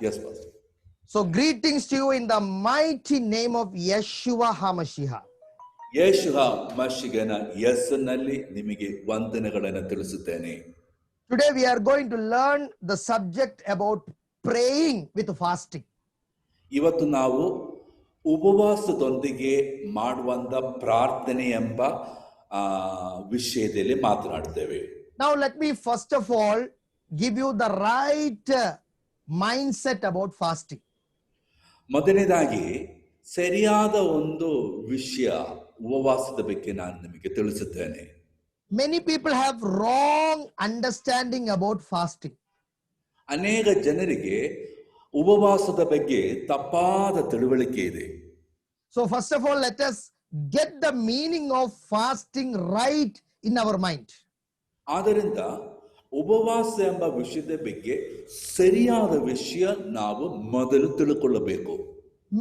Yes, Pastor. So greetings to you in the mighty name of Yeshua HaMashiach. ಯೇಷುವ ಮಶಿಗನ ಹೆಸರಿನಲ್ಲಿ ನಿಮಗೆ ವಂದನೆಗಳನ್ನು ತಿಳಿಸುತ್ತೇನೆ. Today we are going to learn the subject about praying with fasting. ಇವತ್ತು ನಾವು ಉಪವಾಸದೊಂದಿಗೆ ಮಾಡುವಂತ ಪ್ರಾರ್ಥನೆ ಎಂಬ ವಿಷಯದಲ್ಲಿ ಮಾತನಾಡುತ್ತೇವೆ. Now let me first of all give you the right mindset about fasting. ಮೊದಲನೇದಾಗಿ ಸರಿಯಾದ ಒಂದು ವಿಷಯ ಉಪವಾಸದ ಬಗ್ಗೆ ನಾನು ನಿಮಗೆ ತಿಳಿಸುತ್ತೇನೆ. Many people have wrong understanding about fasting. ಅನೇಕ ಜನರಿಗೆ ಉಪವಾಸದ ಬಗ್ಗೆ ತಪ್ಪಾದ ತಿಳುವಳಿಕೆ ಇದೆ. So first of all, let us get the meaning of fasting right in our mind. ಆದ್ದರಿಂದ ಉಪವಾಸ ಎಂಬ ವಿಷಯದ ಬಗ್ಗೆ ಸರಿಯಾದ ವಿಷಯ ನಾವು ಮೊದಲು ತಿಳ್ಕೊಳ್ಳಬೇಕು.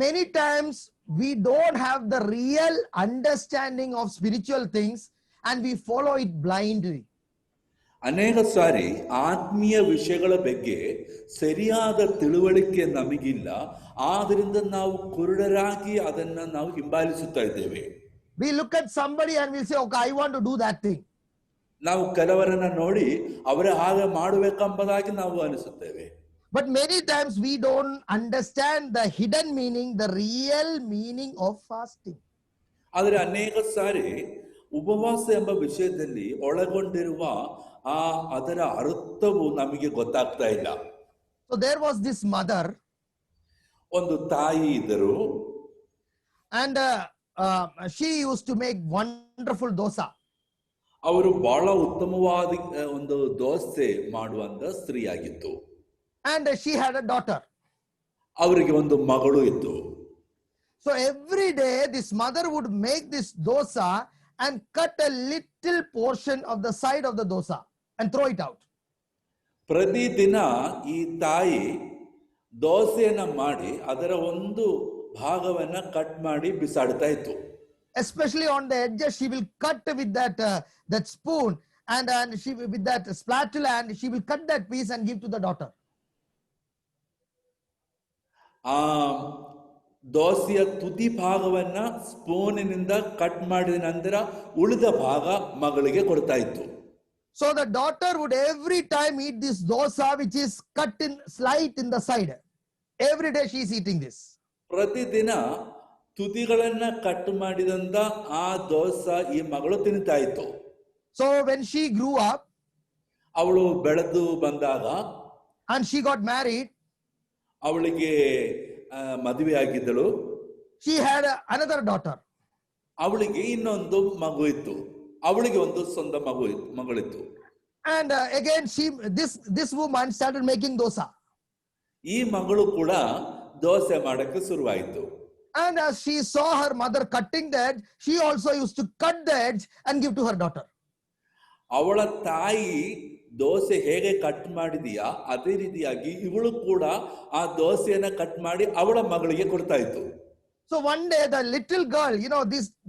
Many times we don't have the real understanding of spiritual things and we follow it blindly. ಅನೇಕ ಸಾರಿ ಆತ್ಮೀಯ ವಿಷಯಗಳ ಬಗ್ಗೆ ಸರಿಯಾದ ತಿಳುವಳಿಕೆ ನಮಗಿಲ್ಲ, ಆದ್ದರಿಂದ ನಾವು ಕುರುಡರಾಗಿ ಅದನ್ನ ನಾವು ಹಿಂಬಾಲಿಸುತ್ತಾ ಇದ್ದೇವೆ. We look at somebody and we'll say, okay, I want to do that thing. ನಾವು ಕೆಲವರನ್ನ ನೋಡಿ ಅವರೇ ಹಾಗೆ ಮಾಡಬೇಕೆಂಬುದಾಗಿ ನಾವು ಅನಿಸುತ್ತೇವೆ. But many times we don't understand the hidden meaning, the real meaning of fasting. ಆದರೆ ಅನೇಕ ಸಾರಿ ಉಪವಾಸ ಎಂಬ ವಿಷಯದಲ್ಲಿ ಒಳಗೊಂಡಿರುವ ಅದರ ಅರ್ಥವು ನಮಗೆ ಗೊತ್ತಾಗ್ತಾ ಇಲ್ಲ. So there was this mother. ಒಂದು ತಾಯಿ ಇದ್ದರು. And she used to make wonderful dosa. ಅವರು ಬಹಳ ಉತ್ತಮವಾದ ಒಂದು ದೋಸೆ ಮಾಡುವಂತ ಸ್ತ್ರೀಯಾಗಿತ್ತು. And she had a daughter. ಅವರಿಗೆ ಒಂದು ಮಗಳು ಇತ್ತು. So every day this mother would make this dosa and cut a little portion of the side of the dosa and throw it out. ಪ್ರತಿದಿನ ಈ ತಾಯಿ ದೋಸೆಯನ್ನ ಮಾಡಿ ಅದರ ಒಂದು ಭಾಗವನ್ನ ಕಟ್ ಮಾಡಿ ಬಿಸಾಡ್ತಾ ಇತ್ತು. Especially on the edges, she will cut with that spoon and she with that spatula and she will cut that piece and give to the daughter. ದೋಸೆಯ ತುದಿ ಭಾಗವನ್ನ ಸ್ಪೂನಿನಿಂದ ಕಟ್ ಮಾಡಿದ ನಂತರ ಉಳಿದ ಭಾಗ ಮಗಳಿಗೆ ಕೊಡ್ತಾ ಇತ್ತು. So the daughter would every time eat this dosa which is cut in slight in the side. Every day she is eating this. ಪ್ರತಿದಿನ ತುದಿಗಳನ್ನ ಕಟ್ ಮಾಡಿದಂತ ಆ ದೋಸೆ ಈ ಮಗಳು ತಿಂತಾ ಇತ್ತು. So when she grew up, ಅವಳು ಬೆಳೆದು ಬಂದಾಗ and she got married, ಅವಳಿಗೆ ಮದುವೆ ಆಗಿದ್ದಳು. she had another daughter. ಅವಳಿಗೆ ಇನ್ನೊಂದು ಮಗು ಇತ್ತು. ಅವಳಿಗೆ ಒಂದು ಸ್ವಂತ ಮಗಳಿತ್ತು. And again this woman started making dosa. ಈ ಮಗಳು ಕೂಡ ದೋಸೆ ಮಾಡಕ್ಕೆ ಶುರುವಾಯಿತು. And as she saw her mother cutting the edge, she also used to cut the edge and give to her daughter. ಅವಳ ತಾಯಿ ದೋಸೆ ಹೇಗೆ ಕಟ್ ಮಾಡಿದೀಯಾ ಅದೇ ರೀತಿಯಾಗಿ ಇವಳು ಕೂಡ ಆ ದೋಸೆಯನ್ನ ಕಟ್ ಮಾಡಿ ಅವಳ ಮಗಳಿಗೆ ಕೊಡ್ತಾ ಇತ್ತು. So one day the little girl,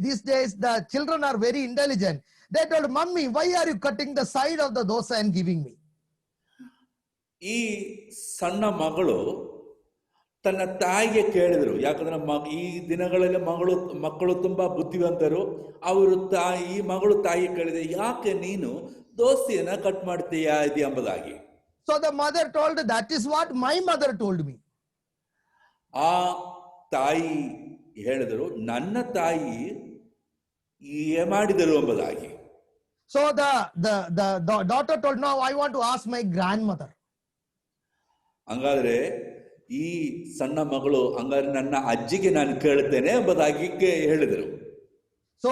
these days the children are very intelligent. They told, "Mummy, why are you cutting the side of the dosa and giving me?" ಈ ಸಣ್ಣ ಮಗಳು ತನ್ನ ತಾಯಿಗೆ ಕೇಳಿದ್ರು. ಯಾಕಂದ್ರೆ ಈ ದಿನಗಳಲ್ಲಿ ಮಕ್ಕಳು ತುಂಬಾ ಬುದ್ಧಿವಂತರು. ಅವರು ಈ ಮಗಳು ತಾಯಿ ಕೇಳಿದೆ, ಯಾಕೆ ನೀನು ದೋಸೆಯನ್ನ ಕಟ್ ಮಾಡ್ತೀಯಾ ಇದು ಎಂಬುದಾಗಿ. So the mother told, "That is what my mother told me." ಆ ತಾಯಿ ಹೇಳಿದರು, ನನ್ನ ತಾಯಿ ಮಾಡಿದರು ಎಂಬುದಾಗಿ. So the daughter told, "No, I want to ask my grandmother." ಹಂಗಾದ್ರೆ ಈ ಸಣ್ಣ ಮಗಳು ಹಂಗಾದ್ರೆ ನನ್ನ ಅಜ್ಜಿಗೆ ನಾನು ಕೇಳುತ್ತೇನೆ ಎಂಬುದಾಗಿ ಹೇಳಿದರು. So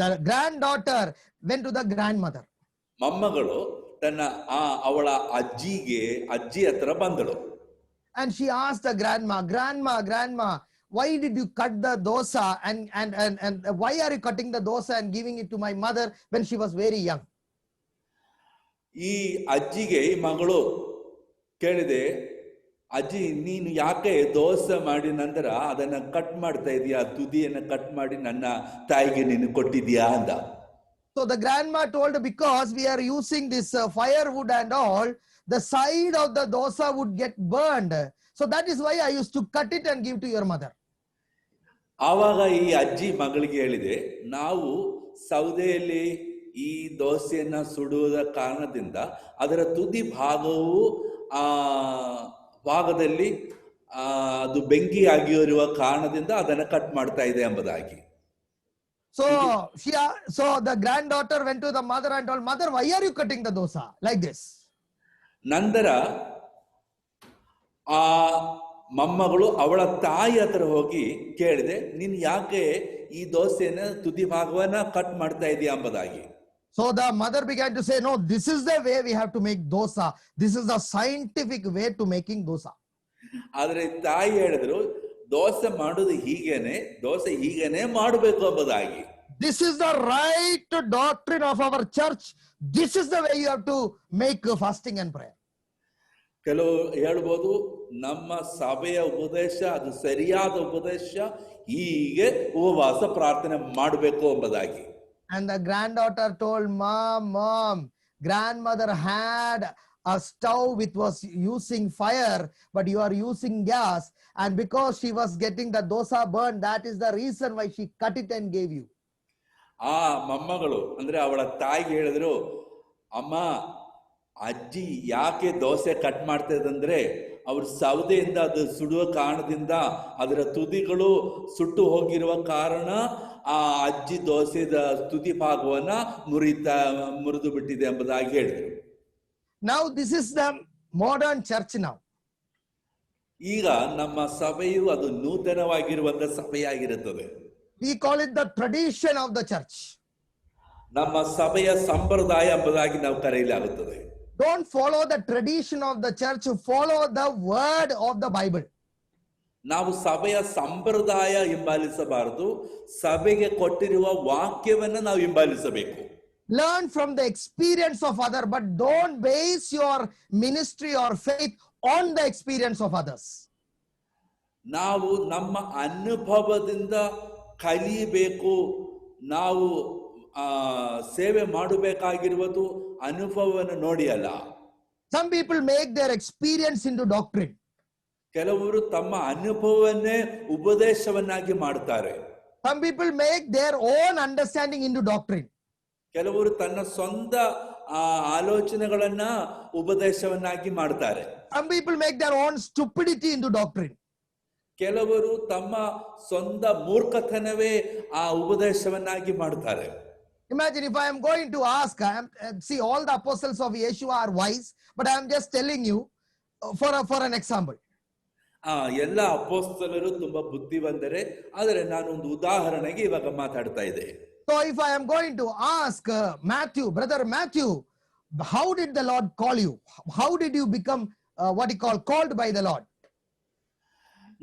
the granddaughter went to the grandmother. ಮೊಮ್ಮಗಳು ತನ್ನ ಅವಳ ಅಜ್ಜಿ ಹತ್ರ ಬಂದಳು. And she asked the grandma, why did you cut the dosa and why are you cutting the dosa and giving it to my mother when she was very young? ಈ ಅಜ್ಜಿಗೆ ಈ ಮಗಳು ಕೇಳಿದೆ, ಅಜ್ಜಿ ನೀನು ಯಾಕೆ ದೋಸೆ ಮಾಡಿ ನಂತರ ಅದನ್ನ ಕಟ್ ಮಾಡ್ತಾ ಇದೀಯಾ, ತುದಿಯನ್ನ ಕಟ್ ಮಾಡಿ ನನ್ನ ತಾಯಿಗೆ ನೀನು ಕೊಟ್ಟಿದ್ಯಾ ಅಂದ. So the grandma told, because we are using this firewood and all, the side of the dosa would get burned. So that is why I used to cut it and give to your mother. ಆವಾಗ ಈ ಅಜ್ಜಿ ಮಗಳಿಗೆ ಹೇಳಿದೆ, ನಾವು ಸೌದೆಯಲ್ಲಿ ಈ ದೋಸೆಯನ್ನ ಸುಡುವುದ ಕಾರಣದಿಂದ ಅದರ ತುದಿ ಭಾಗವು ಆ ಭಾಗದಲ್ಲಿ ಅದು ಬೆಂಕಿ ಆಗಿರುವ ಕಾರಣದಿಂದ ಅದನ್ನು ಕಟ್ ಮಾಡ್ತಾ ಇದೆ ಎಂಬುದಾಗಿ. So the granddaughter went to the mother and told, "Mother, why are you cutting the dosa like this?" ನಂತರ ಆ ಮೊಮ್ಮಗಳು ಅವಳ ತಾಯಿ ಹತ್ರ ಹೋಗಿ ಕೇಳಿದೆ, ನೀನು ಯಾಕೆ ಈ ದೋಸೆನ ತುದಿ ಭಾಗವನ್ನ ಕಟ್ ಮಾಡ್ತಾ ಇದೀಯ ಎಂಬುದಾಗಿ. So the mother began to say, "No, this is the way we have to make dosa. This is the scientific way to making dosa." ಆದ್ರೆ ತಾಯಿ ಹೇಳಿದ್ರು, ದೋಸೆ ಮಾಡೋದು ದೋಸೆ ಹೀಗೇನೆ ಮಾಡಬೇಕು ಎಂಬುದಾಗಿ. This is the right doctrine of our church. This is the way you have to make fasting and prayer. ಕೆಲವು ಹೇಳ್ಬೋದು, ನಮ್ಮ ಸಭೆಯ ಉಪದೇಶ ಅದು ಸರಿಯಾದ ಉಪದೇಶ, ಹೀಗೆ ಉಪವಾಸ ಪ್ರಾರ್ಥನೆ ಮಾಡಬೇಕು ಎಂಬುದಾಗಿ. And the granddaughter told, Mom, grandmother had a stove which was using fire, but you are using gas. And because she was getting the dosa burned, that is the reason why she cut it and gave you. ಆ ಮೊಮ್ಮಗಳು ಅಂದ್ರೆ ಅವಳ ತಾಯಿಗೆ ಹೇಳಿದ್ರು, ಅಮ್ಮ, ಅಜ್ಜಿ ಯಾಕೆ dosa cut ಮಾಡ್ತಿದಂದ್ರೆ ಅವ್ರ ಸೌದೆಯಿಂದ ಅದು ಸುಡುವ ಕಾರಣದಿಂದ ಅದರ ತುದಿಗಳು ಸುಟ್ಟು ಹೋಗಿರುವ ಕಾರಣ ಆ ಅಜ್ಜಿ ದೋಸೆದ ತುದಿ ಭಾಗವನ್ನ ಮುರಿದು ಬಿಟ್ಟಿದೆ ಎಂಬುದಾಗಿ ಹೇಳಿದ್ರು. Now this is the modern church now. ಈಗ ನಮ್ಮ ಸಭೆಯು ಅದು ನೂತನವಾಗಿರುವಂತ ಸಭೆಯಾಗಿರುತ್ತದೆ. We call it the tradition of the church. ನಮ್ಮ ಸಭೆಯ ಸಂಪ್ರದಾಯ ಎಂಬುದಾಗಿ ನಾವು ಕರೆಯಲಾಗುತ್ತದೆ. Don't follow the tradition of the church, follow the word of the Bible. ನಾವು ಸಭೆಯ ಸಂಪ್ರದಾಯ ಹಿಂಬಾಲಿಸಬಾರದು, ಸಭೆಗೆ ಕೊಟ್ಟಿರುವ ವಾಕ್ಯವನ್ನು ನಾವು ಹಿಂಬಾಲಿಸಬೇಕು. Learn from the experience of others, but don't base your ministry or faith on the experience of others. ನಾವು ನಮ್ಮ ಅನುಭವದಿಂದ ಕಲಿಯಬೇಕು. ನಾವು ಸೇವೆ ಮಾಡಬೇಕಾಗಿರುವುದು ಅನುಭವವನ್ನು ನೋಡಿ ಅಲ್ಲ. Some people make their experience into doctrine. ಕೆಲವರು ತಮ್ಮ ಅನುಭವವನ್ನೇ ಉಪದೇಶವನ್ನಾಗಿ ಮಾಡ್ತಾರೆ. Some people make their own understanding into doctrine. ಕೆಲವರು ತನ್ನ ಸ್ವಂತ ಆಲೋಚನೆಗಳನ್ನ ಉಪದೇಶವನ್ನಾಗಿ ಮಾಡ್ತಾರೆ. Some people make their own stupidity into doctrine. ಕೆಲವರು ತಮ್ಮ ಸ್ವಂತ ಮೂರ್ಖತನವೇ ಆ ಉಪದೇಶವನ್ನಾಗಿ ಮಾಡ್ತಾರೆ. Imagine if I am going to ask, see, all the apostles of Yeshua are wise, but I am just telling you for an example. ಎಲ್ಲ ಅಪೊಸ್ತಲರು ತುಂಬಾ ಬುದ್ಧಿವಂತರೇ, ಆದರೆ ನಾನು ಒಂದು ಉದಾಹರಣೆಗೆ ಇವಾಗ ಮಾತಾಡ್ತಾ ಇದ್ದೆ. So if I am going to ask Matthew, brother Matthew, how did the Lord call you? How did you become called by the Lord?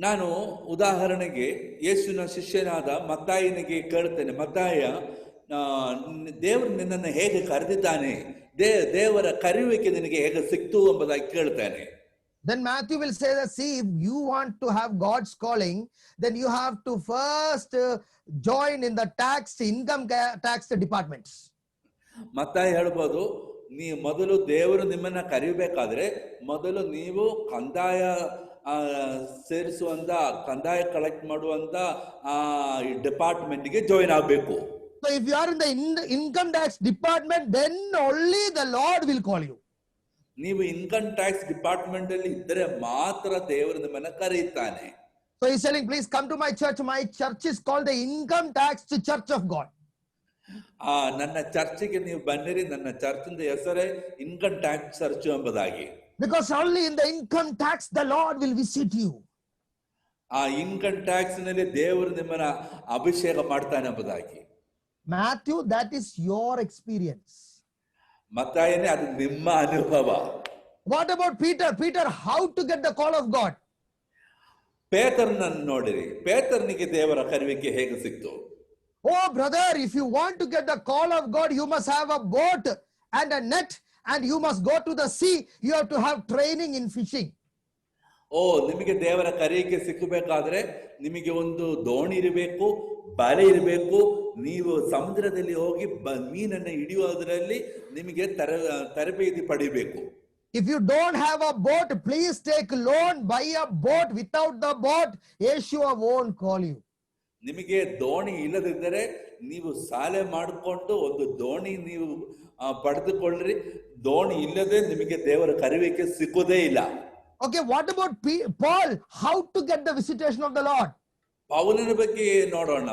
ನಾನು ಉದಾಹರಣೆಗೆ ಯೇಸುವಿನ ಶಿಷ್ಯನಾದ ಮತ್ತಾಯನಿಗೆ ಕೇಳ್ತೇನೆ, ಮತ್ತಾಯ, ದೇವರು ನಿನ್ನನ್ನು ಹೇಗೆ ಕರೆದಿದ್ದಾನೆ, ದೇವರ ಕರೆಯುವಿಕೆ ನಿನಗೆ ಹೇಗೆ ಸಿಕ್ತು ಎಂಬುದಾಗಿ ಕೇಳ್ತಾನೆ. Then Matthew will say that, see, if you want to have God's calling, then you have to first join in the income tax departments. ಮತ್ತಾಯ ಹೇಳ್ಬೋದು, ನೀವು ಮೊದಲು ದೇವರು ನಿಮ್ಮನ್ನ ಕರೆಯಬೇಕಾದ್ರೆ ಮೊದಲು ನೀವು ಕಂದಾಯ ಸೇರಿಸುವಂತ, ಕಂದಾಯ ಕಲೆಕ್ಟ್ ಮಾಡುವಂತ ಡಿಪಾರ್ಟ್ಮೆಂಟ್ಗೆ ಜಾಯಿನ್ ಆಗಬೇಕು. So if you are in the income tax department, then only the Lord will call you. ನೀವು ಇನ್ಕಮ್ ಟ್ಯಾಕ್ಸ್ ಡಿಪಾರ್ಟ್ಮೆಂಟ್ ಅಲ್ಲಿ ಇದ್ದರೆ ಮಾತ್ರ ದೇವರು ನಿಮ್ಮನ್ನ ಕರೆಯುತ್ತಾನೆ. So he's telling, please come to my church. My church is called the Income Tax Church of God. ನನ್ನ ಚರ್ಚಿಗೆ ನೀವು ಬನ್ನಿರಿ, ನನ್ನ ಚರ್ಚಿನ ಹೆಸರೇ ಇನ್ಕಮ್ ಟ್ಯಾಕ್ಸ್ ಚರ್ಚ್ ಎಂಬುದಾಗಿ. Because only in the income tax the Lord will visit you. ಆ income tax ನಲ್ಲಿ ದೇವರು ನಿಮ್ಮನ್ನ ಅಭಿಷೇಕ ಮಾಡ್ತಾನೆ ಎಂಬುದಾಗಿ. Matthew, that is your experience. ಮತ್ತಾಯನೇ ಅದು ನಿಮ್ಮ ಅನುಭವ. What about Peter? Peter, how to get the call of God? ಪೇತ್ರನನ್ನು ನೋಡಿರಿ, ಪೇತ್ರನಿಗೆ ದೇವರ ಕರೆಯುವಿಕೆ ಹೇಗೆ ಸಿಕ್ತು? Oh brother, if you want to get the call of God, you must have a boat and a net, and you must go to the sea. You have to have training in fishing. ನಿಮಗೆ ದೇವರ ಕರೆಯುವಿಕೆ ಸಿಕ್ಕಬೇಕಾದ್ರೆ ನಿಮಗೆ ಒಂದು ದೋಣಿ ಇರಬೇಕು, ಬಲೆ ಇರಬೇಕು, ನೀವು ಸಮುದ್ರದಲ್ಲಿ ಹೋಗಿ ಮೀನನ್ನು ಹಿಡಿಯುವುದರಲ್ಲಿ ನಿಮಗೆ ತರಬೇತಿ ಪಡಿಬೇಕು. If you don't have a boat, please take loan, buy a boat. Without the boat, Yeshua won't call you. ನಿಮಗೆ ದೋಣಿ ಇಲ್ಲದಿದ್ದರೆ ನೀವು ಸಾಲೆ ಮಾಡಿಕೊಂಡು ಒಂದು ದೋಣಿ ನೀವು ಪಡೆದುಕೊಳ್ಳ್ರಿ. ದೋಣಿ ಇಲ್ಲದೆ ನಿಮಗೆ ದೇವರ ಕರೆಯುವಿಕೆ ಸಿಕ್ಕುವುದೇ ಇಲ್ಲ. Okay, what about Paul? How to get the visitation of the Lord? ಪೌಲನ ಬಗ್ಗೆ ನೋಡೋಣ.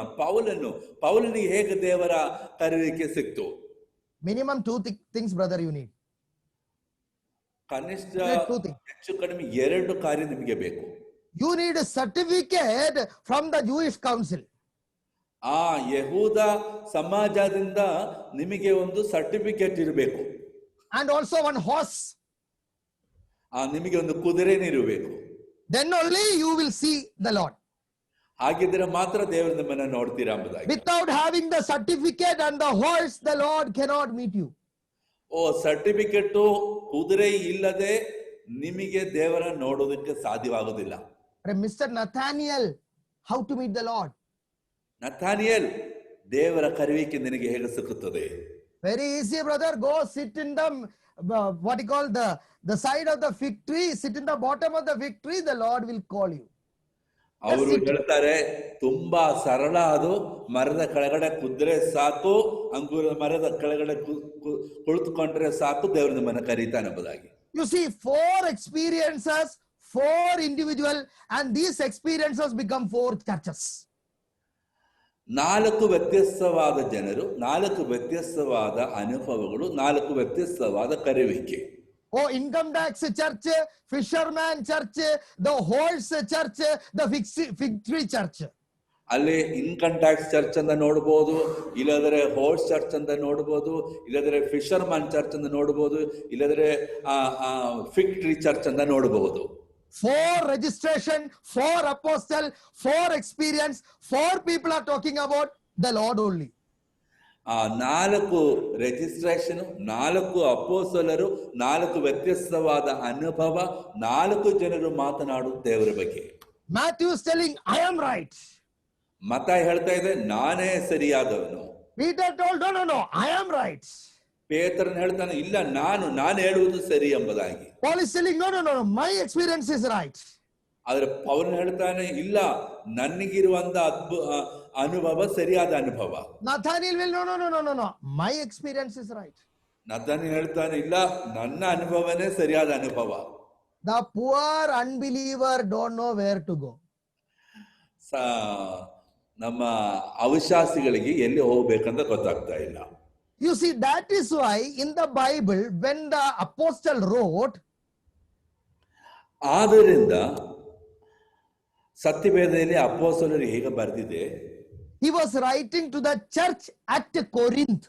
ಪೌಲನಿಗೆ ಹೇಗೆ ದೇವರ ಕರೆಯುವಿಕೆ ಸಿಕ್ತು? Minimum two things, brother, you need. ಕನಿಷ್ಠ ಹೆಚ್ಚು ಕಡಿಮೆ 2 ಕಾರ್ಯ ನಿಮಗೆ ಬೇಕು. You need a certificate from the Jewish council. ಯಹೂದ ಸಮಾಜದಿಂದ ನಿಮಗೆ ಒಂದು ಸರ್ಟಿಫಿಕೇಟ್ ಇರಬೇಕು. And also one horse. ನಿಮಗೆ ಒಂದು ಕುದುರೆನೇ ಇರಬೇಕು. Then only you will see the Lord. ಹಾಗಿದ್ರೆ ಮಾತ್ರ ದೇವರು ನಿಮ್ಮನ್ನ ನೋಡ್ತೀರಾ ಎಂಬುದಾಗಿ. Without having the certificate and the horse, the Lord cannot meet you. Certificate ಕುದುರೆ ಇಲ್ಲದೆ ನಿಮಗೆ ದೇವರ ನೋಡೋದಕ್ಕೆ ಸಾಧ್ಯವಾಗುವುದಿಲ್ಲ. Mr. Nathaniel, how to meet the Lord? ನಥಾನಿಯಲ್, ದೇವರ ಕರೆಯುವಿಕೆ ನಿನಗೆ ಹೇಗೆ ಸಿಕ್ಕುತ್ತದೆ? Very easy, brother. Go sit in the what you call the side of the fig tree. Sit in the bottom of the fig tree. The Lord will call you. ಅವರು ಹೇಳ್ತಾರೆ ತುಂಬಾ ಸರಳ ಅದು. ಮರದ ಕೆಳಗಡೆ ಕುದ್ರೆ ಸಾಕು, ಅಂಗೂರದ ಮರದ ಕೆಳಗಡೆ ಕುಳಿತುಕೊಂಡ್ರೆ ಸಾಕು, ದೇವರು ನಿಮ್ಮನ್ನ ಕರೀತಾನೆ ಎಂಬುದಾಗಿ. You see, 4 experiences, 4 individual, and these experiences become 4 churches. 4 ವ್ಯತ್ಯಸ್ತವಾದ ಜನರು, 4 ವ್ಯತ್ಯಸ್ತವಾದ ಅನುಭವಗಳು, 4 ವ್ಯತ್ಯಸ್ತವಾದ ಕರೆಯುವಿಕೆ. Income tax church, fisherman church, the horse church, the fig tree church. ಅಲ್ಲಿ ಇನ್ಕಮ್ ಟ್ಯಾಕ್ಸ್ ಚರ್ಚ್ ಅಂತ ನೋಡಬಹುದು, ಇಲ್ಲದ್ರೆ ಹೋರ್ಸ್ ಚರ್ಚ್ ಅಂತ ನೋಡಬಹುದು, ಇಲ್ಲದ್ರೆ ಫಿಶರ್ಮನ್ ಚರ್ಚ್ ಅಂತ ನೋಡಬಹುದು, ಇಲ್ಲದ್ರೆ ಫಿಗ್ ಟ್ರೀ ಚರ್ಚ್ ಅಂತ ನೋಡಬಹುದು. 4 registration, 4 apostle, 4 experience, 4 people are talking about the Lord only. 4 registration, 4 ಅಪೋಸ್ತಲರು, 4 ವ್ಯತ್ಯಸ್ತವಾದ ಅನುಭವ, 4 ಜನರು ಮಾತನಾಡು ದೇವರ ಬಗ್ಗೆ. Matthew is telling, I am right. ಮತ ಹೇಳ್ತಾ ಇದೆ, ನಾನೇ ಸರಿಯಾದವನು. Peter told, no, I am right. ಪೇತ್ರನ್ ಹೇಳ್ತಾನೆ, ಇಲ್ಲ ನಾನು ಹೇಳುವುದು ಸರಿ ಎಂಬುದಾಗಿ. Paul is telling, no, my experience is right. ಆದ್ರೆ ಪೌಲನ್ ಹೇಳ್ತಾನೆ, ಇಲ್ಲ ನನಗಿರುವಂತ ಅನುಭವ ಸರಿಯಾದ ಅನುಭವ. Nathaniel will, no, my experience is right. ನಥಾನಿಯೇಲ್ ಹೇಳ್ತಾನೆ, ಇಲ್ಲ ನನ್ನ ಅನುಭವನೇ ಸರಿಯಾದ ಅನುಭವ. The poor unbeliever don't know where to go. ನಮ್ಮ ಅವಿಶ್ವಾಸಿಗಳಿಗೆ ಎಲ್ಲಿ ಹೋಗ್ಬೇಕಂತ ಗೊತ್ತಾಗ್ತಾ ಇಲ್ಲ. You see, that is why in the Bible, when the apostle wrote, ಆದ್ದರಿಂದ ಸತ್ಯವೇದದಲ್ಲಿ ಅಪೊಸ್ತಲರು ಹೇಗೆ ಬರೆದಿದೆ, he was writing to the church at Corinth.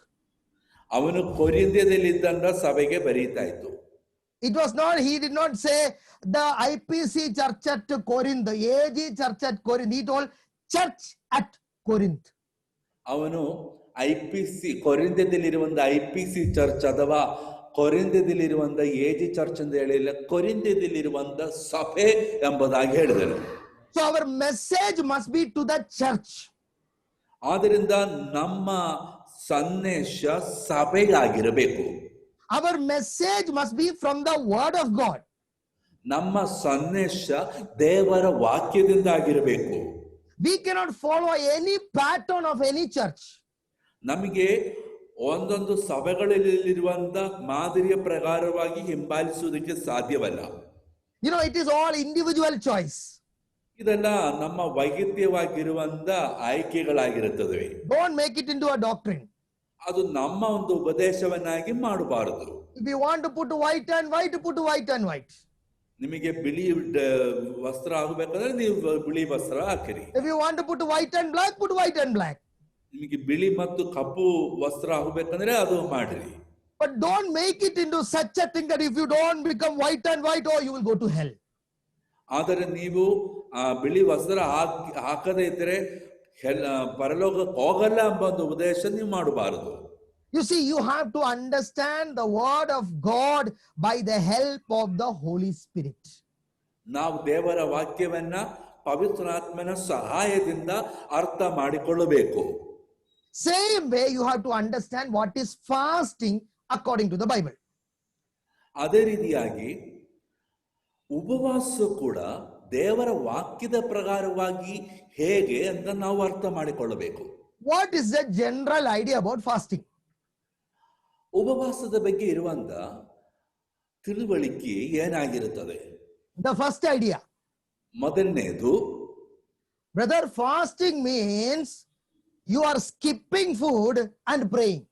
ಅವನು ಕೊರಿಂಥದಲ್ಲಿ ಇದ್ದಂತ ಸಭೆಗೆ ಬರೀತಾ ಇತ್ತು. It was not, he did not say the IPC church at Corinth, the AG church at Corinth. He told church at Corinth. ಅವನು ಐಪಿಸಿ ಕೊರಿಂಥದಲ್ಲಿರುವಂತ ಐಪಿಸಿ ಚರ್ಚ್ ಅಥವಾ ಕೊರಿಂಥದಲ್ಲಿರುವಂತ AG church ಅಂತ ಹೇಳಿಲ್ಲ, ಕೊರಿಂಥದಲ್ಲಿರುವಂತ ಸಭೆ ಎಂಬುದಾಗಿ ಹೇಳಿದರು. So our message must be to the church. ಆದ್ದರಿಂದ ನಮ್ಮ ಸಂದೇಶ ಸಭೆಗಾಗಿರಬೇಕು. Our message must be from the word of God. ನಮ್ಮ ಸಂದೇಶ ದೇವರ ವಾಕ್ಯದಿಂದ ಆಗಿರಬೇಕು. We cannot follow any pattern of any church. ನಮಗೆ ಒಂದೊಂದು ಸಭೆಗಳಲ್ಲಿರುವಂತ ಮಾದರಿಯ ಪ್ರಕಾರವಾಗಿ ಹಿಂಬಾಲಿಸುವುದಕ್ಕೆ ಸಾಧ್ಯವಲ್ಲ. It is all individual choice. ಇದೆಲ್ಲ ನಮ್ಮ ವೈಯಕ್ತಿಕವಾಗಿರುವಂತ ಆಯ್ಕೆಗಳಾಗಿರುತ್ತವೆ. Don't make it into a doctrine. ಅದು ನಮ್ಮ ಒಂದು ಉಪದೇಶವನ್ನಾಗಿ ಮಾಡಬಾರದು. If you want to put white and white, put white and white. ನಿಮಗೆ ಬಿಳಿ ವಸ್ತ್ರ ಆಗಬೇಕಾದ್ರೆ ನೀವು ಬಿಳಿ ವಸ್ತ್ರ ಹಾಕಿರಿ. If you want to put white and black, put white and black. ನಿಮಗೆ ಬಿಳಿ ಮತ್ತು ಕಪ್ಪು ವಸ್ತ್ರ ಆಗಬೇಕಂದ್ರೆ ಅದು ಮಾಡಿರಿ. But don't make it into such a thing that if you don't become white and white, you will go to hell. ಆದರೆ ನೀವು ಬಿಳಿ ವಸ್ತ್ರ ಹಾಕದೇ ಇದ್ರೆ ಪರಲೋಕಕ್ಕೆ ಹೋಗಲ್ಲ ಎಂಬ ಒಂದು ಉದ್ದೇಶ ನೀವು ಮಾಡಬಾರದು. You see, you have to understand the word of God by the help of the Holy Spirit. ನಾವು ದೇವರ ವಾಕ್ಯವನ್ನ ಪವಿತ್ರಾತ್ಮನ ಸಹಾಯದಿಂದ ಅರ್ಥ ಮಾಡಿಕೊಳ್ಳಬೇಕು. Same way you have to understand what is fasting according to the Bible. ಅದೇ ರೀತಿಯಾಗಿ ಉಪವಾಸ ಕೂಡ ದೇವರ ವಾಕ್ಯದ ಪ್ರಕಾರವಾಗಿ ಹೇಗೆ ಅಂತ ನಾವು ಅರ್ಥ ಮಾಡಿಕೊಳ್ಳಬೇಕು. What is the general idea about fasting? ಉಪವಾಸದ ಬಗ್ಗೆ ಇರುವಂತ ತಿಳುವಳಿಕೆ ಏನಾಗಿರುತ್ತದೆ? The first idea, ಮೊದಲನೇದು, brother, fasting means you are skipping food and praying.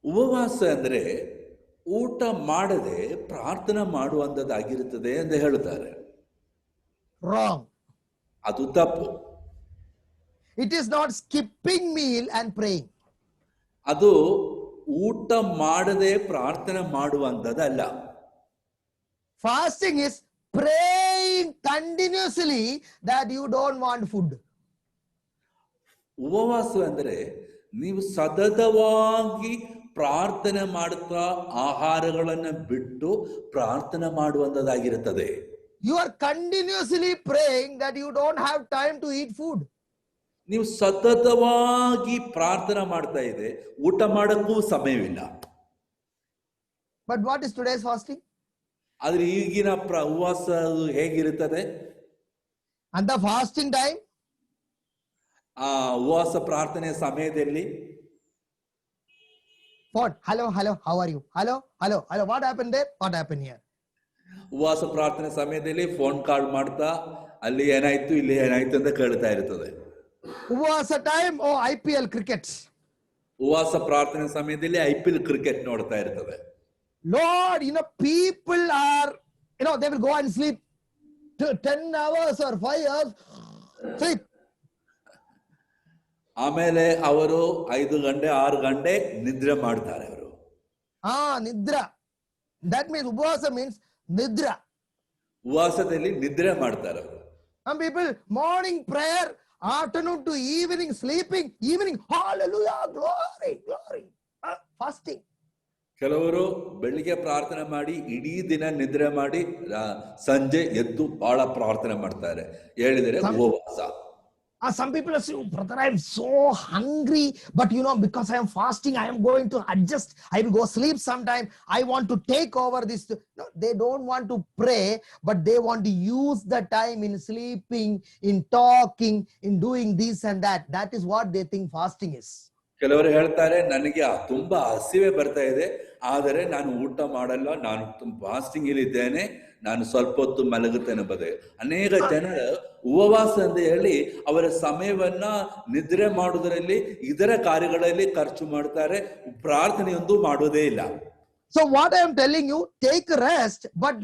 ಉಪವಾಸ ಅಂದ್ರೆ ಊಟ ಮಾಡದೆ ಪ್ರಾರ್ಥನೆ ಮಾಡುವಂತದ್ದಾಗಿರುತ್ತದೆ ಎಂದು ಹೇಳುತ್ತಾರೆ. Wrong. ಅದು ತಪ್ಪು. It is not skipping meal and praying. ಅದು ಊಟ ಮಾಡದೆ ಪ್ರಾರ್ಥನೆ ಮಾಡುವಂತದ್ದಲ್ಲ. Fasting is praying continuously that you don't want food. ಉಪವಾಸ ಅಂದ್ರೆ ನೀವು ಸತತವಾಗಿ ಪ್ರಾರ್ಥನೆ ಮಾಡುತ್ತಾ ಆಹಾರಗಳನ್ನು ಬಿಟ್ಟು ಪ್ರಾರ್ಥನೆ ಮಾಡುವಂತದ್ದಾಗಿರುತ್ತದೆ. You are continuously praying that you don't have time to eat food. ನೀವು ಸತತವಾಗಿ ಪ್ರಾರ್ಥನೆ ಮಾಡ್ತಾ ಇದೆ, ಊಟ ಮಾಡಕ್ಕೂ ಸಮಯವಿಲ್ಲ. But what is today's fasting? ಆದ್ರೆ ಈಗಿನ ಉಪವಾಸ ಹೇಗಿರುತ್ತದೆ? And the fasting time? ಆ ಉಪವಾಸ ಪ್ರಾರ್ಥನೆ ಸಮಯದಲ್ಲಿ What? Hello, how are you? Hello. What happened there? What happened here? ಉಪವಾಸ ಪ್ರಾರ್ಥನೆ ಸಮಯದಲ್ಲಿ ಫೋನ್ ಕಾಲ್ ಮಾಡ್ತಾ ಅಲ್ಲಿ ಏನಾಯ್ತು ಇಲ್ಲಿ ಏನಾಯ್ತು ಅಂತ ಕೇಳ್ತಾ ಇರ್ತದೆ. Upavasa time, oh, IPL cricket. ಉಪವಾಸ ಪ್ರಾರ್ಥನೆ ಸಮಯದಲ್ಲಿ IPL ಕ್ರಿಕೆಟ್ ನೋಡ್ತಾ ಇರ್ತದೆ. Lord, people are, they will go and sleep 10 hours or 5 hours, sleep. ಆಮೇಲೆ ಅವರು 5 ಗಂಟೆ 6 ಗಂಟೆ ನಿದ್ರೆ ಮಾಡ್ತಾರೆ ಅವರು. Nidra. That means upavasa means nidra. ಉಪವಾಸದಲ್ಲಿ ನಿದ್ರೆ ಮಾಡ್ತಾರೆ ಅವರು. Some people morning prayer, afternoon to evening sleeping, evening hallelujah, glory. Fasting. ಕೆಲವರು ಬೆಳಿಗ್ಗೆ ಪ್ರಾರ್ಥನೆ ಮಾಡಿ ಇಡೀ ದಿನ ನಿದ್ರೆ ಮಾಡಿ ಸಂಜೆ ಎದ್ದು ಬಹಳ ಪ್ರಾರ್ಥನೆ ಮಾಡ್ತಾರೆ. ಹೇಳಿದರೆ ಉಪವಾಸ. Some people are saying, brother, I am so hungry, but because I am fasting, I am going to adjust. I will go sleep sometime. I want to take over this. No, they don't want to pray, but they want to use the time in sleeping, in talking, in doing this and that. That is what they think fasting is. ಕೆಲವರು ಹೇಳ್ತಾರೆ, ನನಗೆ ತುಂಬಾ ಹಸಿವೆ ಬರ್ತಾ ಇದೆ, ಆದರೆ ನಾನು ಊಟ ಮಾಡಲ್ಲ, ನಾನು ಫಾಸ್ಟಿಂಗ್ ಇಲ್ಲಿದ್ದೇನೆ, ನಾನು ಸ್ವಲ್ಪ ಹೊತ್ತು ಮಲಗುತ್ತೇನೆ ಎಂಬುದೇ. ಅನೇಕ ಜನರು ಉಪವಾಸ ಅಂತ ಹೇಳಿ ಅವರ ಸಮಯವನ್ನ ನಿದ್ರೆ ಮಾಡುವುದರಲ್ಲಿ ಇದರ ಕಾರ್ಯಗಳಲ್ಲಿ ಖರ್ಚು ಮಾಡ್ತಾರೆ, ಪ್ರಾರ್ಥನೆಯೊಂದು ಮಾಡುವುದೇ ಇಲ್ಲ. So what I am telling you, take rest, but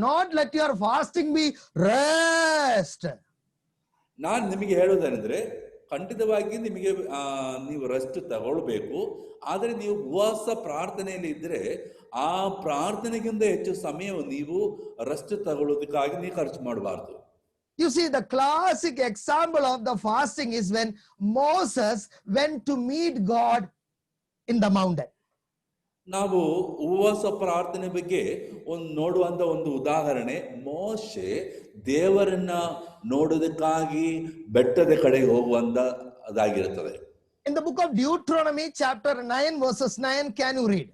not let your fasting be rest. ನಾನು ನಿಮಗೆ ಹೇಳೋದೇನೆಂದ್ರೆ, ಖಂಡಿತವಾಗಿ ನಿಮಗೆ ನೀವು ರೆಸ್ಟ್ ತಗೊಳ್ಬೇಕು, ಆದರೆ ನೀವು ಉಪವಾಸ ಪ್ರಾರ್ಥನೆಯಲ್ಲಿ ಇದ್ರೆ ಆ ಪ್ರಾರ್ಥನೆಗಿಂತ ಹೆಚ್ಚು ಸಮಯ ನೀವು ರೆಸ್ಟ್ ತಗೊಳ್ಳೋದಕ್ಕಾಗಿ ನೀವು ಖರ್ಚು ಮಾಡಬಾರ್ದು. You see, the classic example of the fasting is when Moses went to meet God in the mountain. ನಾವು ಉಪವಾಸ ಪ್ರಾರ್ಥನೆ ಬಗ್ಗೆ ನೋಡುವಂತ ಒಂದು ಉದಾಹರಣೆ, ಮೋಶೆ ದೇವರನ್ನ ನೋಡೋದಕ್ಕಾಗಿ ಬೆಟ್ಟದ ಕಡೆಗೆ ಹೋಗುವಂತದಾಗಿರುತ್ತದೆ. In the book of Deuteronomy chapter 9 verses 9, can you read?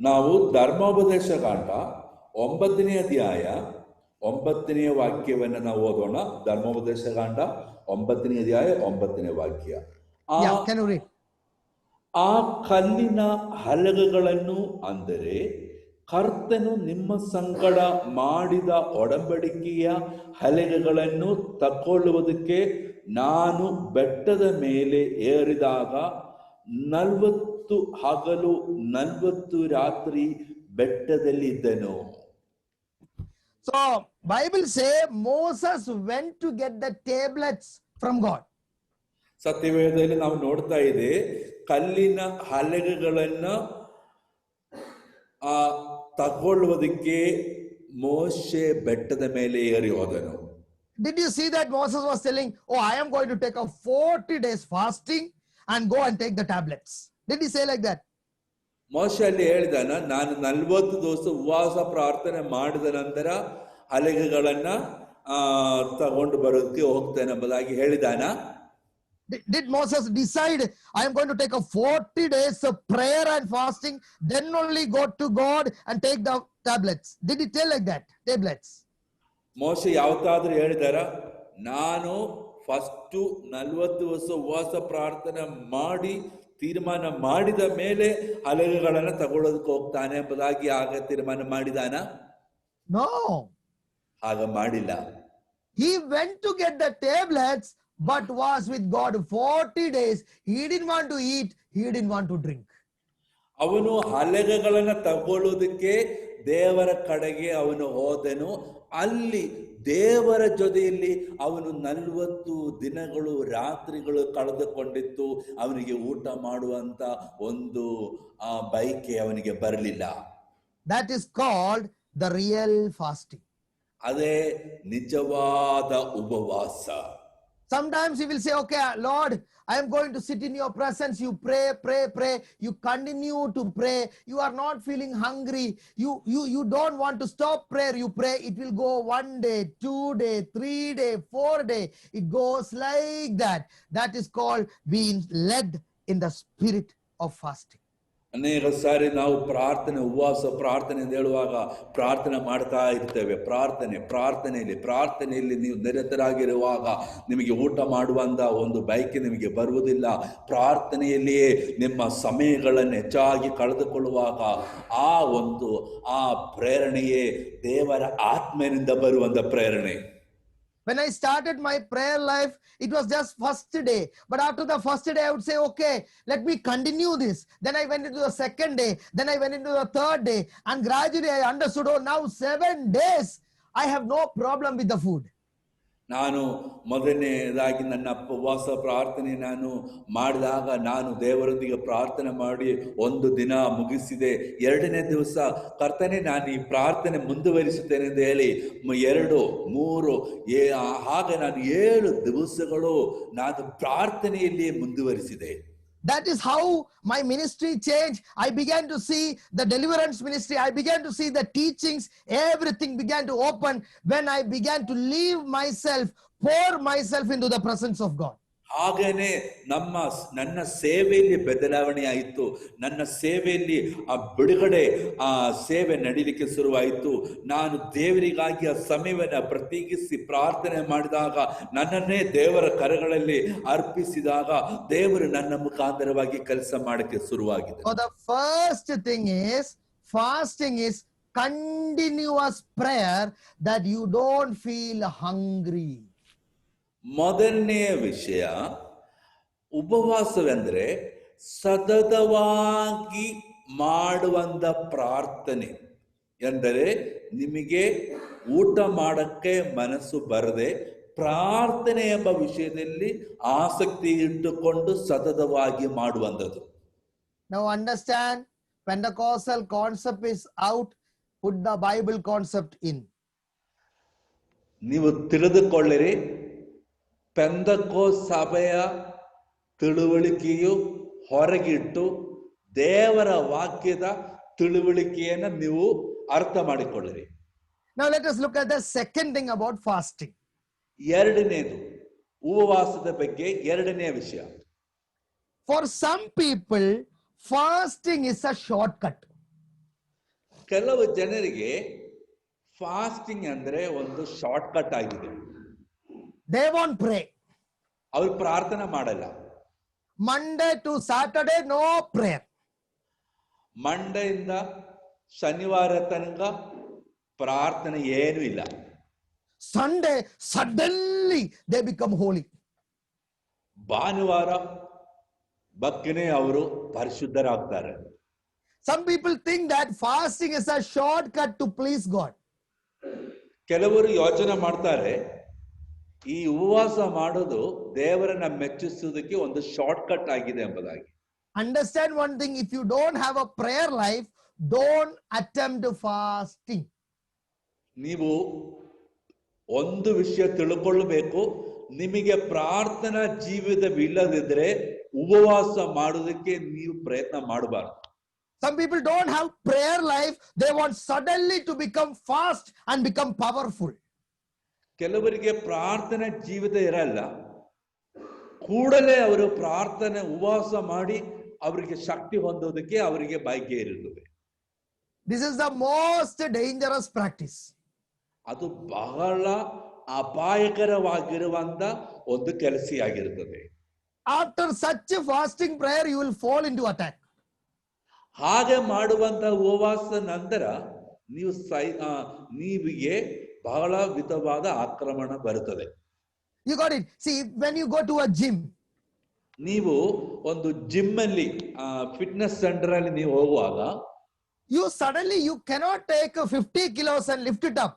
ನಾವು ಧರ್ಮೋಪದೇಶ ಕಾಂಡ 9ನೇ ಅಧ್ಯಾಯ 9ನೇ ವಾಕ್ಯವನ್ನು ನಾವು ಓದೋಣ. ಧರ್ಮೋಪದೇಶ ಕಾಂಡ 9ನೇ ಅಧ್ಯಾಯ 9ನೇ ವಾಕ್ಯ. Can you read? ಆ ಕಲ್ಲಿನ ಹಲಗೆಗಳನ್ನು, ಅಂದರೆ ಕರ್ತನು ನಿಮ್ಮ ಸಂಗಡ ಮಾಡಿದ ಒಡಂಬಡಿಕೆಯ ಹಲಗೆಗಳನ್ನು ತಕ್ಕೊಳ್ಳುವುದಕ್ಕೆ ನಾನು ಬೆಟ್ಟದ ಮೇಲೆ ಏರಿದಾಗ 40 ಹಗಲು 40 ರಾತ್ರಿ ಬೆಟ್ಟದಲ್ಲಿ ಇದ್ದನು. So Bible say Moses went to get the tablets from God. ಸತ್ಯವೇದದಲ್ಲಿ ನಾವು ನೋಡ್ತಾ ಇದೆ, ಕಲ್ಲಿನ ಹಲಗೆಗಳನ್ನ ತಗೊಳ್ಳುವುದಕ್ಕೆ ಮೋಶೆ ಬೆಟ್ಟದ ಮೇಲೆ ಏರಿ ಹೋದನು. Did you see that Moses was telling, oh, I am going to take a 40 days fasting and go and take the tablets? Did he say like that? ಮೋಶೆ ಅಲ್ಲಿ ಹೇಳಿದಾನ, ನಾನು 40 ದಿವಸ ಉಪವಾಸ ಪ್ರಾರ್ಥನೆ ಮಾಡಿದ ನಂತರ ಹಲಗೆಗಳನ್ನ ತಗೊಂಡು ಬರೋದಕ್ಕೆ ಹೋಗ್ತೇನೆ ಎಂಬುದಾಗಿ ಹೇಳಿದಾನ? Did Moses decide, I am going to take a 40 days of prayer and fasting, then only go to God and take the tablets? Did he tell like that? Tablets. ಮೋಶೆ ಯಾವತ್ತಾದ್ರೂ ಹೇಳಿದಾರ, ನಾನು ಫಸ್ಟು 40 ದಿವಸ ಉಪವಾಸ ಪ್ರಾರ್ಥನೆ ಮಾಡಿ ತೀರ್ಮಾನ ಮಾಡಿದ ಮೇಲೆ ಹಲಗೆಗಳನ್ನು ತಗೊಳ್ಳೋದಕ್ಕೆ ಹೋಗ್ತಾನೆ ಎಂಬುದಾಗಿ ಆಗ ತೀರ್ಮಾನ ಮಾಡಿದಾನ? No. ಆಗ ಮಾಡಿಲ್ಲ. He went to get the tablets, but was with God 40 days. He didn't want to eat. He didn't want to drink. ಅವನು ಹಲಗೆಗಳನ್ನು ತಗೊಳ್ಳೋದಕ್ಕೆ ದೇವರ ಕಡೆಗೆ ಅವನು ಹೋದನು. ಅಲ್ಲಿ ದೇವರ ಜೊತೆಯಲ್ಲಿ ಅವನು 40 ದಿನಗಳು ರಾತ್ರಿಗಳು ಕಳೆದುಕೊಂಡಿತ್ತು. ಅವನಿಗೆ ಊಟ ಮಾಡುವಂತ ಒಂದು ಬೈಕೆ ಅವನಿಗೆ ಬರಲಿಲ್ಲ. That is called the real fasting. ಅದೇ ನಿಜವಾದ ಉಪವಾಸ. Sometimes you will say, okay, Lord, I am going to sit in your presence. You pray, pray, pray. You continue to pray. You are not feeling hungry. You don't want to stop prayer. You pray. It will go 1 day, 2 day, 3 day, 4 day. It goes like that. That is called being led in the spirit of fasting. ಅನೇಕ ಸಾರಿ ನಾವು ಪ್ರಾರ್ಥನೆ, ಉಪವಾಸ ಪ್ರಾರ್ಥನೆ ಅಂತ ಹೇಳುವಾಗ ಪ್ರಾರ್ಥನೆ ಮಾಡ್ತಾ ಇರ್ತೇವೆ. ಪ್ರಾರ್ಥನೆಯಲ್ಲಿ ನೀವು ನಿರತರಾಗಿರುವಾಗ ನಿಮಗೆ ಊಟ ಮಾಡುವಂತ ಒಂದು ಬಯಕೆ ನಿಮಗೆ ಬರುವುದಿಲ್ಲ. ಪ್ರಾರ್ಥನೆಯಲ್ಲಿಯೇ ನಿಮ್ಮ ಸಮಯಗಳನ್ನು ಹೆಚ್ಚಾಗಿ ಕಳೆದುಕೊಳ್ಳುವಾಗ ಆ ಪ್ರೇರಣೆಯೇ ದೇವರ ಆತ್ಮನಿಂದ ಬರುವಂತ ಪ್ರೇರಣೆ. When I started my prayer life, it was just first day. But after the first day, I would say, okay, let me continue this. Then I went into the second day. Then I went into the third day. And gradually I understood, oh, now 7 days, I have no problem with the food. ನಾನು ಮೊದಲನೇದಾಗಿ ನನ್ನ ಉಪವಾಸ ಪ್ರಾರ್ಥನೆ ನಾನು ಮಾಡಿದಾಗ ನಾನು ದೇವರೊಂದಿಗೆ ಪ್ರಾರ್ಥನೆ ಮಾಡಿ 1 ದಿನ ಮುಗಿಸಿದೆ. 2ನೇ ದಿವಸ ಕರ್ತನೇ ನಾನು ಈ ಪ್ರಾರ್ಥನೆ ಮುಂದುವರಿಸುತ್ತೇನೆ ಎಂದು ಹೇಳಿ 2, 3 ಹಾಗೆ ನಾನು 7 ದಿವಸಗಳು ನಾನು ಪ್ರಾರ್ಥನೆಯಲ್ಲಿ ಮುಂದುವರಿಸಿದೆ. That is how my ministry changed. I began to see the deliverance ministry. I began to see the teachings. Everything began to open when I began to leave myself, pour myself into the presence of God. ಹಾಗೇನೆ ನನ್ನ ಸೇವೆಯಲ್ಲಿ ಬದಲಾವಣೆ ಆಯಿತು. ನನ್ನ ಸೇವೆಯಲ್ಲಿ ಬಿಡುಗಡೆ ಸೇವೆ ನಡೀಲಿಕ್ಕೆ ಶುರುವಾಯಿತು. ನಾನು ದೇವರಿಗಾಗಿ ಆ ಸಮಯವನ್ನು ಪ್ರತ್ಯೇಕಿಸಿ ಪ್ರಾರ್ಥನೆ ಮಾಡಿದಾಗ, ನನ್ನನ್ನೇ ದೇವರ ಕರಗಳಲ್ಲಿ ಅರ್ಪಿಸಿದಾಗ ದೇವರು ನನ್ನ ಮುಖಾಂತರವಾಗಿ ಕೆಲಸ ಮಾಡಕ್ಕೆ ಶುರುವಾಗಿದೆ. So the first thing is, fasting is continuous prayer that you don't feel hungry. ಮೊದಲನೆಯ ವಿಷಯ ಉಪವಾಸವೆಂದರೆ ಸತತವಾಗಿ ಮಾಡುವಂತ ಪ್ರಾರ್ಥನೆ. ಎಂದರೆ ನಿಮಗೆ ಊಟ ಮಾಡಕ್ಕೆ ಮನಸ್ಸು ಬರದೆ ಪ್ರಾರ್ಥನೆ ಎಂಬ ವಿಷಯದಲ್ಲಿ ಆಸಕ್ತಿ ಇಟ್ಟುಕೊಂಡು ಸತತವಾಗಿ ಮಾಡುವಂಥದ್ದು. Now understand, Pentecostal concept is out. Put the Bible concept in. ನೀವು ತಿಳಿದುಕೊಳ್ಳಿರಿ, ಪೆಂದೆಕೋಸ್ತ ಸಭೆಯ ತಿಳುವಳಿಕೆಯು ಹೊರಗಿಟ್ಟು ದೇವರ ವಾಕ್ಯದ ತಿಳುವಳಿಕೆಯನ್ನು ನೀವು ಅರ್ಥ ಮಾಡಿಕೊಳ್ಳಿರಿ. Now let us look at the second thing about fasting. ಎರಡನೇದು ಉಪವಾಸದ ಬಗ್ಗೆ ಎರಡನೇ ವಿಷಯ. For some people, fasting is a shortcut. ಕೆಲವು ಜನರಿಗೆ ಫಾಸ್ಟಿಂಗ್ ಅಂದ್ರೆ ಒಂದು ಶಾರ್ಟ್ ಕಟ್ ಆಗಿದೆ. They won't pray. ಅವ್ರು ಪ್ರಾರ್ಥನೆ ಮಾಡಲ್ಲ. Monday to Saturday, no prayer. ಮಂಡೆಯಿಂದ ಶನಿವಾರ ತನಕ ಪ್ರಾರ್ಥನೆ ಏನೂ ಇಲ್ಲ. Sunday, suddenly they become holy. ಭಾನುವಾರ ಬಗ್ಗನೆ ಅವರು ಪರಿಶುದ್ಧರಾಗ್ತಾರೆ. Some people think that fasting is a shortcut to please God. ಕೆಲವರು ಯೋಚನೆ ಮಾಡ್ತಾರೆ, ಈ ಉಪವಾಸ ಮಾಡೋದು ದೇವರನ್ನ ಮೆಚ್ಚಿಸುವುದಕ್ಕೆ ಒಂದು ಶಾರ್ಟ್ ಕಟ್ ಆಗಿದೆ ಎಂಬುದಾಗಿ. Understand one thing, if you don't have a prayer life, don't attempt fasting. ನೀವು ಒಂದು ವಿಷಯ ತಿಳ್ಕೊಳ್ಳಬೇಕು, ನಿಮಗೆ ಪ್ರಾರ್ಥನಾ ಜೀವಿತವಿಲ್ಲದಿದ್ರೆ ಉಪವಾಸ ಮಾಡೋದಕ್ಕೆ ನೀವು ಪ್ರಯತ್ನ ಮಾಡಬಾರದು. Some people don't have prayer life. They want suddenly to become fast and become powerful. ಕೆಲವರಿಗೆ ಪ್ರಾರ್ಥನಾ ಜೀವಿತ ಇರಲ್ಲ, ಕೂಡಲೇ ಅವರು ಪ್ರಾರ್ಥನೆ ಉಪವಾಸ ಮಾಡಿ ಅವರಿಗೆ ಶಕ್ತಿ ಹೊಂದೋದಕ್ಕೆ ಅವರಿಗೆ ಬಯಕೆ ಇರುತ್ತದೆ. This is the most dangerous practice. ಅದು ಬಹಳ ಅಪಾಯಕರವಾಗಿರುವಂತ ಒಂದು ಕೆಲಸವಾಗಿರುತ್ತದೆ. After such a fasting prayer, you will fall into attack. ಹಾಗೆ ಮಾಡುವಂತ ಉಪವಾಸ ನಂತರ ನೀವಿಗೆ ಬಹಳ ವಿಧವಾದ ಆಕ್ರಮಣ ಬರುತ್ತದೆ. You got it. See, when you go to a gym, ನೀವು ಒಂದು ಜಿಮ್ ಅಲ್ಲಿ ಫಿಟ್ನೆಸ್ ಸೆಂಟರ್ ಅಲ್ಲಿ ನೀವು ಹೋಗುವಾಗ you cannot take 50 kilos and lift it up.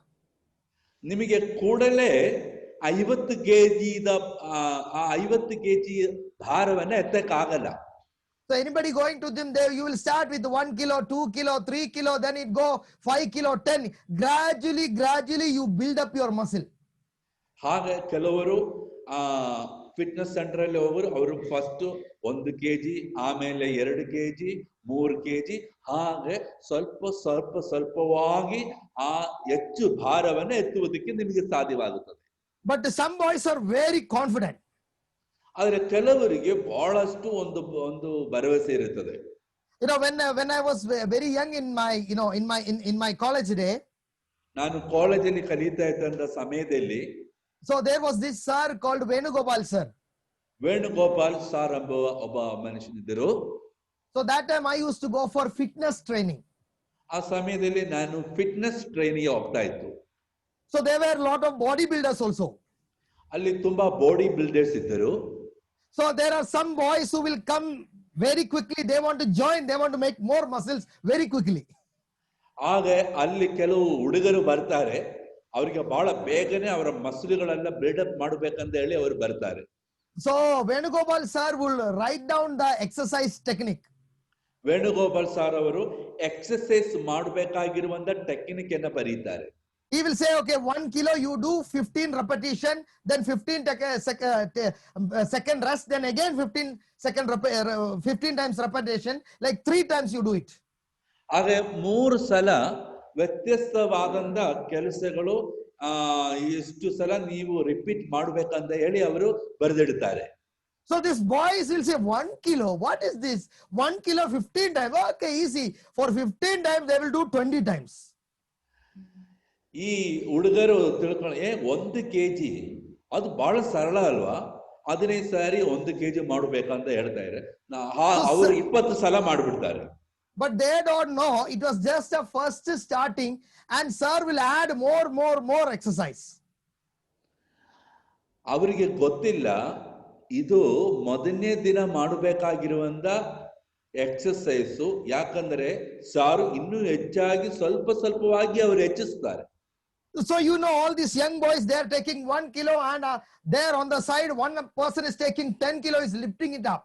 ನಿಮಗೆ ಕೂಡಲೇ 50 KG ಭಾರವನ್ನ ಎತ್ತಕ್ಕಾಗಲ್ಲ. So anybody going to gym there, you will start with 1 kilo, 2 kilo, 3 kilo, then it go 5 kilo, 10. Gradually you build up your muscle. ಹಾಗೆ ಕೆಲವರು fitness centre ಅಲ್ಲಿ ಹೋಗೋರು ಅವರು first 1 KG, ಆಮೇಲೆ 2 KG, 3 KG, ಹಾಗೆ ಸ್ವಲ್ಪವಾಗಿ ಆ ಹೆಚ್ಚು ಭಾರವನ್ನು ಎತ್ತುವುದಕ್ಕೆ ನಿಮಗೆ ಸಾಧ್ಯವಾಗುತ್ತದೆ. But some boys are very confident. ಆದರೆ ಕೆಲವರಿಗೆ ಬಹಳಷ್ಟು ಒಂದು ಭರವಸೆ ಇರುತ್ತದೆ. You know, when I was very young in my college day, ನಾನು ಕಾಲೇಜಲ್ಲಿ ಕಲಿತಾ ಇದ್ದಂತ ಸಮಯದಲ್ಲಿ so there was this sir called Venugopal sir. Venugopal sir ಎಂಬ ಒಬ್ಬ ಮನುಷ್ಯನಿದ್ದರು. So that time I used to go for fitness training. ಆ ಸಮಯದಲ್ಲಿ ನಾನು ಫಿಟ್ನೆಸ್ ಟ್ರೈನಿಂಗ್ ಹೋಗ್ತಾ ಇತ್ತು. So there were a lot of bodybuilders also. ಅಲ್ಲಿ ತುಂಬಾ ಬಾಡಿ ಬಿಲ್ಡರ್ಸ್ ಇದ್ದರು. So there are some boys who will come very quickly. They want to join. They want to make more muscles very quickly. ಹಾಗೆ ಅಲ್ಲಿ ಕೆಲವು ಹುಡುಗರು ಬರ್ತಾರೆ. ಅವರಿಗೆ ಬಹಳ ಬೇಗನೆ ಅವರ ಮಸಲುಗಳೆಲ್ಲ ಬಿಲ್ಡಪ್ ಮಾಡಬೇಕಂತ ಹೇಳಿ ಅವರು ಬರ್ತಾರೆ. So Venugopal sir will write down the exercise technique. Venugopal sir ಅವರು ಎಕ್ಸರ್ಸೈಸ್ ಮಾಡಬೇಕಾಗಿರುವಂತ ಟೆಕ್ನಿಕ್ ಅನ್ನ ಬರೀತಾರೆ. He will say, okay, 1 kilo you do 15 repetition, then 15 second rest, then again 15 times repetition, like 3 times you do it. ಹಾಗೆ 3 ಸಲ ವ್ಯತ್ಯಸ್ತವಾದಂತ ಕೆಲಸಗಳು ಇಷ್ಟು ಸಲ ನೀವು repeat ಮಾಡಬೇಕಂತ ಹೇಳಿ ಅವರು ಬರೆದಿಡುತ್ತಾರೆ. So these boys will say 1 kilo, what is this? 1 kilo 15 times, okay, easy. For 15 times they will do 20 times. ಈ ಹುಡುಗರು ತಿಳ್ಕೊಳ್ಳ 1 ಕೆಜಿ ಅದು ಬಹಳ ಸರಳ ಅಲ್ವಾ, 15 ಸಾರಿ 1 ಕೆಜಿ ಮಾಡಬೇಕಂತ ಹೇಳ್ತಾ ಇದ್ದಾರೆ. ಅವರು 20 ಸಲ ಮಾಡಿಬಿಡ್ತಾರೆ. But they don't know it was just a first starting, and sir will add more exercise. ಅವರಿಗೆ ಗೊತ್ತಿಲ್ಲ ಇದು ಮೊದಲನೇ ದಿನ ಮಾಡಬೇಕಾಗಿರುವಂತ ಎಕ್ಸರ್ಸೈಸು, ಯಾಕಂದ್ರೆ ಸಾರು ಇನ್ನೂ ಹೆಚ್ಚಾಗಿ ಸ್ವಲ್ಪವಾಗಿ ಅವರು ಹೆಚ್ಚಿಸ್ತಾರೆ. So you know all these young boys, they are taking 1 kilo, and there on the side one person is taking 10 kilo, is lifting it up.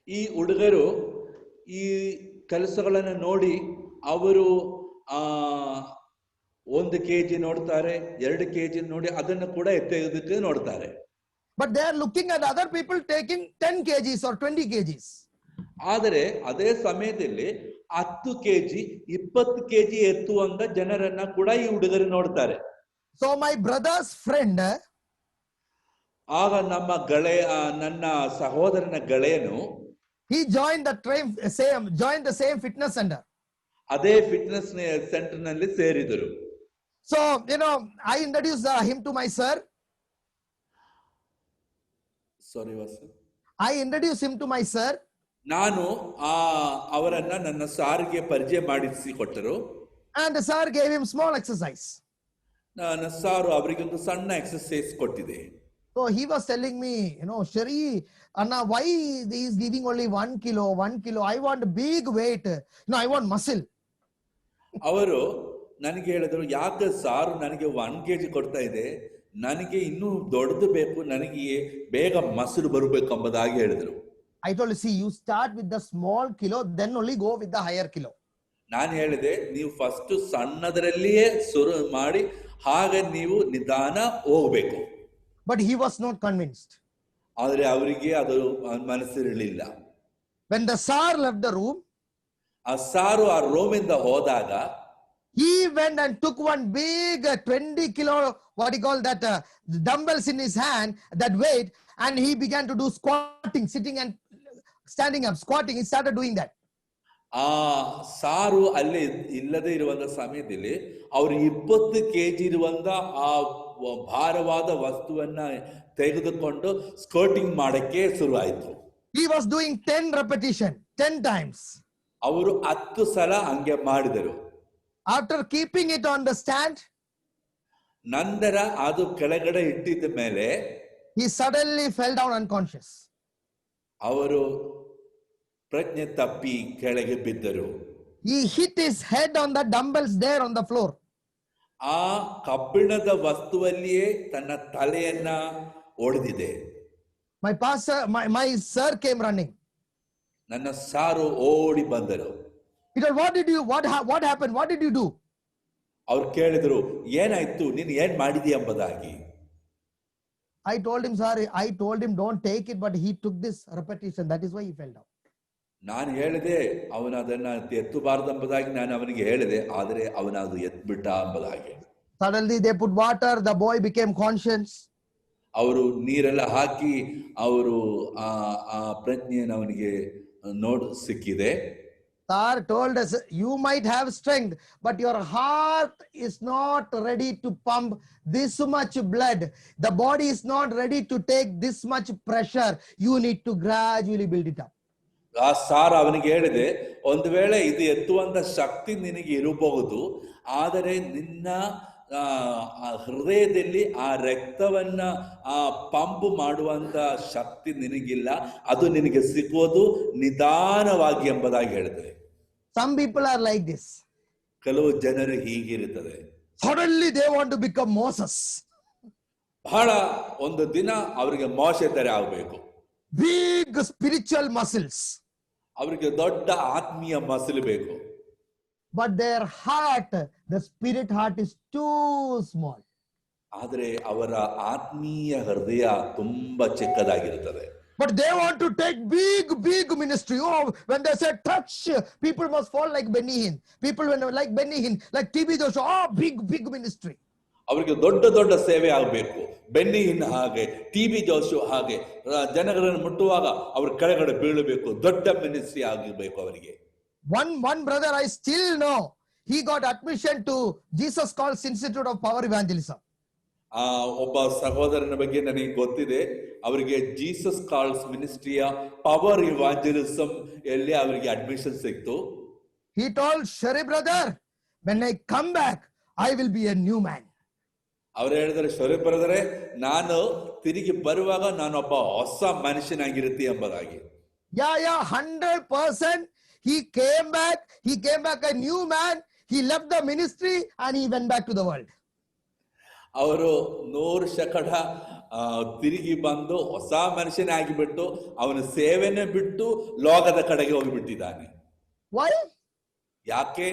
ಈ ಹುಡುಗರು ಈ ಕೆಲಸಗಳನ್ನು ನೋಡಿ ಅವರು 1 ಕೆಜಿ ನೋಡ್ತಾರೆ, 2 ಕೆಜಿ ನೋಡಿ ಅದನ್ನು ಕೂಡ ಎತ್ತುವುದಕ್ಕೆ ನೋಡ್ತಾರೆ. But they are looking at other people taking 10 kgs or 20 kgs. ಆದರೆ ಅದೇ ಸಮಯದಲ್ಲಿ 10 ಕೆಜಿ 20 ಕೆಜಿ ಎತ್ತುವಂತ ಜನರನ್ನ ಕೂಡ ಈ ಹುಡುಗರು ನೋಡ್ತಾರೆ. So my brother's friend, ಆಗ ನನ್ನ ಸಹೋದರನ ಗೆಳೆಯನು he joined the same fitness center. ಅದೇ ಫಿಟ್ನೆಸ್ ಸೆಂಟರ್ ನಲ್ಲಿ ಸೇರಿದರು. So I introduced him to my sir. I introduced him to my sir. ನಾನು ಅವರನ್ನ ನನ್ನ ಸಾರಿಗೆ ಪರಿಚಯ ಮಾಡಿಸಿಕೊಟ್ಟರು. And the sir gave him small exercise. ನನ್ನ ಸಾರು ಅವರಿಗೆ ಒಂದು ಸಣ್ಣ ಎಕ್ಸರ್ಸೈಸ್ ಕೊಟ್ಟಿದೆ. So he was telling me, Shari, Anna, why he is giving only 1 kilo? I want big weight. I want muscle. ಅವರು ನನಗೆ ಹೇಳಿದ್ರು, ಯಾಕೆ ಸಾರು ನನಗೆ 1 ಕೆಜಿ ಕೊಡ್ತಾ ಇದೆ, ನನಗೆ ಇನ್ನೂ ದೊಡ್ಡದು ಬೇಕು, ನನಗೆ ಬೇಗ ಮಸಲು ಬರಬೇಕು ಎಂಬುದಾಗಿ ಹೇಳಿದ್ರು. I told you, see, you start with the small kilo, then only go with the higher kilo. ನಾನು ಹೇಳಿದೆ, ನೀವು ಫಸ್ಟ್ ಸಣ್ಣದರಲ್ಲಿಯೇ ಶುರು ಮಾಡಿ ಹಾಗೆ ನೀವು ನಿಧಾನ ಹೋಗಬೇಕು. But he was not convinced. ಆದರೆ ಅವರಿಗೆ ಅದು ಮನಸ್ಸಿರಲಿಲ್ಲ. When the sir left the room, ಆ ಸಾರು ಆ ರೂಮಿಂದ ಹೋದಾಗ he went and took one big 20 kilo, what he call that, dumbbells in his hand, that weight, and he began to do squatting, sitting and standing up, squatting. He started doing that. ಆ ಸಾರು ಅಲ್ಲಿ ಇಲ್ಲದೆ ಇರುವಂತ ಸಮಯದಲ್ಲಿ ಅವರು 20 kg ಇರುವಂತ ಆ ಭಾರವಾದ ವಸ್ತುವನ್ನ ತೆಗೆದುಕೊಂಡು ಸ್ಕರ್ಟಿಂಗ್ ಮಾಡಕ್ಕೆ ಶುರು ಆಯ್ತು. He was doing 10 repetition, 10 times. ಅವರು 10 ಸಲ ಹಂಗೆ ಮಾಡಿದರು. After keeping it on the stand, ನಂತರ ಅದು ಕೆಳಗಡೆ ಇಟ್ಟಿದ್ದ ಮೇಲೆ he suddenly fell down unconscious. ಅವರು ಪ್ರಜ್ಞೆ ತಪ್ಪಿ ಕೆಳಗೆ ಬಿದ್ದರು. He hit his head on the dumbbells there on the floor. ಆ ಕಬ್ಬಿಣದ ವಸ್ತುವಲ್ಲಿಯೇ ತನ್ನ ತಲೆಯನ್ನ ಒಡೆದಿದೆ. My pastor, my sir came running. ನನ್ನ ಸಾರು ಓಡಿ ಬಂದರು. He told, what happened? What did you do? ಅವ್ರು ಕೇಳಿದ್ರು, ಏನಾಯ್ತು, ನೀನು ಏನ್ ಮಾಡಿದಿ ಎಂಬುದಾಗಿ. I told him, sorry, I told him don't take it, but he took this repetition. That is why he fell down. ನಾನು ಹೇಳಿದೆ, ಅವನು ಅದನ್ನ ಎತ್ತಬಾರದು ಎಂಬುದಾಗಿ ನಾನು ಅವನಿಗೆ ಹೇಳಿದೆ, ಆದರೆ ಅವನ ಅದು ಎತ್ಬಿಟ್ಟ ಎಂಬುದಾಗಿ. Suddenly they put water, the boy became conscious. ಅವರು ನೀರೆಲ್ಲ ಹಾಕಿ ಅವರು ಆ ಪ್ರಜ್ಞೆಯನ್ನು ಅವನಿಗೆ ಸಿಕ್ಕಿದೆ. Sir told us, you might have strength, but your heart is not ready to pump this much blood. The body is not ready to take this much pressure. You need to gradually build it up. ಆ sir ಅವನಿಗೆ ಹೇಳಿದೆ, ಒಂದು ವೇಳೆ ಇದು ಎತ್ತುವಂತ ಶಕ್ತಿ ನಿನಗೆ ಇರಬಹುದು, ಆದರೆ ನಿನ್ನ ಹೃದಯದಲ್ಲಿ ಆ ರಕ್ತವನ್ನ ಪಂಪ್ ಮಾಡುವಂತ ಶಕ್ತಿ ನಿನಗಿಲ್ಲ, ಅದು ನಿನಗೆ ಸಿಕ್ಕುವುದು ನಿಧಾನವಾಗಿ ಎಂಬುದಾಗಿ ಹೇಳಿದೆ. Some people are like this. ಕೆಲವು ಜನರು ಹೀಗಿರುತ್ತದೆ. Suddenly they want to become Moses. ಬಹಳ ಒಂದು ದಿನ ಅವರಿಗೆ ಮೋಶೆ ತರ ಆಗಬೇಕು. Big spiritual muscles. ಅವರಿಗೆ ದೊಡ್ಡ ಆತ್ಮೀಯ ಮಸಲು ಬೇಕು. But their heart, the spirit heart is too small. ಆದರೆ ಅವರ ಆತ್ಮೀಯ ಹೃದಯ ತುಂಬಾ ಚಿಕ್ಕದಾಗಿರುತ್ತದೆ. But they want to take big ministry. Oh, when they say touch, people must fall like Benny Hinn. People when like Benny Hinn, like TB Joshua, oh, big ministry. ಅವರಿಗೆ ದೊಡ್ಡ ಸೇವೆ ಆಗಬೇಕು. ಬೆನ್ನಿ ಹಿನ್ ಹಾಗೆ, ಟಿಬಿ ಜೋಶು ಹಾಗೆ ಜನಗಳನ್ನು ಮುಟ್ಟುವಾಗ ಅವ್ರ ಕೆಳಗಡೆ ಬೀಳಬೇಕು, ದೊಡ್ಡ ಮಿನಿಸ್ಟ್ರಿ ಆಗಬೇಕು ಅವರಿಗೆ. One brother I still know, he got admission to Jesus Calls Institute of Power Evangelism. ಒಬ್ಬ ಸಹೋದರನ ಬಗ್ಗೆ ನನಗೆ ಗೊತ್ತಿದೆ, ಅವರಿಗೆ ಜೀಸಸ್ ಕಾಲ್ಸ್ ಮಿನಿಸ್ಟ್ರಿಯ ಪವರ್ ಇವಾಂಜಲಿಸಂ ಎಲ್ಲಿ ಅವರಿಗೆ ಅಡ್ಮಿಷನ್ ಸಿಕ್ತು. He told, Shari brother, when I come back, I will be a new man. ಅವ್ರು ಹೇಳಿದ್ರೆ, ಶರೀಫ್ ಬ್ರದರೇ, ನಾನು ತಿರುಗಿ ಬರುವಾಗ ನಾನೊಬ್ಬ ಹೊಸ ಮನುಷ್ಯನಾಗಿರುತ್ತೆ ಎಂಬುದಾಗಿ. Yeah, 100%. He came back a new man. He left the ministry and he went back to the world. ಅವರು 100% ತಿರುಗಿ ಬಂದು ಹೊಸ ಮನುಷ್ಯನಾಗಿಬಿಟ್ಟು ಅವನ ಸೇವೆನೇ ಬಿಟ್ಟು ಲೋಕದ ಕಡೆಗೆ ಹೋಗಿಬಿಟ್ಟಿದ್ದಾನೆ. Why? ಯಾಕೆ?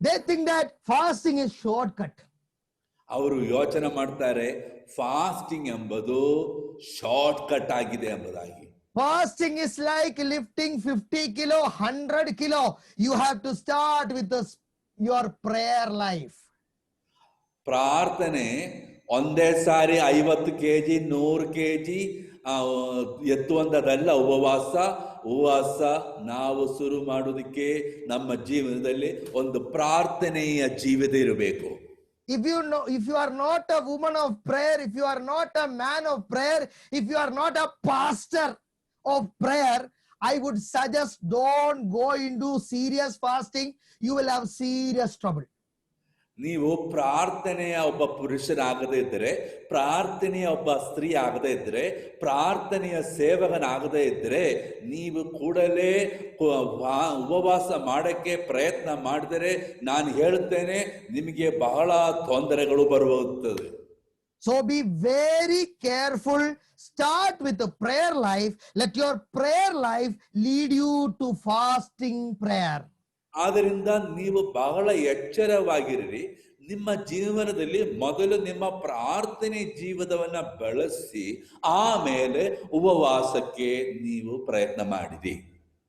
They think that fasting is shortcut. ಅವರು ಯೋಚನೆ ಮಾಡ್ತಾರೆ, ಫಾಸ್ಟಿಂಗ್ ಎಂಬುದು ಶಾರ್ಟ್ ಕಟ್ ಆಗಿದೆ ಎಂಬುದಾಗಿ. Fasting is like lifting 50 kilo, 100 kilo. You have to start with your prayer life. ಪ್ರಾರ್ಥನೆ ಒಂದೇ ಸಾರಿ 50 kg 100 kg ಎತ್ತುವಂತದಲ್ಲ. ಉಪವಾಸ ನಾವು ಶುರು ಮಾಡೋದಕ್ಕೆ ನಮ್ಮ ಜೀವನದಲ್ಲಿ ಒಂದು ಪ್ರಾರ್ಥನೆಯ ಜೀವಿತ ಇರಬೇಕು. If you are not a woman of prayer, if you are not a man of prayer, if you are not a pastor of prayer, I would suggest don't go into serious fasting. You will have serious trouble. ನೀವು ಪ್ರಾರ್ಥನೆಯ ಒಬ್ಬ ಪುರುಷನಾಗದೇ ಇದ್ದರೆ, ಪ್ರಾರ್ಥನೆಯ ಒಬ್ಬ ಸ್ತ್ರೀ ಆಗದೇ ಇದ್ದರೆ, ಪ್ರಾರ್ಥನೆಯ ಸೇವಕನಾಗದೇ ಇದ್ದರೆ, ನೀವು ಕೂಡಲೇ ಉಪವಾಸ ಮಾಡಕ್ಕೆ ಪ್ರಯತ್ನ ಮಾಡಿದರೆ ನಾನು ಹೇಳುತ್ತೇನೆ, ನಿಮಗೆ ಬಹಳ ತೊಂದರೆಗಳು ಬರುತ್ತದೆ. So be very careful. Start with the prayer life. Let your prayer life lead you to fasting prayer. ಆದ್ದರಿಂದ ನೀವು ಬಹಳ ಎಚ್ಚರವಾಗಿರಿ. ನಿಮ್ಮ ಜೀವನದಲ್ಲಿ ಮೊದಲು ನಿಮ್ಮ ಪ್ರಾರ್ಥನೆ ಜೀವನವನ್ನ ಬೆಳೆಸಿ ಆಮೇಲೆ ಉಪವಾಸಕ್ಕೆ ನೀವು ಪ್ರಯತ್ನ ಮಾಡಿರಿ.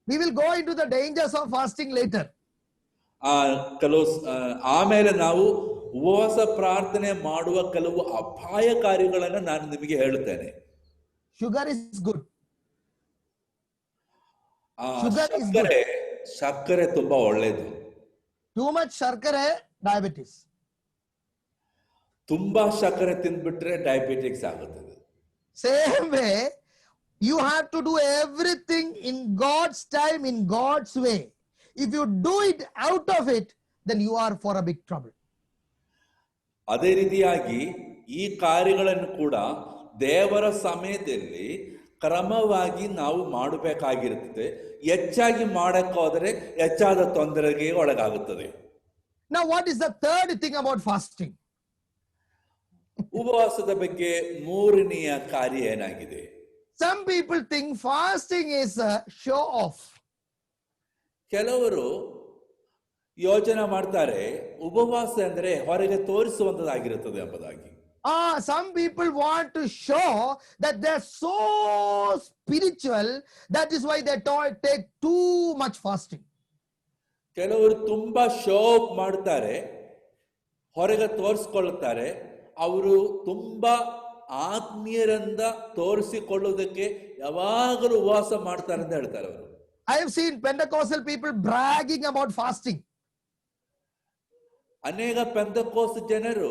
We will go into the dangers of fasting later. ಆಮೇಲೆ ನಾವು ಉಪವಾಸ ಪ್ರಾರ್ಥನೆ ಮಾಡುವ ಕೆಲವು ಅಪಾಯಕಾರಿಗಳನ್ನು ನಾನು ನಿಮಗೆ ಹೇಳುತ್ತೇನೆ. Sugar is good. ಆ Sugar is good. ಸಕ್ಕರೆ ತುಂಬಾ ಒಳ್ಳೇದು. Too much sharkare, diabetes. ತುಂಬಾ ಸಕ್ಕರೆ ತಿಂದ್ಬಿಟ್ರೆ ಡಯಾಬಿಟಿಕ್ಸ್ ಆಗುತ್ತದೆ. Same way, you have to do everything in God's time, in God's way. If you do it out of it, then you are for a big trouble. ಅದೇ ರೀತಿಯಾಗಿ ಈ ಕಾರ್ಯಗಳನ್ನು ಕೂಡ ದೇವರ ಸಮಯದಲ್ಲಿ ಕ್ರಮವಾಗಿ ನಾವು ಮಾಡಬೇಕಾಗಿರುತ್ತದೆ. ಹೆಚ್ಚಾಗಿ ಮಾಡಕ್ಕೋದ್ರೆ ಹೆಚ್ಚಾದ ತೊಂದರೆಗೆ ಒಳಗಾಗುತ್ತದೆ. Now, what is the third thing about fasting? ಉಪವಾಸದ ಬಗ್ಗೆ ಮೂರನೆಯ ಕಾರ್ಯ ಏನಾಗಿದೆ? Some people think fasting is a show off. ಕೆಲವರು ಯೋಚನೆ ಮಾಡ್ತಾರೆ ಉಪವಾಸ ಅಂದ್ರೆ ಹೊರಗೆ ತೋರಿಸುವಂತದ್ದಾಗಿರುತ್ತದೆ ಎಂಬುದಾಗಿ. Some people want to show that they're so spiritual. That is why they take too much fasting. ಕೆಲವರು ತುಂಬಾ ಶೋ ಆಫ್ ಮಾಡ್ತಾರೆ, ಹೊರಗೆ ತೋರಿಸ್ಕೊಳ್ತಾರೆ. ಅವರು ತುಂಬಾ ಆತ್ಮೀಯರಿಂದ ತೋರಿಸಿಕೊಳ್ಳುವುದಕ್ಕೆ ಯಾವಾಗಲೂ ಉಪವಾಸ ಮಾಡ್ತಾರೆ ಅಂತ ಹೇಳ್ತಾರೆ ಅವರು. I have seen Pentecostal people bragging about fasting. ಅನೇಕ ಪೆಂತೆಕೋಸ್ತ್ ಜನರು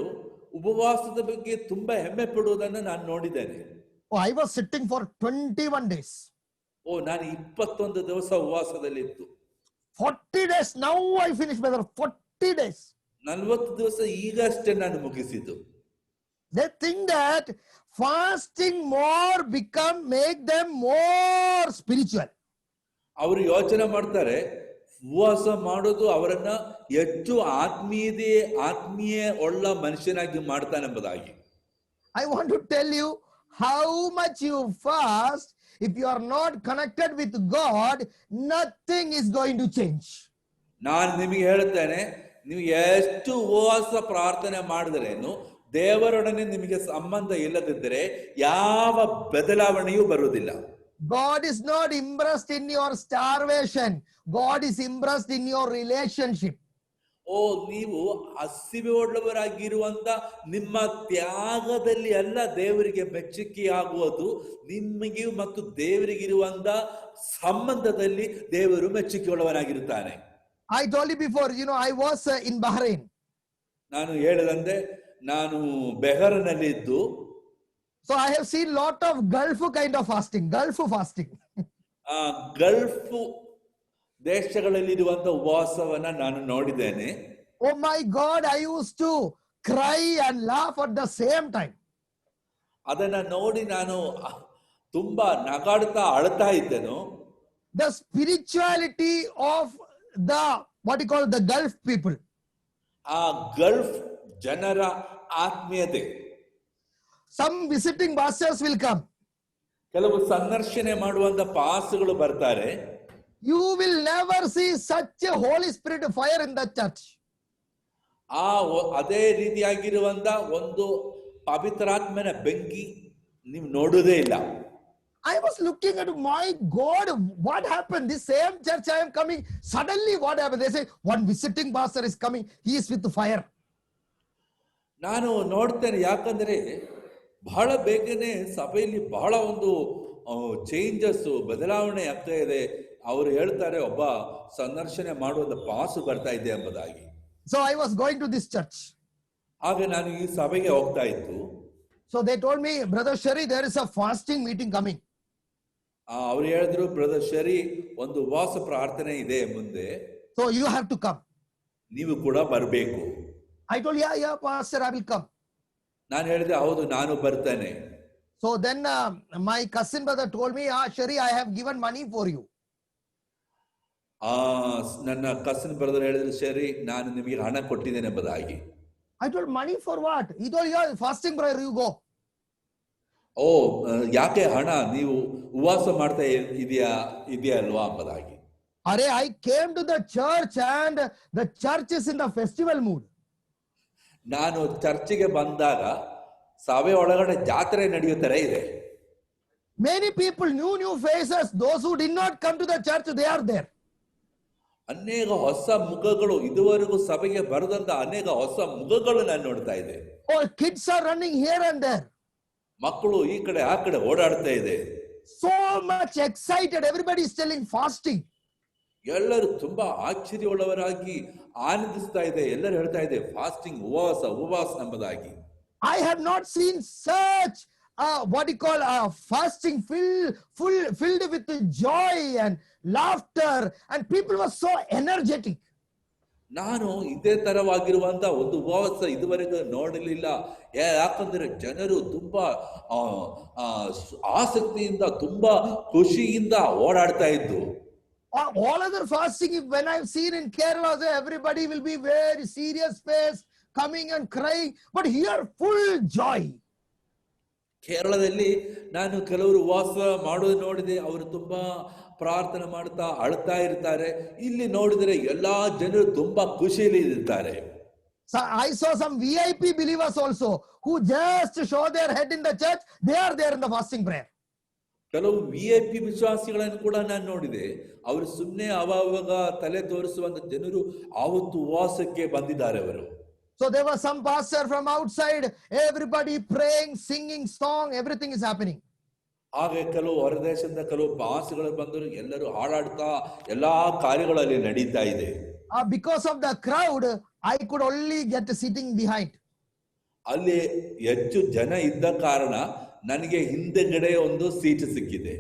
ಉಪವಾಸದ ಬಗ್ಗೆ ತುಂಬಾ ಹೆಮ್ಮೆ ಪಡುವುದನ್ನು ನಾನು ನೋಡಿದ್ದೇನೆ. I was sitting for 21 days. ನಾನು 21 ದಿವಸ ಉಪವಾಸದಲ್ಲಿ ಇತ್ತು. 40 days. Now I finished, brother. 40 days. 40 ದಿವಸ ಈಗಷ್ಟೇ ನಾನು ಮುಗಿಸಿದ್ದು. They think that fasting make them more spiritual. ಅವರು ಯೋಚನೆ ಮಾಡ್ತಾರೆ ಉಪವಾಸ ಮಾಡೋದು ಅವರನ್ನ ಹೆಚ್ಚು ಆತ್ಮೀಯ ಒಳ್ಳ ಮನುಷ್ಯನಾಗಿ ಮಾಡ್ತಾನೆಂಬುದಾಗಿ. I want to tell you, how much you fast, if you are not connected with God, nothing is going to change. ನಾನು ನಿಮಗೆ ಹೇಳುತ್ತೇನೆ, ನೀವು ಎಷ್ಟು ಉಪವಾಸ ಪ್ರಾರ್ಥನೆ ಮಾಡಿದ್ರೇನು ದೇವರೊಡನೆ ನಿಮಗೆ ಸಂಬಂಧ ಇಲ್ಲದಿದ್ದರೆ ಯಾವ ಬದಲಾವಣೆಯೂ ಬರುವುದಿಲ್ಲ. God is not impressed in your starvation. God is impressed in your relationship. ನೀವು ಹಸಿವೆ ಉಳ್ಳವರಾಗಿರುವಂತ ನಿಮ್ಮ ತ್ಯಾಗದಲ್ಲಿ ಎಲ್ಲ ದೇವರಿಗೆ ಮೆಚ್ಚುಗೆಯಾಗುವುದು ನಿಮಗೆ ಮತ್ತು ದೇವರಿಗಿರುವಂತ ಸಂಬಂಧದಲ್ಲಿ ದೇವರು ಮೆಚ್ಚುಗೆಯುಳ್ಳವನಾಗಿರುತ್ತಾನೆ. I told you before, I was in Bahrain. ನಾನು ಹೇಳಿದಂತೆ ನಾನು ಬೆಹರನಲ್ಲಿ ಇದ್ದು. So I have seen lot of Gulf kind of fasting. Gulf fasting. Gulf ದೇಶಗಳಲ್ಲಿರುವಂತ ಉಪವಾಸವನ್ನ ನಾನು ನೋಡಿದ್ದೇನೆ. Oh my God, I used to cry and laugh at the same time. ಅದನ್ನ ನೋಡಿ ನಾನು ತುಂಬಾ ನಗಾಡ್ತಾ ಅಳ್ತಾ ಇದ್ದೆನು. The spirituality of what you call the Gulf people. ಆ ಗಲ್ಫ್ ಜನರ ಆತ್ಮೀಯತೆ. Some visiting pastors will come. ಕೆಲವು ಸಂದರ್ಶನೆ ಮಾಡುವಂತ ಪಾಸ್ಗಳು ಬರ್ತಾರೆ. You will never see such a Holy Spirit fire in the church. ಅದೇ ರೀತಿಯಾಗಿರುವಂತ ಒಂದು ಪವಿತ್ರಾತ್ಮನ ಬೆಂಕಿ ನೀವು ನೋಡುವುದೇ ಇಲ್ಲ. I was looking at, my God, what happened? This same church I am coming. Suddenly what happened? They say, one visiting pastor is coming. He is with fire. ನಾನು ನೋಡ್ತೇನೆ, ಯಾಕಂದ್ರೆ ಬಹಳ ಬೇಗನೆ ಸಭೆಯಲ್ಲಿ ಬಹಳ ಒಂದು ಚೇಂಜಸ್ ಬದಲಾವಣೆ ಆಗ್ತಾ ಇದೆ. ಅವರು ಹೇಳ್ತಾರೆ ಒಬ್ಬ ಸಂದರ್ಶನೆ ಮಾಡುವಂತ ಪಾಸು ಬರ್ತಾ ಇದೆ ಎಂಬುದಾಗಿ. So I was going to this church. ಆಗ ನಾನು ಈ ಸಭೆಗೆ ಹೋಗ್ತಾ ಇತ್ತು. So they told me, Brother Shari, there is a fasting meeting coming. ಅವರು ಹೇಳಿದ್ರು, ಬ್ರದರ್ ಶರಿ, ಒಂದು ಉಪವಾಸ ಪ್ರಾರ್ಥನೆ ಇದೆ ಮುಂದೆ. So you have to come. ನೀವು ಕೂಡ ಬರಬೇಕು. I told, yeah, pastor, I will come. ನಾನು ಹೇಳಿದೆ, ಹೌದು, ನಾನು ಬರ್ತೇನೆ. So then my cousin brother told me, Shari, I have given money for you. ನನ್ನ ಕಸಿನ್ ಬ್ರದರ್ ಹೇಳಿದ್ರು, ಶರಿ, ನಾನು ನಿಮಗೆ ಹಣ ಕೊಟ್ಟಿದ್ದೇನೆ ಎಂಬುದಾಗಿ. I told, money for what? He told, yeah, fasting brother, you go. ಯಾಕೆ ಹಣ? ನೀವು ಉಪವಾಸ ಮಾಡ್ತಾ ಇದೆಯಾ ಅಲ್ವಾ ಎಂಬುದಾಗಿ. I came to the church and the church is in the festival mood. ನಾನು ಚರ್ಚಿಗೆ ಬಂದಾಗ ಸಭೆ ಒಳಗಡೆ ಜಾತ್ರೆ ನಡೆಯೋ ತರ ಇದೆ. Many people, new faces, those who did not come to the church, they are there. ಅನೇಕ ಹೊಸ ಮುಖಗಳು, ಇದುವರೆಗೂ ಸಭೆಗೆ ಬರದಂತ ಅನೇಕ ಹೊಸ ಮುಖಗಳು ನಾನು ನೋಡ್ತಾ ಇದ್ದೆ. Kids are running here and there. ಮಕ್ಕಳು ಈ ಕಡೆ ಆ ಕಡೆ ಓಡಾಡ್ತಾ ಇದೆ. So much excited. Everybody is telling fasting. ಎಲ್ಲರೂ ತುಂಬಾ ಆಶ್ಚರ್ಯವುಳ್ಳವರಾಗಿ ಆನಂದಿಸ್ತಾ ಇದೆ. ಎಲ್ಲರೂ ಹೇಳ್ತಾ ಇದೆ ಫಾಸ್ಟಿಂಗ್, ಉಪವಾಸ ಎಂಬುದಾಗಿ. I have not seen such what you call fasting filled with joy and laughter, and people were so energetic. ನಾನು ಇದೇ ತರವಾಗಿರುವಂತ ಒಂದು ಉಪವಾಸ ಇದುವರೆಗೂ ನೋಡಲಿಲ್ಲ. ಯಾಕಂದ್ರೆ ಜನರು ತುಂಬಾ ಆಸಕ್ತಿಯಿಂದ ತುಂಬಾ ಖುಷಿಯಿಂದ ಓಡಾಡ್ತಾ ಇದ್ದು. All other fasting, when I've seen in Kerala, everybody will be very serious face, coming and crying, but here full joy. ಕೇರಳದಲ್ಲಿ ನಾನು ಕೆಲವರು ಉಪವಾಸ ಮಾಡೋದು ನೋಡಿದೆ. ಅವರು ತುಂಬಾ ಪ್ರಾರ್ಥನೆ ಮಾಡ್ತಾ ಅಳ್ತಾ ಇರ್ತಾರೆ. ಇಲ್ಲಿ ನೋಡಿದ್ರೆ ಎಲ್ಲಾ ಜನರು ತುಂಬಾ ಖುಷಿಯಲ್ಲಿ ಇರ್ತಾರೆ. So I saw some VIP believers also who just show their head in the church. They are there in the fasting prayer. ಕೆಲವು VIP ವಿಶ್ವಾಸಿಗಳನ್ನು ಕೂಡ ನಾನು ನೋಡಿದೆ. ಅವರು ಸುಮ್ಮನೆ ಅವಾಗ ತಲೆ ತೋರಿಸುವಂತ ಜನರು ಆವತ್ತು ಉಪವಾಸಕ್ಕೆ ಬಂದಿದ್ದಾರೆ ಅವರು. So there was some pastor from outside, everybody praying, singing song, everything is happening. ಹಾಗೆ ಕೆಲವು ಹೊರದೇಶದಿಂದ ಕೆಲವು ಭಾಷೆಗಳು ಬಂದರು. ಎಲ್ಲರೂ ಹಾಡಾಡ್ತಾ ಎಲ್ಲಾ ಕಾರ್ಯಗಳಲ್ಲಿ ನಡೀತಾ ಇದೆ. Because of the crowd, I could only get sitting behind. ಅಲ್ಲಿ ಹೆಚ್ಚು ಜನ ಇದ್ದ ಕಾರಣ ನನಗೆ ಹಿಂದೆಗಡೆ ಒಂದು ಸೀಟ್ ಸಿಕ್ಕಿದೆ.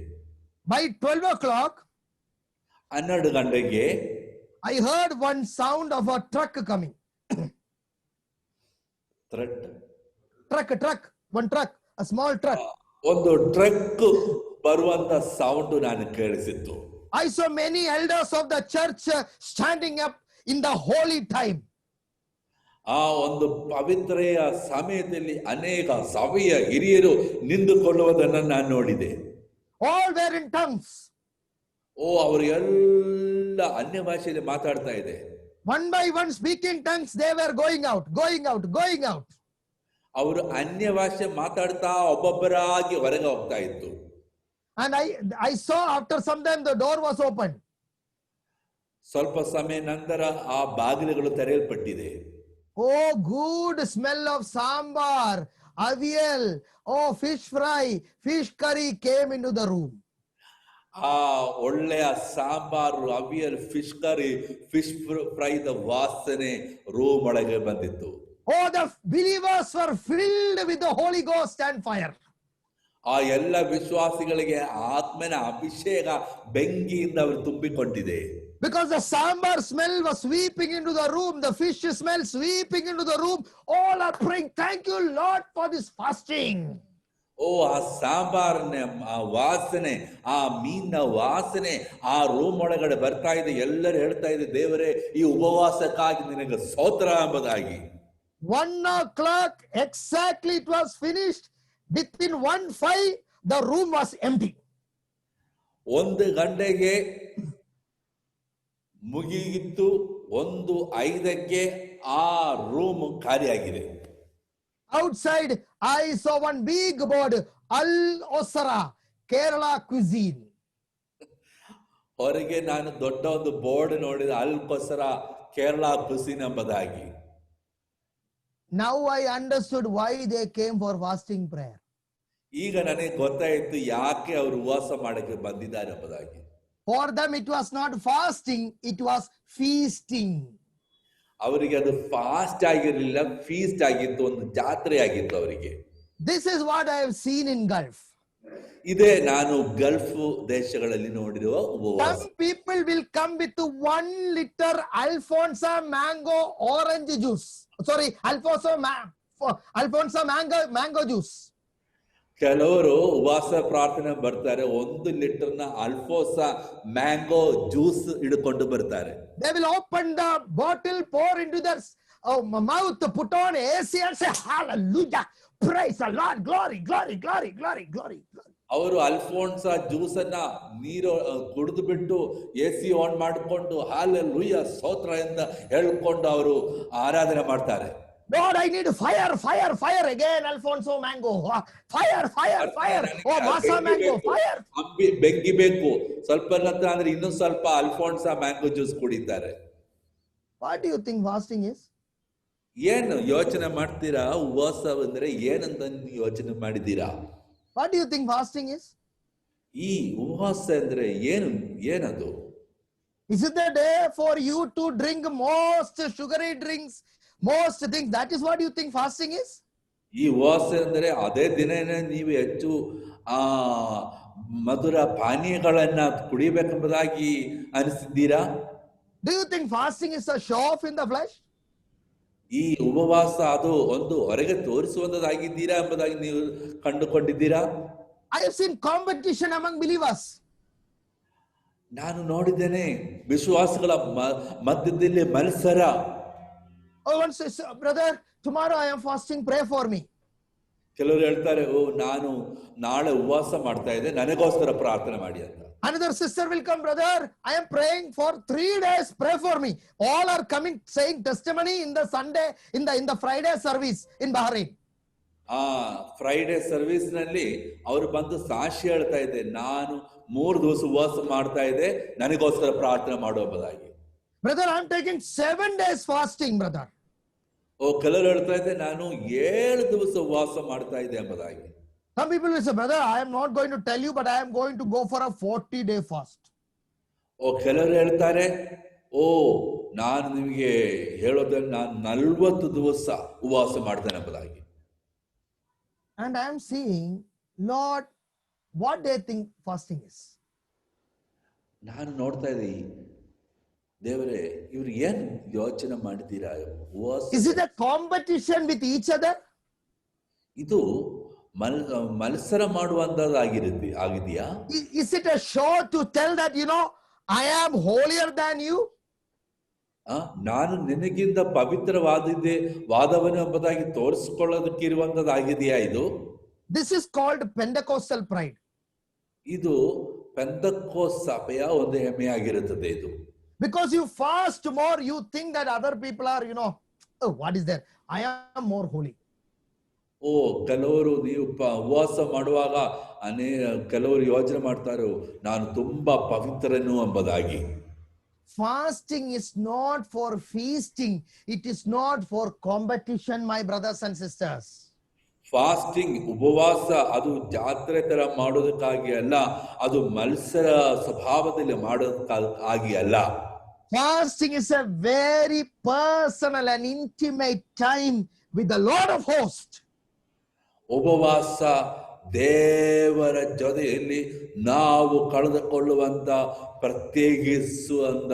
By 12 o'clock, 12 ಗಂಟೆಗೆ I heard one sound of a truck coming. Truck, one truck, a small truck. ಒಂದು ಟ್ರಕ್ ಬರುವಂತ ಸೌಂಡ್ ನಾನು ಕೇಳಿಸಿತ್ತು. I saw many elders of the church standing up in the holy time. ಆ ಒಂದು ಪವಿತ್ರೆಯ ಸಮಯದಲ್ಲಿ ಅನೇಕ ಸಭೆಯ ಹಿರಿಯರು ನಿಂತುಕೊಳ್ಳುವುದನ್ನು ನಾನು ನೋಡಿದೆ. All were in tongues. ಅವರು ಎಲ್ಲ ಅನ್ಯ ಭಾಷೆಯಲ್ಲಿ ಮಾತಾಡ್ತಾ ಇದೆ. One by one speaking tongues, they were going out. ಅವರು ಅನ್ಯ ಭಾಷೆ ಮಾತಾಡ್ತಾ ಒಬ್ಬೊಬ್ಬರಾಗಿ ಹೊರಗೆ ಹೋಗ್ತಾ ಇತ್ತು. And I saw after some time the door was opened. ಸ್ವಲ್ಪ ಸಮಯ ನಂತರ ಆ ಬಾಗಿಲುಗಳು ತೆರೆಯಲ್ಪಟ್ಟಿದೆ. Oh, good smell of sambar, avial, oh, fish fry, fish curry came into the room. ಆ ಒಳ್ಳೆಯ sambar, avial, fish curry, fish ಫ್ರೈದ ವಾಸನೆ ರೂಮ್ ಒಳಗೆ ಬಂದಿತ್ತು. Oh, the believers were filled with the Holy Ghost and fire. ಆ ಎಲ್ಲ ವಿಶ್ವಾಸಿಗಳಿಗೆ ಆತ್ಮನ ಅಭಿಷೇಕ ಬೆಂಕಿಯಿಂದ ಅವರು ತುಂಬಿಕೊಂಡಿದೆ. Because the sambar smell was sweeping into the room, the fish smell sweeping into the room. All are praying, thank you Lord for this fasting. ಆ ಸಾಂಬಾರನೆ, ಆ ವಾಸನೆ, ಆ ಮೀನಿನ ವಾಸನೆ ಆ ರೂಮ್ ಒಳಗಡೆ ಬರ್ತಾ ಇದೆ. ಎಲ್ಲರೂ ಹೇಳ್ತಾ ಇದೆ, ದೇವರೇ ಈ ಉಪವಾಸಕ್ಕಾಗಿ ನಿನಗೆ ಸ್ತೋತ್ರ ಎಂಬುದಾಗಿ. 1 o'clock exactly it was finished. Within 1:05 the room was empty. 1 ಗಂಟೆಗೆ ಮುಗಿಯಿತು. 1:05ಕ್ಕೆ ಆ ರೂಮ್ ಖಾಲಿಯಾಗಿದೆ. Outside I saw one big board, Al Osara, Kerala cuisine. ಹೊರಗೆ ನಾನು ದೊಡ್ಡ ಒಂದು ಬೋರ್ಡ್ ನೋಡಿದೆ, ಅಲ್ ಕೊಸರ ಕೇರಳ ಕುಸಿನ್ ಎಂಬುದಾಗಿ. Now I understood why they came for fasting prayer. ಈಗ ನನಗೆ ಗೊತ್ತಾಯಿತು ಯಾಕೆ ಅವರು ಉಪವಾಸ ಮಾಡಕ್ಕೆ ಬಂದಿದ್ದಾರೆ ಎಂಬುದಾಗಿ. For them it was not fasting, it was feasting. ಅವರಿಗೆ ಅದು ಫಾಸ್ಟ್ ಆಗಿರಲಿಲ್ಲ, ಫೀಸ್ಟ್ ಆಗಿತ್ತು, ಒಂದು ಜಾತ್ರೆ ಆಗಿತ್ತು ಅವರಿಗೆ. This is what I have seen in Gulf. ಇದೇ ನಾನು ಗಲ್ಫ್ ದೇಶಗಳಲ್ಲಿ ನೋಡಿರುವ ಉಪವಾಸ. Some people will come with 1 liter Alfonso mango orange juice. Sorry, Alfonso mango juice. ಕೆಲವರು ಉಪವಾಸ ಪ್ರಾರ್ಥನೆ ಬರ್ತಾರೆ, 1 ಲೀಟರ್ನ ಅಲ್ಫೋಸಾ ಮ್ಯಾಂಗೋ ಜ್ಯೂಸ್ ಹಿಡ್ಕೊಂಡು ಬರ್ತಾರೆ. They will open the bottle, pour into their mouth, put on AC and say hallelujah, praise the Lord, glory, glory, glory, glory, glory. ಅವರು Alphons juice ಅನ್ನ ನೀರು ಕುಡಿದು ಬಿಟ್ಟು AC ಆನ್ ಮಾಡಿಕೊಂಡು ಹಲ್ಲೆಲೂಯಾ ಸ್ತೋತ್ರ ಎಂದು ಹೇಳ್ಕೊಂಡು ಅವರು ಆರಾಧನೆ ಮಾಡ್ತಾರೆ. Lord, I need fire, fire, fire again, Alfonso mango. Fire, fire, fire. Oh, Masa mango, fire. ಬೆಂಕಿ ಬೇಕು. ಸ್ವಲ್ಪ ನಂತರ ಅಂದ್ರೆ ಇನ್ನೂ ಸ್ವಲ್ಪ ಅಲ್ಫೋನ್ಸಾ ಮ್ಯಾಂಗೋ ಜ್ಯೂಸ್ ಕುಡಿತಾರೆ. What do you think fasting is? ಏನು ಯೋಚನೆ ಮಾಡ್ತೀರಾ? ಉಪವಾಸ ಅಂದ್ರೆ ಏನಂತ ಯೋಚನೆ ಮಾಡಿದ್ದೀರಾ? What do you think fasting is? ಈ ಉಪವಾಸ ಅಂದ್ರೆ ಏನದು? Is it the day for you to drink most sugary drinks, most things? That is what you think fasting is? ಈ ಉಪವಾಸ ಅಂದ್ರೆ ಅದೇ ದಿನನೇ ನೀವು ಹೆಚ್ಚು ಆ ಮಧುರ ಪಾನೀಯಗಳನ್ನ ಕುಡಿಬೇಕೆಂಬುದಾಗಿ ಅನಿಸಿದ್ದೀರಾ? Do you think fasting is a show off in the flesh? ಈ ಉಪವಾಸ ಅದು ಒಂದು ಹೊರಗೆ ತೋರಿಸುವಂತದ್ದಾಗಿದ್ದೀರಾ ಎಂಬುದಾಗಿ ನೀವು ಕಂಡುಕೊಂಡಿದ್ದೀರಾ? I have seen competition among believers. ನಾನು ನೋಡಿದ್ದೇನೆ ವಿಶ್ವಾಸಿಗಳ ಮಧ್ಯದಲ್ಲಿ ಮತ್ಸರ. Oh, one says, brother, tomorrow I am fasting, pray for me. ಕೆಲವರು ಹೇಳ್ತಾರೆ, ಓ ನಾನು ನಾಳೆ ಉಪವಾಸ ಮಾಡ್ತಾ ಇದ್ದೆ, ನನಗೋಸ್ಕರ ಪ್ರಾರ್ಥನೆ ಮಾಡಿ ಅಂತ. Another sister will come, brother, I am praying for 3 days, pray for me. All are coming saying testimony in the Sunday, in the Friday service in Bahrain. Friday service ನಲ್ಲಿ ಅವರು ಬಂದು ಸಾಕ್ಷಿ ಹೇಳ್ತಾ ಇದ್ದೆ, ನಾನು 3 ದಿವಸ ಉಪವಾಸ ಮಾಡ್ತಾ ಇದ್ದೆ, ನನಗೋಸ್ಕರ ಪ್ರಾರ್ಥನೆ ಮಾಡುವುದಾಗಿ. Brother, I am taking 7 days fasting, brother. ಕೆಲವರು ಹೇಳ್ತಾ ಇದ್ದೆ, ನಾನು 7 ದಿವಸ ಉಪವಾಸ ಮಾಡ್ತಾ ಇದ್ದೆ ಎಂಬುದಾಗಿ. Some people will say, brother, I am not going to tell you, but I am going to go for a 40-day fast. ಕೆಲವರು ಹೇಳ್ತಾರೆ, ನಾನು ನಿಮಗೆ ಹೇಳೋದ್ರಲ್ಲಿ ನಾನು 40 ದಿವಸ ಉಪವಾಸ ಮಾಡ್ತೇನೆ ಎಂಬುದಾಗಿ. And I am seeing, Lord, what they think fasting is. ನಾನು ನೋಡ್ತಾ ಇದ್ದೆ, ದೇವರೇ ಇವ್ರು ಏನ್ ಯೋಚನೆ ಮಾಡಿದ್ದೀರಾ? Is it a competition with each other? ಇದು ಮತ್ಸರ ಮಾಡುವಂತದ್ದಾಗಿದೆಯಾ? Is it a show to tell that, I am holier than you? ನಾನು ನಿನಗಿಂತ ವಾದವನ್ನು ಎಂಬುದಾಗಿ ತೋರಿಸಿಕೊಳ್ಳೋದಕ್ಕಿರುವಂತದ್ದಾಗಿದೆಯಾ ಇದು? This is called Pentecostal pride. ಇದು ಪೆಂತೆಕೋಸ್ತ ಸಭೆಯ ಒಂದು ಹೆಮ್ಮೆಯಾಗಿರುತ್ತದೆ ಇದು. Because you fast more, you think that other people are, oh, what is there? I am more holy. ಕೆಲವರು ನೀವು ಉಪವಾಸ ಮಾಡುವಾಗ ಕೆಲವರು ಯೋಚನೆ ಮಾಡ್ತಾರೆ, ನಾನು ತುಂಬಾ ಪವಿತ್ರನು ಎಂಬುದಾಗಿ. Fasting is not for feasting. It is not for competition, my brothers and sisters. Fasting ಉಪವಾಸ ಅದು ಜಾತ್ರೆ ತರ ಮಾಡೋದಕ್ಕಾಗಿ ಅಲ್ಲ, ಅದು ಮತ್ಸರ ಸ್ವಭಾವದಲ್ಲಿ ಮಾಡೋದಕ್ಕಾಗಿ ಅಲ್ಲ. Fasting is a very personal and intimate time with the Lord of hosts. ಉಪವಾಸ ದೇವರ ಜೊತೆಯಲ್ಲಿ ನಾವು ಕಳೆದುಕೊಳ್ಳುವಂತ ಪ್ರತ್ಯೇಕಿಸುವಂತ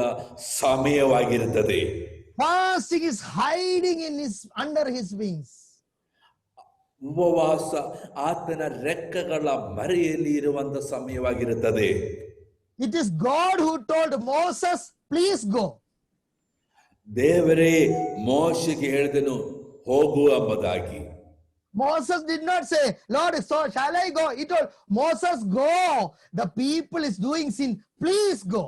ಸಮಯವಾಗಿರುತ್ತದೆ. Fasting is hiding under his wings. ಉಪವಾಸ ಆತನ ರೆಕ್ಕೆಗಳ ಮರೆಯಲ್ಲಿ ಇರುವಂತ ಸಮಯವಾಗಿರುತ್ತದೆ. It is God who told Moses, please go. ದೇವರೇ ಮೋಶೆಗೆ ಹೇಳಿದನು, ಹೋಗು ಎಂಬುದಾಗಿ. Moses did not say, Lord, so shall I go? He told Moses, go. The people is doing sin. Please go.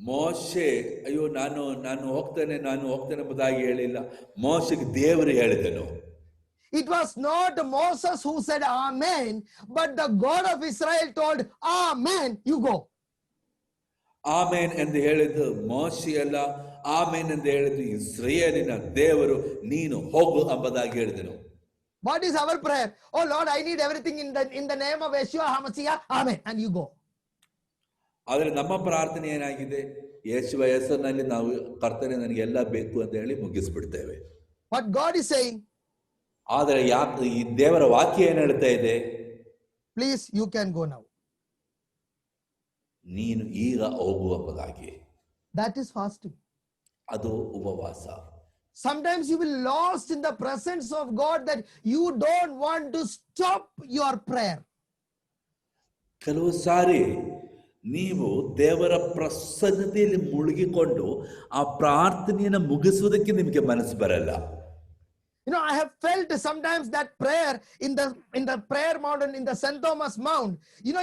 ಮೋಶೆ ಅಯ್ಯೋ ನಾನು ಹೋಗ್ತೇನೆ ಎಂಬುದಾಗಿ ಹೇಳಿಲ್ಲ, ಮೋಶೆಗೆ ದೇವರು ಹೇಳಿದನು. It was not Moses who said amen, but the God of Israel told, amen, you go. ಆಮೇನ್ ಎಂದು ಹೇಳಿದ್ದು ಮೋಶೆ ಅಲ್ಲ, ಆಮೇನ್ ಎಂದು ಹೇಳಿದ್ದು ಇಸ್ರಾಯೇಲಿನ ದೇವರು, ನೀನು ಹೋಗು ಎಂಬುದಾಗಿ ಹೇಳಿದನು. What is our prayer? Oh Lord, I need everything in the name of Yeshua HaMashiach, amen, and you go. ಆದರೆ ನಮ್ಮ ಪ್ರಾರ್ಥನೆ ಏನಾಗಿದೆ? ಯೇಸುವ ಹೆಸರಿನಲ್ಲಿ ನಾವು ಕರ್ತನೆ ನನಗೆ ಎಲ್ಲ ಬೇಕು ಅಂತ ಹೇಳಿ ಮುಗಿಸ್ಬಿಡ್ತೇವೆ. What God is saying, ಆದರೆ ಯಾಕೆ ಈ ದೇವರ ವಾಕ್ಯ ಏನ್ ಹೇಳ್ತಾ ಇದೆ? please, you can go now. ನೀನು ಈಗ ಹೋಗು ಎಂಬುದಾಗಿ. That is fasting. ಅದು ಉಪವಾಸ. Sometimes you will lost in the presence of God that you don't want to stop your prayer. ಕೆಲವು ಸಾರಿ ನೀವು ದೇವರ ಪ್ರಸನ್ನತೆಯಲ್ಲಿ ಮುಳುಗಿಕೊಂಡು ಆ ಪ್ರಾರ್ಥನೆಯನ್ನು ಮುಗಿಸುವುದಕ್ಕೆ ನಿಮಗೆ ಮನಸ್ಸು ಬರಲ್ಲ. I have felt sometimes that prayer in the prayer mountain, in the St. Thomas Mount,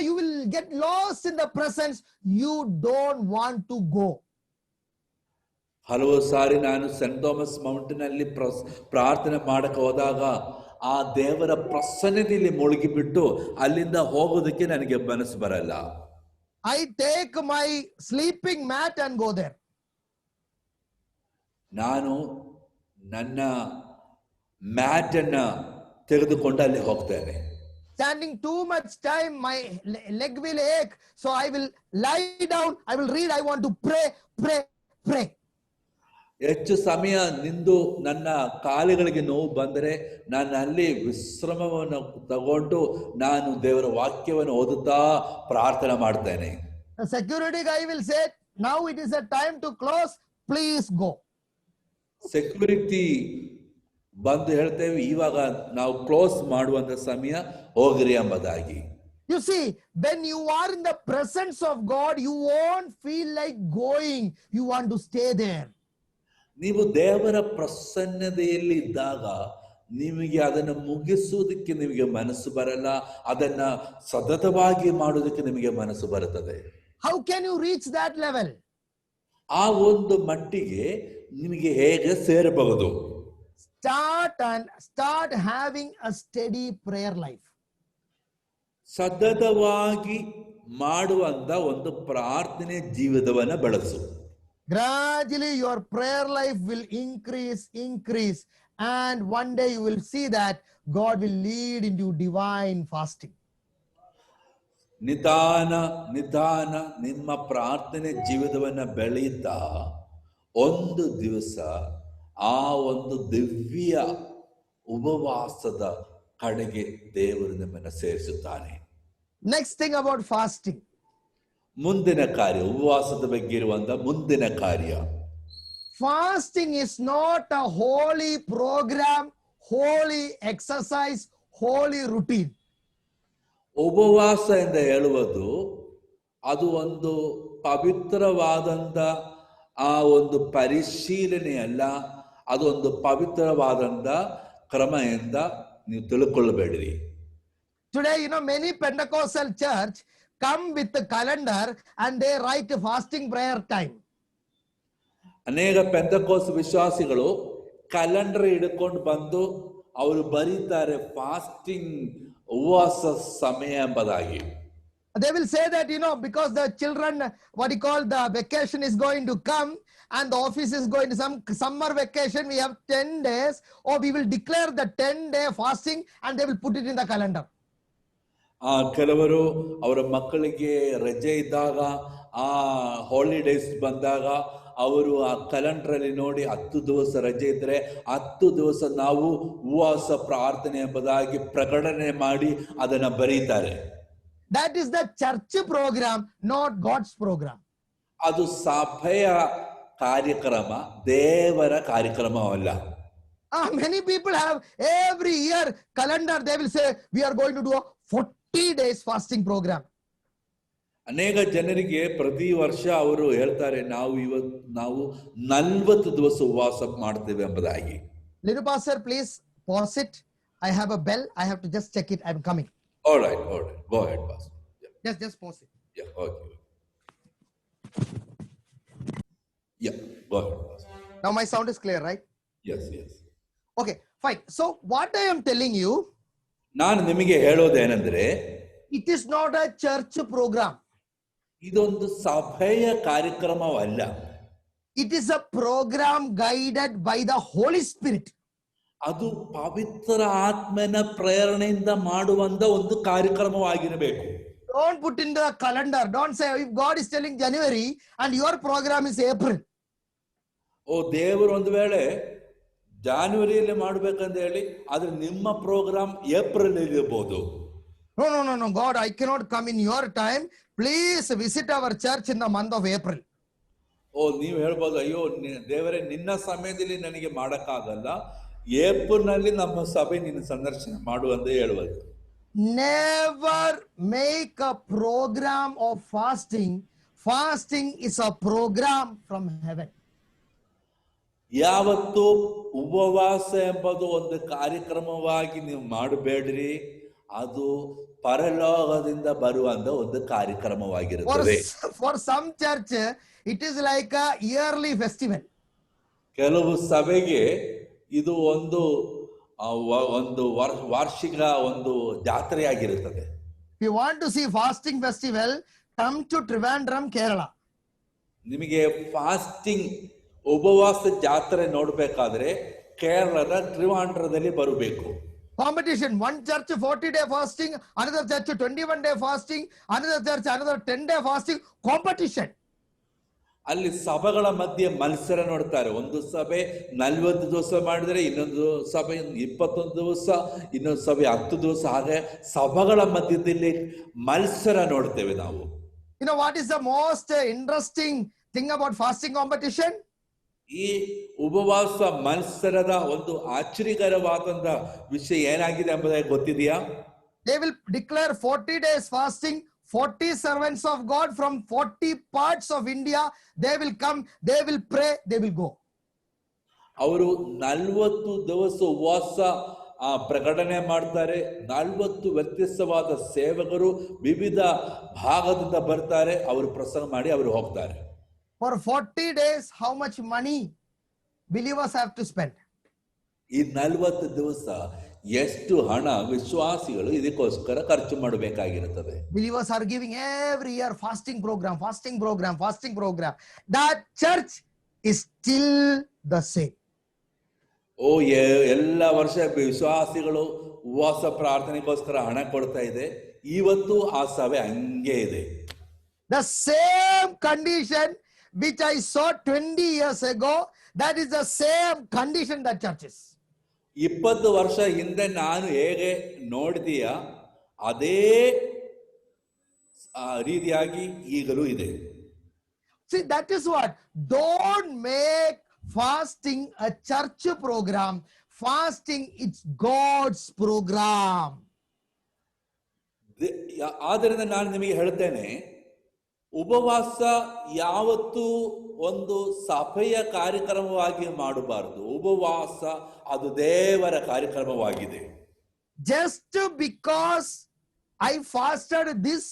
you will get lost in the presence. You don't want to go. ಹಲವು ಸಾರಿ ನಾನು ಸೆಂಟ್ ಥಾಮಸ್ ಮೌಂಟೇನ್ ಅಲ್ಲಿ ಪ್ರಾರ್ಥನೆ ಮಾಡಕ್ಕೆ ಹೋದಾಗ ಆ ದೇವರ ಪ್ರಸನ್ನತೆಯಲ್ಲಿ ಮುಳುಗಿಬಿಟ್ಟು ಅಲ್ಲಿಂದ ಹೋಗೋದಕ್ಕೆ ನನಗೆ ಮನಸ್ಸು ಬರಲ್ಲ. I take my sleeping mat and go there. ನಾನು ನನ್ನ ಮ್ಯಾಟ್ ಅನ್ನ ತೆಗೆದುಕೊಂಡು ಅಲ್ಲಿ ಹೋಗ್ತೇನೆ. Standing too much time, my leg will ache. So I will lie down. I will read. I want to pray, pray, pray. ಹೆಚ್ಚು ಸಮಯ ನಿಂದು ನನ್ನ ಕಾಲುಗಳಿಗೆ ನೋವು ಬಂದರೆ ನಾನು ಅಲ್ಲಿ ವಿಶ್ರಮವನ್ನು ತಗೊಂಡು ನಾನು ದೇವರ ವಾಕ್ಯವನ್ನು ಓದುತ್ತಾ ಪ್ರಾರ್ಥನೆ ಮಾಡ್ತೇನೆ. The security guy will say, now it is a time to close. Please go. Security ಬಂದು ಹೇಳ್ತೇವೆ, ಇವಾಗ ನಾವು ಕ್ಲೋಸ್ ಮಾಡುವಂತ ಸಮಯ, ಹೋಗ್ರಿ ಎಂಬುದಾಗಿ. You see, when you are in the presence of God, you won't feel like going. You want to stay there. ನೀವು ದೇವರ ಪ್ರಸನ್ನತೆಯಲ್ಲಿ ಇದ್ದಾಗ ನಿಮಗೆ ಅದನ್ನು ಮುಗಿಸುವುದಕ್ಕೆ ನಿಮಗೆ ಮನಸ್ಸು ಬರಲ್ಲ, ಅದನ್ನ ಸತತವಾಗಿ ಮಾಡುವುದಕ್ಕೆ ನಿಮಗೆ ಮನಸ್ಸು ಬರುತ್ತದೆ. How can you reach that level? ಆ ಒಂದು ಮಟ್ಟಿಗೆ ನಿಮಗೆ ಹೇಗೆ ಸೇರಬಹುದು? Start having a steady prayer life. ಸತತವಾಗಿ ಮಾಡುವಂತ ಒಂದು ಪ್ರಾರ್ಥನೆ ಜೀವಿತವನ್ನ ಬೆಳೆಸು. Gradually your prayer life will increase, and one day you will see that God will lead into divine fasting. ನಿಧಾನ ನಿಮ್ಮ ಪ್ರಾರ್ಥನೆ ಜೀವಿತವನ್ನ ಬೆಳೆಯುತ್ತಾ ಒಂದು ದಿವಸ ಆ ಒಂದು ದಿವ್ಯ ಉಪವಾಸದ ಕಡೆಗೆ ದೇವರು ನಿಮ್ಮನ್ನು ಸೇರಿಸುತ್ತಾನೆ. Next thing about fasting. ಮುಂದಿನ ಕಾರ್ಯ, ಉಪವಾಸದ ಬಗ್ಗೆ ಇರುವಂತ ಮುಂದಿನ ಕಾರ್ಯ. Fasting is not a holy program, holy exercise, holy routine. ಉಪವಾಸ ಎಂದು ಹೇಳುವುದು ಅದು ಒಂದು ಪವಿತ್ರವಾದಂತ ಆ ಒಂದು ಪರಿಶೀಲನೆ ಅಲ್ಲ, ಅದು ಒಂದು ಪವಿತ್ರವಾದಂತ ಕ್ರಮ ಎಂದ ನೀವು ತಿಳ್ಕೊಳ್ಳಬೇಡಿರಿ. Today, many Pentecostal church come with the calendar and they write a fasting prayer time. ಅನೇಕ ಪೆಂತೆಕೋಸ್ತ ವಿಶ್ವಾಸಿಗಳು ಕ್ಯಾಲೆಂಡರ್ ಹಿಡ್ಕೊಂಡು ಬಂದು ಅವರು ಬರೀತಾರೆ ಫಾಸ್ಟಿಂಗ್ ಉಪವಾಸ ಸಮಯ ಎಂಬುದಾಗಿ. They will say that, because the children, the vacation is going to come and the office is going to summer vacation, we have 10 days, or we will declare the 10-day fasting and they will put it in the calendar. ಕೆಲವರು ಅವರ ಮಕ್ಕಳಿಗೆ ರಜೆ ಇದ್ದಾಗ, ಆ holidays ಬಂದಾಗ ಅವರು ಆ calendar ಅಲ್ಲಿ ನೋಡಿ 10 ದಿವಸ ರಜೆ ಇದ್ರೆ 10 ದಿವಸ ನಾವು ಉಪವಾಸ ಪ್ರಾರ್ಥನೆ ಎಂಬುದಾಗಿ ಪ್ರಕಟಣೆ ಮಾಡಿ ಅದನ್ನ ಬರೀತಾರೆ. That is the church program, not God's program. ಅದು ಸಭೆಯ ಕಾರ್ಯಕ್ರಮ, ದೇವರ ಕಾರ್ಯಕ್ರಮವಲ್ಲ. Many people have every year calendar. They will say we are going to do a 40 days fasting program. ಅನೇಕ ಜನರಿಗೆ ಪ್ರತಿ ವರ್ಷ ಅವರು ಹೇಳ್ತಾರೆ ನಾವು 40 ದಿವಸ ಉಪವಾಸ ಮಾಡ್ತೇವೆ ಎಂಬುದಾಗಿ. Little pastor, please pause it. I have a bell. I have to just check it. I'm coming. All right. Go ahead, pastor. Yeah. Just pause it. Yeah, okay. Yeah, go ahead, pastor. Now my sound is clear, right? Yes. Okay, fine. So what I am telling you, ನಾನು ನಿಮಗೆ ಹೇಳೋದೇನೆಂದ್ರೆ, it is not a church program. ಇದೊಂದು ಸಭೆಯ ಕಾರ್ಯಕ್ರಮವಲ್ಲ. It is a program guided by the Holy Spirit. ಅದು ಪವಿತ್ರ ಆತ್ಮನ ಪ್ರೇರಣೆಯಿಂದ ಮಾಡುವಂತ ಒಂದು ಕಾರ್ಯಕ್ರಮವಾಗಿರಬೇಕು. Don't put in the calendar. Don't say if God is telling January and your program is April. ದೇವರು ಒಂದು ವೇಳೆ ಜಾನ್ವರಿಯಲ್ಲಿ ಮಾಡ್ಬೇಕಂತ ಹೇಳಿ ಆದ್ರೆ ನಿಮ್ಮ ಪ್ರೋಗ್ರಾಮ್ ಏಪ್ರಿಲ್ ಅಲ್ಲಿ ಇರಬಹುದು. No. God, I cannot come in your time. Please visit our church in the month of April. ನೀವು ಹೇಳ್ಬೋದು, ಅಯ್ಯೋ ದೇವರೇ ನಿನ್ನ ಸಮಯದಲ್ಲಿ ನನಗೆ ಮಾಡಕ್ಕಾಗಲ್ಲ, ಏಪ್ರಿಲ್ ನಲ್ಲಿ ನಮ್ಮ ಸಭೆ ನಿನ್ನ ಸಂದರ್ಶನ ಮಾಡು ಅಂತ ಹೇಳುವುದು. Never make a program of fasting. Fasting is a program from heaven. ಯಾವತ್ತು ಉಪವಾಸ ಎಂಬುದು ಒಂದು ಕಾರ್ಯಕ್ರಮವಾಗಿ ನೀವು ಮಾಡಬೇಡ್ರಿ, ಅದು ಪರಲೋಕದಿಂದ ಬರುವಂತ ಒಂದು ಕಾರ್ಯಕ್ರಮವಾಗಿರುತ್ತದೆ. For some church it is like a yearly festival. ಕೆಲವು ಸಭೆಗೆ ಇದು ಒಂದು ವಾರ್ಷಿಕ ಒಂದು ಜಾತ್ರೆಯಾಗಿರುತ್ತದೆ. If you want to see fasting festival, come to Trivandrum, Kerala. ನಿಮಗೆ ಫಾಸ್ಟಿಂಗ್ ಉಪವಾಸ ಜಾತ್ರೆ ನೋಡ್ಬೇಕಾದ್ರೆ ಕೇರಳದ ತ್ರಿವಾಂಡ್ರದಲ್ಲಿ ಬರಬೇಕು. Competition. One church 40-day fasting, another church 21-day fasting, another church another 10-day fasting. Competition. ಅಲ್ಲಿ ಸಭೆಗಳ ಮಧ್ಯೆ ಮತ್ಸರ ನೋಡ್ತಾರೆ. ಒಂದು ಸಭೆ 40 ದಿವಸ ಮಾಡಿದರೆ, ಇನ್ನೊಂದು ಸಭೆ 21 ದಿವಸ, ಇನ್ನೊಂದು ಸಭೆ 10 ದಿವಸ. ಹಾಗೆ ಸಭೆಗಳ ಮಧ್ಯದಲ್ಲಿ ಮತ್ಸರ ನೋಡ್ತೇವೆ ನಾವು. You know what is the most interesting thing about fasting competition? ಈ ಉಪವಾಸ ಮತ್ಸರದ ಒಂದು ಆಶ್ಚರ್ಯಕರವಾದಂತ ವಿಷಯ ಏನಾಗಿದೆ ಎಂಬುದಾಗಿ ಗೊತ್ತಿದೆಯಾ? They will declare 40 days fasting. 40 servants of God from 40 parts of India, they will come, they will pray, they will go. ಅವರು 40 ದಿವಸ ಉಪವಾಸ ಪ್ರಕಟಣೆ ಮಾಡ್ತಾರೆ. 40 ವ್ಯತ್ಯಸ್ತವಾದ ಸೇವಕರು ವಿವಿಧ ಭಾಗದಿಂದ ಬರ್ತಾರೆ. ಅವರು ಪ್ರಸಂಗ ಮಾಡಿ ಅವರು ಹೋಗ್ತಾರೆ. For 40 days, how much money believers have to spend? ಈ 40 ದಿವಸ ಎಷ್ಟು ಹಣ ವಿಶ್ವಾಸಿಗಳು ಇದಕ್ಕೋಸ್ಕರ ಖರ್ಚು ಮಾಡಬೇಕಾಗಿರುತ್ತದೆ. Believers are giving every year fasting program. That church is still the same. ಎಲ್ಲ ವರ್ಷ ವಿಶ್ವಾಸಿಗಳು ಉಪವಾಸ ಪ್ರಾರ್ಥನೆಗೋಸ್ಕರ ಹಣ ಕೊಡ್ತಾ ಇದೆ. ಇವತ್ತು ಆ ಸಭೆ ಹಂಗೆ ಇದೆ. The same condition which I saw 20 years ago, that is the same condition that churches. 20 ವರ್ಷ ಹಿಂದೆ ನಾನು ಹೇಗೆ ನೋಡಿದೀಯ ಅದೇ ರೀತಿಯಾಗಿ ಈಗಲೂ ಇದೆ. See, that is what. Don't make fasting a church program. Fasting, it's God's program. ಆದ್ದರಿಂದ ನಾನು ನಿಮಗೆ ಹೇಳ್ತೇನೆ, ಉಪವಾಸ ಯಾವತ್ತೂ ಒಂದು ಸಭೆಯ ಕಾರ್ಯಕ್ರಮವಾಗಿ ಮಾಡಬಾರದು. ಉಪವಾಸ ಅದು ದೇವರ ಕಾರ್ಯಕ್ರಮವಾಗಿದೆ. Just because I fasted this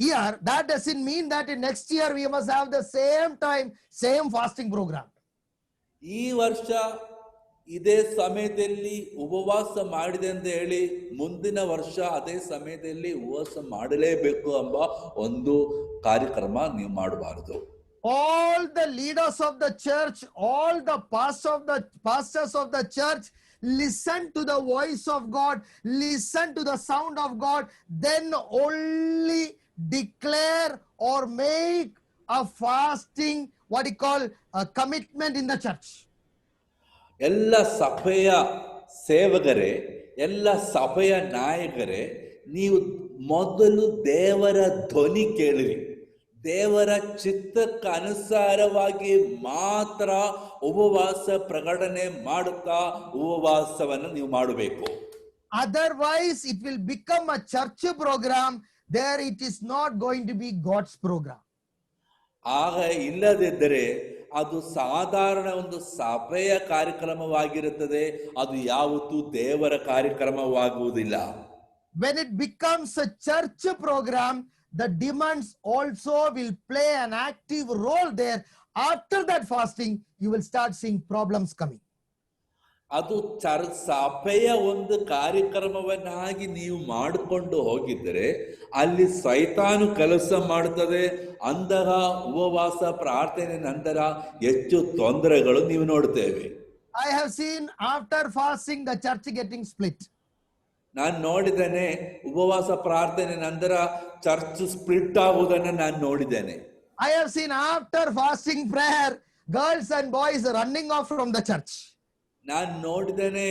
year, that doesn't mean that next year we must have the same time, same fasting program. ಈ ವರ್ಷ ಇದೇ ಸಮಯದಲ್ಲಿ ಉಪವಾಸ ಮಾಡಿದೆ ಅಂತ ಹೇಳಿ ಮುಂದಿನ ವರ್ಷ ಅದೇ ಸಮಯದಲ್ಲಿ ಉಪವಾಸ ಮಾಡಲೇಬೇಕು ಎಂಬ ಒಂದು ಕಾರ್ಯಕ್ರಮ ನೀವು ಮಾಡಬಾರದು. All the leaders of the church, all the pastors of the church, listen to the voice of God, listen to the sound of God, then only declare or make a fasting, what you call a commitment in the church. ಎಲ್ಲ ಸಭೆಯ ಸೇವಕರೇ, ಎಲ್ಲ ಸಭೆಯ ನಾಯಕರೇ, ನೀವು ಮೊದಲು ದೇವರ ಧ್ವನಿ ಕೇಳಿರಿ. ದೇವರ ಚಿತ್ತಕ್ಕೆ ಅನುಸಾರವಾಗಿ ಮಾತ್ರ ಉಪವಾಸ ಪ್ರಕಟಣೆ ಮಾಡುತ್ತಾ ಉಪವಾಸವನ್ನು ನೀವು ಮಾಡಬೇಕು. Otherwise it will become a church program. There it is not going to be God's program. ಆಗ ಇಲ್ಲದಿದ್ದರೆ ಅದು ಸಾಧಾರಣ ಒಂದು ಸಭೆಯ ಕಾರ್ಯಕ್ರಮವಾಗಿರುತ್ತದೆ. ಅದು ಯಾವತ್ತೂ ದೇವರ ಕಾರ್ಯಕ್ರಮವಾಗುವುದಿಲ್ಲ. When it becomes a church program, the demands also will play an active role there. After that fasting, you will start seeing problems coming. ಅದು ಸಭೆಯ ಒಂದು ಕಾರ್ಯಕ್ರಮವನ್ನಾಗಿ ನೀವು ಮಾಡಿಕೊಂಡು ಹೋಗಿದ್ದರೆ ಅಲ್ಲಿ ಸೈತಾನು ಕೆಲಸ ಮಾಡುತ್ತದೆ. ಅಂತಹ ಉಪವಾಸ ಪ್ರಾರ್ಥನೆ ನಂತರ ಹೆಚ್ಚು ತೊಂದರೆಗಳು ನೀವು ನೋಡ್ತೇವೆ. I have seen after fasting the church getting split. ನಾನು ನೋಡಿದ್ದೇನೆ, ಉಪವಾಸ ಪ್ರಾರ್ಥನೆ ನಂತರ ಚರ್ಚ್ ಸ್ಪ್ಲಿಟ್ ಆಗುವುದನ್ನು ನಾನು ನೋಡಿದ್ದೇನೆ. I have seen after fasting prayer, girls and boys running off from the church. ನಾನು ನೋಡಿದ್ದೇನೆ,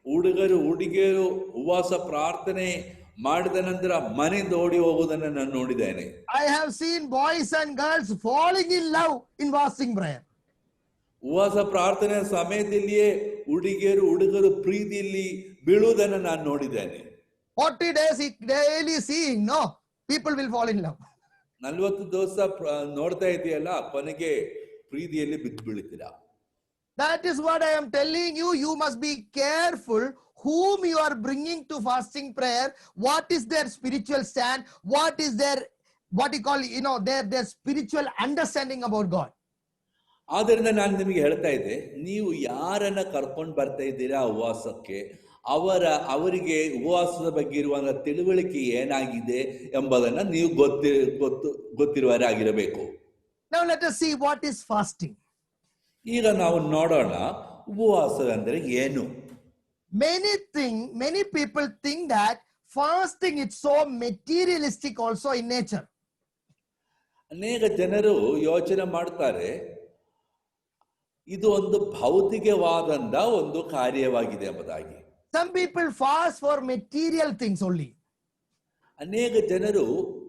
ಹುಡುಗಿಯರು ಉಪವಾಸ ಪ್ರಾರ್ಥನೆ ಮಾಡಿದ ನಂತರ ಮನೆಯಿಂದ ಓಡಿ ಹೋಗುವುದನ್ನು ನಾನು ನೋಡಿದ್ದೇನೆ. I have seen boys and girls falling in love in fasting prayer. ಉಪವಾಸ ಪ್ರಾರ್ಥನೆ ಸಮಯದಲ್ಲಿಯೇ ಹುಡುಗರು ಪ್ರೀತಿಯಲ್ಲಿ ಬೀಳುವುದನ್ನು ನಾನು ನೋಡಿದ್ದೇನೆ. 40 days daily seeing, no, people will fall in love. 40 ದಿವಸ ನೋಡ್ತಾ ಇದೆಯಲ್ಲ, ಕೊನೆಗೆ ಪ್ರೀತಿಯಲ್ಲಿ ಬಿದ್ದು ಬೀಳ್ತೀರಾ. That is what I am telling you. You must be careful whom you are bringing to fasting prayer. What is their spiritual stand? What is their, what you call, their spiritual understanding about God? ಆದ್ದರಿಂದ ನಾನು ನಿಮಗೆ ಹೇಳ್ತಾ ಇದ್ದೆ, ನೀವು ಯಾರನ್ನ ಕರ್ಕೊಂಡು ಬರ್ತಾ ಇದ್ದೀರಾ ಉಪವಾಸಕ್ಕೆ, ಅವರಿಗೆ ಉಪವಾಸದ ಬಗ್ಗೆ ಇರುವಂತಹ ತಿಳುವಳಿಕೆ ಏನಾಗಿದೆ ಎಂಬುದನ್ನು ನೀವು ಗೊತ್ತಿರುವವರಾಗಿರಬೇಕು. Now let us see what is fasting. ಈಗ ನಾವು ನೋಡೋಣ ಉಪವಾಸವೆಂದರೆ ಏನು? Many people think that fasting is so materialistic also in nature. ಅನೇಕ ಜನರು ಯೋಚನೆ ಮಾಡ್ತಾರೆ ಇದು ಒಂದು ಭೌತಿಕವಾದಂತ ಒಂದು ಕಾರ್ಯವಾಗಿದೆ ಎಂಬುದಾಗಿ. Some people fast for material things only. ಅನೇಕ ಜನರು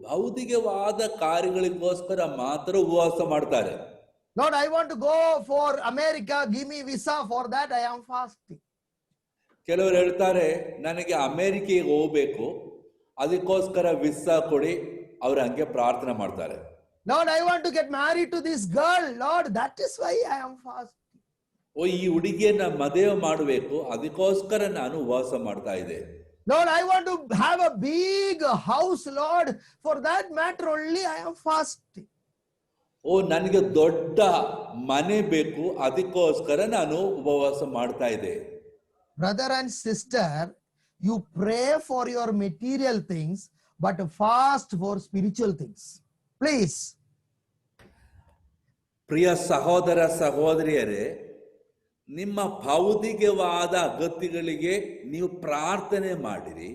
ಭೌತಿಕವಾದ ಕಾರ್ಯಗಳಿಗೋಸ್ಕರ ಮಾತ್ರ ಉಪವಾಸ ಮಾಡ್ತಾರೆ. Lord, I want to go for America, give me visa, for that I am fasting. ಕೆಲವರು ಹೇಳ್ತಾರೆ ನನಗೆ ಅಮೆರಿಕೆಗೆ ಹೋಗ್ಬೇಕು, ಅದಕ್ಕೋಸ್ಕರ ವಿಸಾ ಕೊಡಿ, ಅವ್ರು ಹಂಗೆ ಪ್ರಾರ್ಥನೆ ಮಾಡ್ತಾರೆ. Lord, I want to get married to this girl, Lord, that is why I am fasting. ಈ ಹುಡುಗಿಯನ್ನ ಮದುವೆ ಮಾಡಬೇಕು, ಅದಕ್ಕೋಸ್ಕರ ನಾನು ಉಪವಾಸ ಮಾಡ್ತಾ ಇದ್ದೆ. Lord, I want to have a big house, Lord, for that matter only I am fasting. ನನಗೆ ದೊಡ್ಡ ಮನೆ ಬೇಕು, ಅದಕ್ಕೋಸ್ಕರ ನಾನು ಉಪವಾಸ ಮಾಡ್ತಾ ಇದ್ದೆ. Brother and sister, you pray for your material things, but fast for spiritual things. Please. ಪ್ರಿಯ ಸಹೋದರ ಸಹೋದರಿಯರೇ, ನಿಮ್ಮ ಭೌತಿಕವಾದ ಅಗತ್ಯಗಳಿಗೆ ನೀವು ಪ್ರಾರ್ಥನೆ ಮಾಡಿರಿ,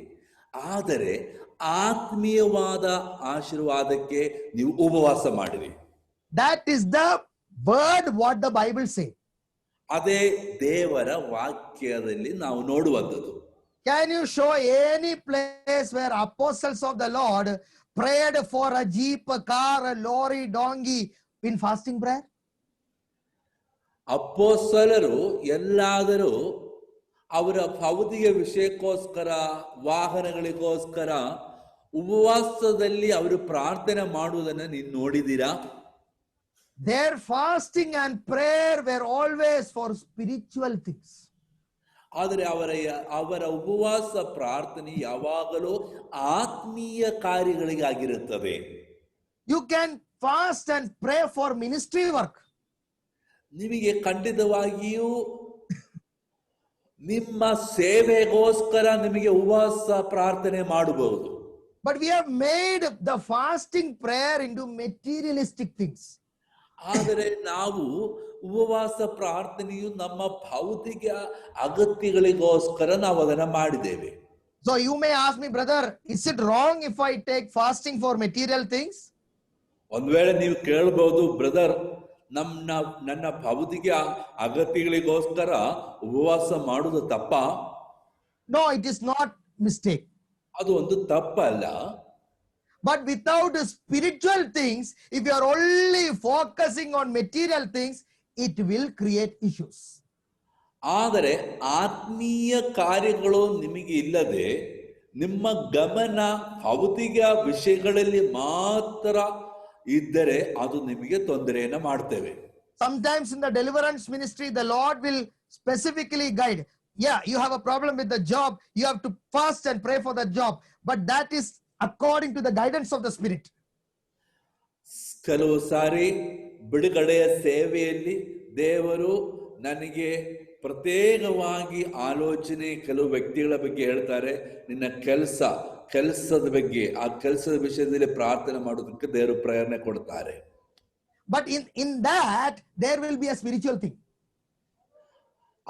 ಆದರೆ ಆತ್ಮೀಯವಾದ ಆಶೀರ್ವಾದಕ್ಕೆ ನೀವು ಉಪವಾಸ ಮಾಡಿರಿ. That is the word what the Bible say. ಅದೇ ದೇವರ ವಾಕ್ಯದಲ್ಲಿ ನಾವು ನೋಡುವಂಥದ್ದು. Can you show any place where apostles of the Lord prayed for a jeep, a car, a lorry, donkey in fasting prayer? ಅಪೊಸ್ತಲರು ಎಲ್ಲಾದರೂ ಅವರ ಭೌತಿಕ ವಿಷಯಕ್ಕೋಸ್ಕರ, ವಾಹನಗಳಿಗೋಸ್ಕರ ಉಪವಾಸದಲ್ಲಿ ಅವರು ಪ್ರಾರ್ಥನೆ ಮಾಡುವುದನ್ನು ನೀವು ನೋಡಿದ್ದೀರಾ? Their fasting and prayer were always for spiritual things. ಆದರೆ ಅವರ ಉಪವಾಸ ಪ್ರಾರ್ಥನೆ ಯಾವಾಗಲೂ ಆತ್ಮೀಯ ಕಾರ್ಯಗಳಿಗಾಗಿರುತ್ತದೆ. You can fast and pray for ministry work. ನಿಮಗೆ ಖಂಡಿತವಾಗಿಯೂ ನಿಮ್ಮ ಸೇವೆಗೋಸ್ಕರ ನಿಮಗೆ ಉಪವಾಸ ಪ್ರಾರ್ಥನೆ ಮಾಡಬಹುದು. But we have made the fasting prayer into materialistic things. ಆದರೆ ನಾವು ಉಪವಾಸ ಪ್ರಾರ್ಥನೆಯು ನಮ್ಮ ಭೌತಿಕ ಅಗತ್ಯಗಳಿಗೋಸ್ಕರ ನಾವು ಅದನ್ನು ಮಾಡಿದ್ದೇವೆ. So you may ask me, brother, is it wrong if I take fasting for material things? ಒಂದ್ ವೇಳೆ ನೀವು ಕೇಳಬಹುದು, ಬ್ರದರ್, ನನ್ನ ಭೌತಿಕ ಅಗತ್ಯಗಳಿಗೋಸ್ಕರ ಉಪವಾಸ ಮಾಡುವುದು ತಪ್ಪ? No, it is not mistake. ಅದು ಒಂದು ತಪ್ಪಲ್ಲ. But without spiritual things, if you are only focusing on material things, it will create issues. ಆದರೆ ಆತ್ಮೀಯ ಕಾರ್ಯಗಳು ನಿಮಗೆ ಇಲ್ಲದೆ ನಿಮ್ಮ ಗಮನ ಭೌತಿಕ ವಿಷಯಗಳಲ್ಲಿ ಮಾತ್ರ ಇದ್ದರೆ ಅದು ನಿಮಗೆ ತೊಂದರೆಯನ್ನು ಮಾಡ್ತೇವೆ. Sometimes in the deliverance ministry, the Lord will specifically guide. Yeah, you have a problem with the job, you have to fast and pray for the job, but that is according to the guidance of the Spirit. ಕೆಲವು ಸಾರಿ ಬಿಡುಗಡೆಯ ಸೇವೆಯಲ್ಲಿ ದೇವರು ನನಗೆ ಪ್ರತ್ಯೇಕವಾಗಿ ಆಲೋಚನೆ ಕೆಲವು ವ್ಯಕ್ತಿಗಳ ಬಗ್ಗೆ ಹೇಳ್ತಾರೆ, ನಿನ್ನ ಕೆಲಸದ ಬಗ್ಗೆ, ಆ ಕೆಲಸದ ವಿಷಯದಲ್ಲಿ ಪ್ರಾರ್ಥನೆ ಮಾಡೋದಕ್ಕೆ ದೇವರು ಪ್ರೇರಣೆ ಕೊಡ್ತಾರೆ. But in that there will be a spiritual thing.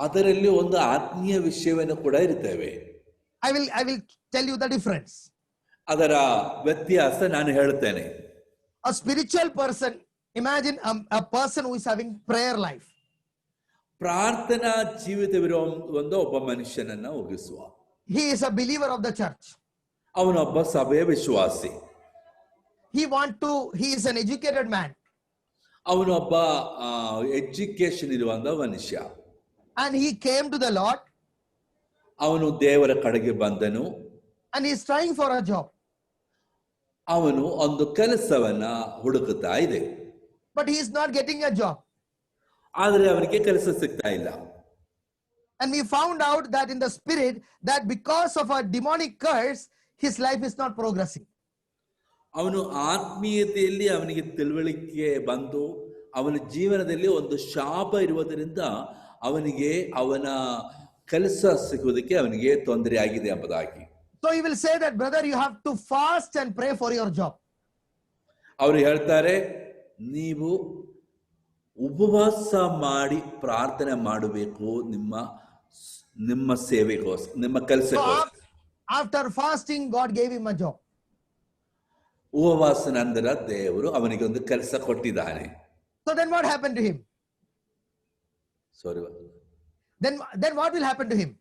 ಅದರಲ್ಲಿ ಒಂದು ಆತ್ಮೀಯ ವಿಷಯವನ್ನು ಕೂಡ ಇರ್ತೇವೆ. I will tell you the difference. ಅದರ ವ್ಯತ್ಯಾಸ ನಾನು ಹೇಳ್ತೇನೆ. A spiritual person, imagine a person who is having prayer life. ಪ್ರಾರ್ಥನಾ ಜೀವಿತವಿರುವ ಒಬ್ಬ ಮನುಷ್ಯನನ್ನ ಊಹಿಸುವ. He is a believer of the church. ಅವನೊಬ್ಬ ಸಭೆಯ ವಿಶ್ವಾಸಿ. He is an educated man. ಅವನೊಬ್ಬ ಎಜುಕೇಶನ್ ಇರುವಂತ ಮನುಷ್ಯ. And he came to the Lord. ಅವನು ದೇವರ ಕಡೆಗೆ ಬಂದನು. And he is trying for a job. ಅವನು ಒಂದು ಕೆಲಸವನ್ನ ಹುಡುಕುತ್ತಾ ಇದೆ. But he is not getting a job. ಆದರೆ ಅವನಿಗೆ ಕೆಲಸ ಸಿಗ್ತಾ ಇಲ್ಲ. And we found out that in the spirit that because of a demonic curse, his life is not progressing. ಅವನು ಆತ್ಮೀಯತೆಯಲ್ಲಿ ಅವನಿಗೆ ತಿಳುವಳಿಕೆ ಬಂದು ಅವನ ಜೀವನದಲ್ಲಿ ಒಂದು ಶಾಪ ಇರುವುದರಿಂದ ಅವನಿಗೆ ಅವನ ಕೆಲಸ ಸಿಗುವುದಕ್ಕೆ ಅವನಿಗೆ ತೊಂದರೆ ಆಗಿದೆ ಎಂಬುದಾಗಿ. So he will say that, brother, you have to fast and pray for your job. ಅವರು ಹೇಳ್ತಾರೆ, ನೀವು ಉಪವಾಸ ಮಾಡಿ ಪ್ರಾರ್ಥನೆ ಮಾಡಬೇಕು ನಿಮ್ಮ ಸೇವೆಗೋಸ್ಕರ, ನಿಮ್ಮ ಕೆಲಸಕ್ಕೋಸ್ಕರ. After fasting, God gave him a job. ಉಪವಾಸ ನಂತರ ದೇವರು ಅವನಿಗೆ ಒಂದು ಕೆಲಸ ಕೊಟ್ಟಿದ್ದಾನೆ. So then what happened to him? Sorry. Then what will happen to him?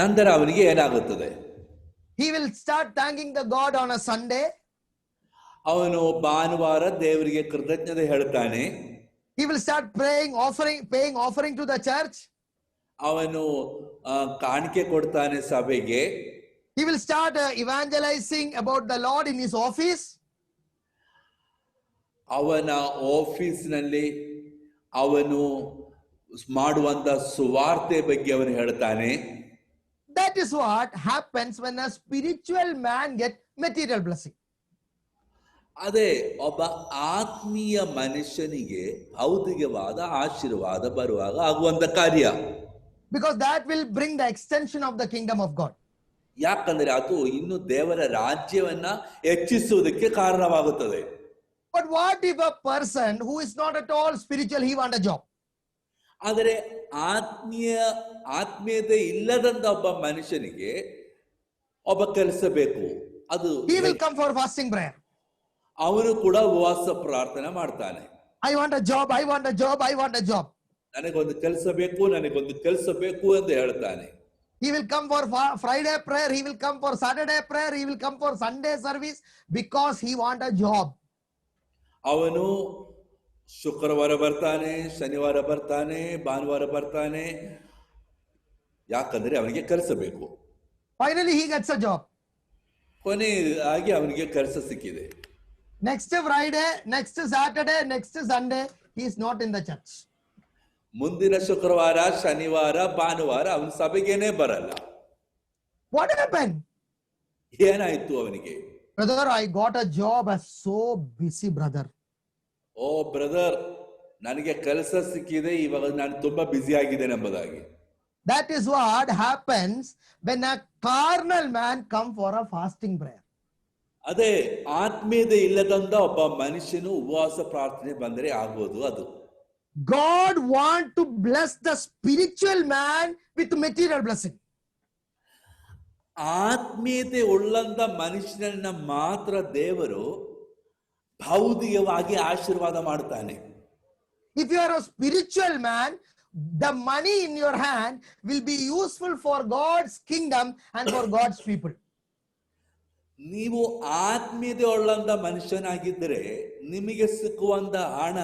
ನಂತರ ಅವನಿಗೆ ಏನಾಗುತ್ತದೆ? He will start thanking the God on a Sunday. ಅವನು ಭಾನುವಾರ ದೇವರಿಗೆ ಕೃತಜ್ಞತೆ ಹೇಳ್ತಾನೆ. He will start paying offering to the church. ಅವನು ಕಾಣಿಕೆ ಕೊಡ್ತಾನೆ ಸಭೆಗೆ. He will start evangelizing about the Lord in his office. ಅವನ ಆಫೀಸ್ನಲ್ಲಿ ಅವನು ಮಾಡುವಂತ ಸುವಾರ್ತೆ ಬಗ್ಗೆ ಅವನು ಹೇಳ್ತಾನೆ. That is what happens when a spiritual man gets material blessing. ಅದೇ ಒಬ್ಬ ಆತ್ಮೀಯ ಮನುಷ್ಯನಿಗೆ ಭೌತಿಕವಾದ ಆಶೀರ್ವಾದ ಬರುವಾಗ ಆಗುವಂತ ಕಾರ್ಯ. Because that will bring the extension of the kingdom of God. ಯಾಕಂದ್ರೆ ಅದು ಇನ್ನು ದೇವರ ರಾಜ್ಯವನ್ನ ಹೆಚ್ಚಿಸುವುದಕ್ಕೆ ಕಾರಣವಾಗುತ್ತದೆ. But what if a person who is not at all spiritual, he want a job? ಆದರೆ ಆತ್ಮೀಯತೆ ಇಲ್ಲದಂತ ಒಬ್ಬ ಮನುಷ್ಯನಿಗೆ ಒಬ್ಬ ಕೆಲಸ ಬೇಕು. ಅದು He will come for fasting prayer. ಅವನು ಕೂಡ ಉಪವಾಸ ಪ್ರಾರ್ಥನೆ ಮಾಡ್ತಾನೆ. I want a job, I want a job, I want a job. ನನಗೊಂದು ಕೆಲಸ ಬೇಕು, ನನಗೊಂದು ಕೆಲಸ ಬೇಕು ಎಂದು ಹೇಳ್ತಾನೆ. He will come for Friday prayer, he will come for Saturday prayer, he will come for Sunday service because he want a job. ಅವನು ಶುಕ್ರವಾರ ಬರ್ತಾನೆ, ಶನಿವಾರ ಬರ್ತಾನೆ, ಭಾನುವಾರ ಬರ್ತಾನೆ. ಯಾಕಂದ್ರೆ ಅವನಿಗೆ ಕೆಲಸ ಬೇಕು. Finally he gets a job. ಕೊನೆಯಾಗಿ ಅವನಿಗೆ ಕೆಲಸ ಸಿಕ್ಕಿದೆ. Next Friday, next Saturday, next Sunday, he is not in the church. ಮುಂದಿನ ಶುಕ್ರವಾರ, ಶನಿವಾರ, ಭಾನುವಾರ ಅವನ ಸಭೆಗೇನೆ ಬರಲ್ಲ. What happened? ಏನಾಯ್ತು ಅವನಿಗೆ? Brother, I got a job. I'm so busy, brother. ಓ ಬ್ರದರ್, ನನಗೆ ಕೆಲಸ ಸಿಕ್ಕಿದೆ, ಇವಾಗ ನಾನು ತುಂಬಾ ಬ್ಯುಸಿ ಆಗಿದ್ದೇನೆ ಎಂಬುದಾಗಿ. That is what happens when a carnal man come for a fasting prayer. ಅದೇ ಆತ್ಮೀಯತೆ ಇಲ್ಲದಂತ ಒಬ್ಬ ಮನುಷ್ಯನು ಉಪವಾಸ ಪ್ರಾರ್ಥನೆ ಬಂದರೆ ಆಗೋದು ಅದು. God want to bless the spiritual man with material blessing. ಆತ್ಮೀಯತೆ ಉಳ್ಳಂತ ಮನುಷ್ಯನನ್ನ ಮಾತ್ರ ದೇವರು ಭೌತಿಕವಾಗಿ ಆಶೀರ್ವಾದ ಮಾಡ್ತಾನೆ. If you are a spiritual man, the money in your hand will be useful for God's kingdom and for God's people. ನೀವು ಆತ್ಮೀಯತೆ ಉಳ್ಳಂತ ಮನುಷ್ಯನಾಗಿದ್ದರೆ ನಿಮಗೆ ಸಿಕ್ಕುವಂತ ಹಣ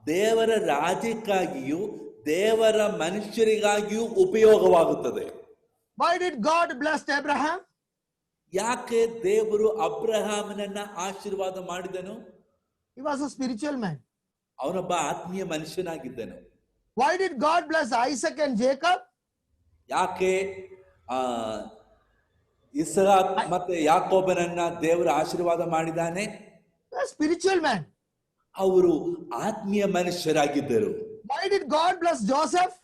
ದೇವರ ರಾಜ್ಯಕ್ಕಾಗಿಯೂ ದೇವರ ಮನುಷ್ಯರಿಗಾಗಿಯೂ ಉಪಯೋಗವಾಗುತ್ತದೆ. Why did God bless Abraham? ಯಾಕೆ ದೇವರು ಅಬ್ರಹಾಮನನ್ನ ಆಶೀರ್ವಾದ ಮಾಡಿದನು? He was a spiritual man. ಅವನೊಬ್ಬ ಆತ್ಮೀಯ ಮನುಷ್ಯನಾಗಿದ್ದನು. Why did God bless Isaac and Jacob? ಯಾಕೆ ಇಸ್ರಾಕ್ ಮತ್ತೆ ಯಾಕೋಬನನ್ನ ದೇವರು ಆಶೀರ್ವಾದ ಮಾಡಿದಾನೆ? A spiritual man. ಅವರು ಆತ್ಮೀಯ ಮನುಷ್ಯರಾಗಿದ್ದರು. Why did God bless Joseph?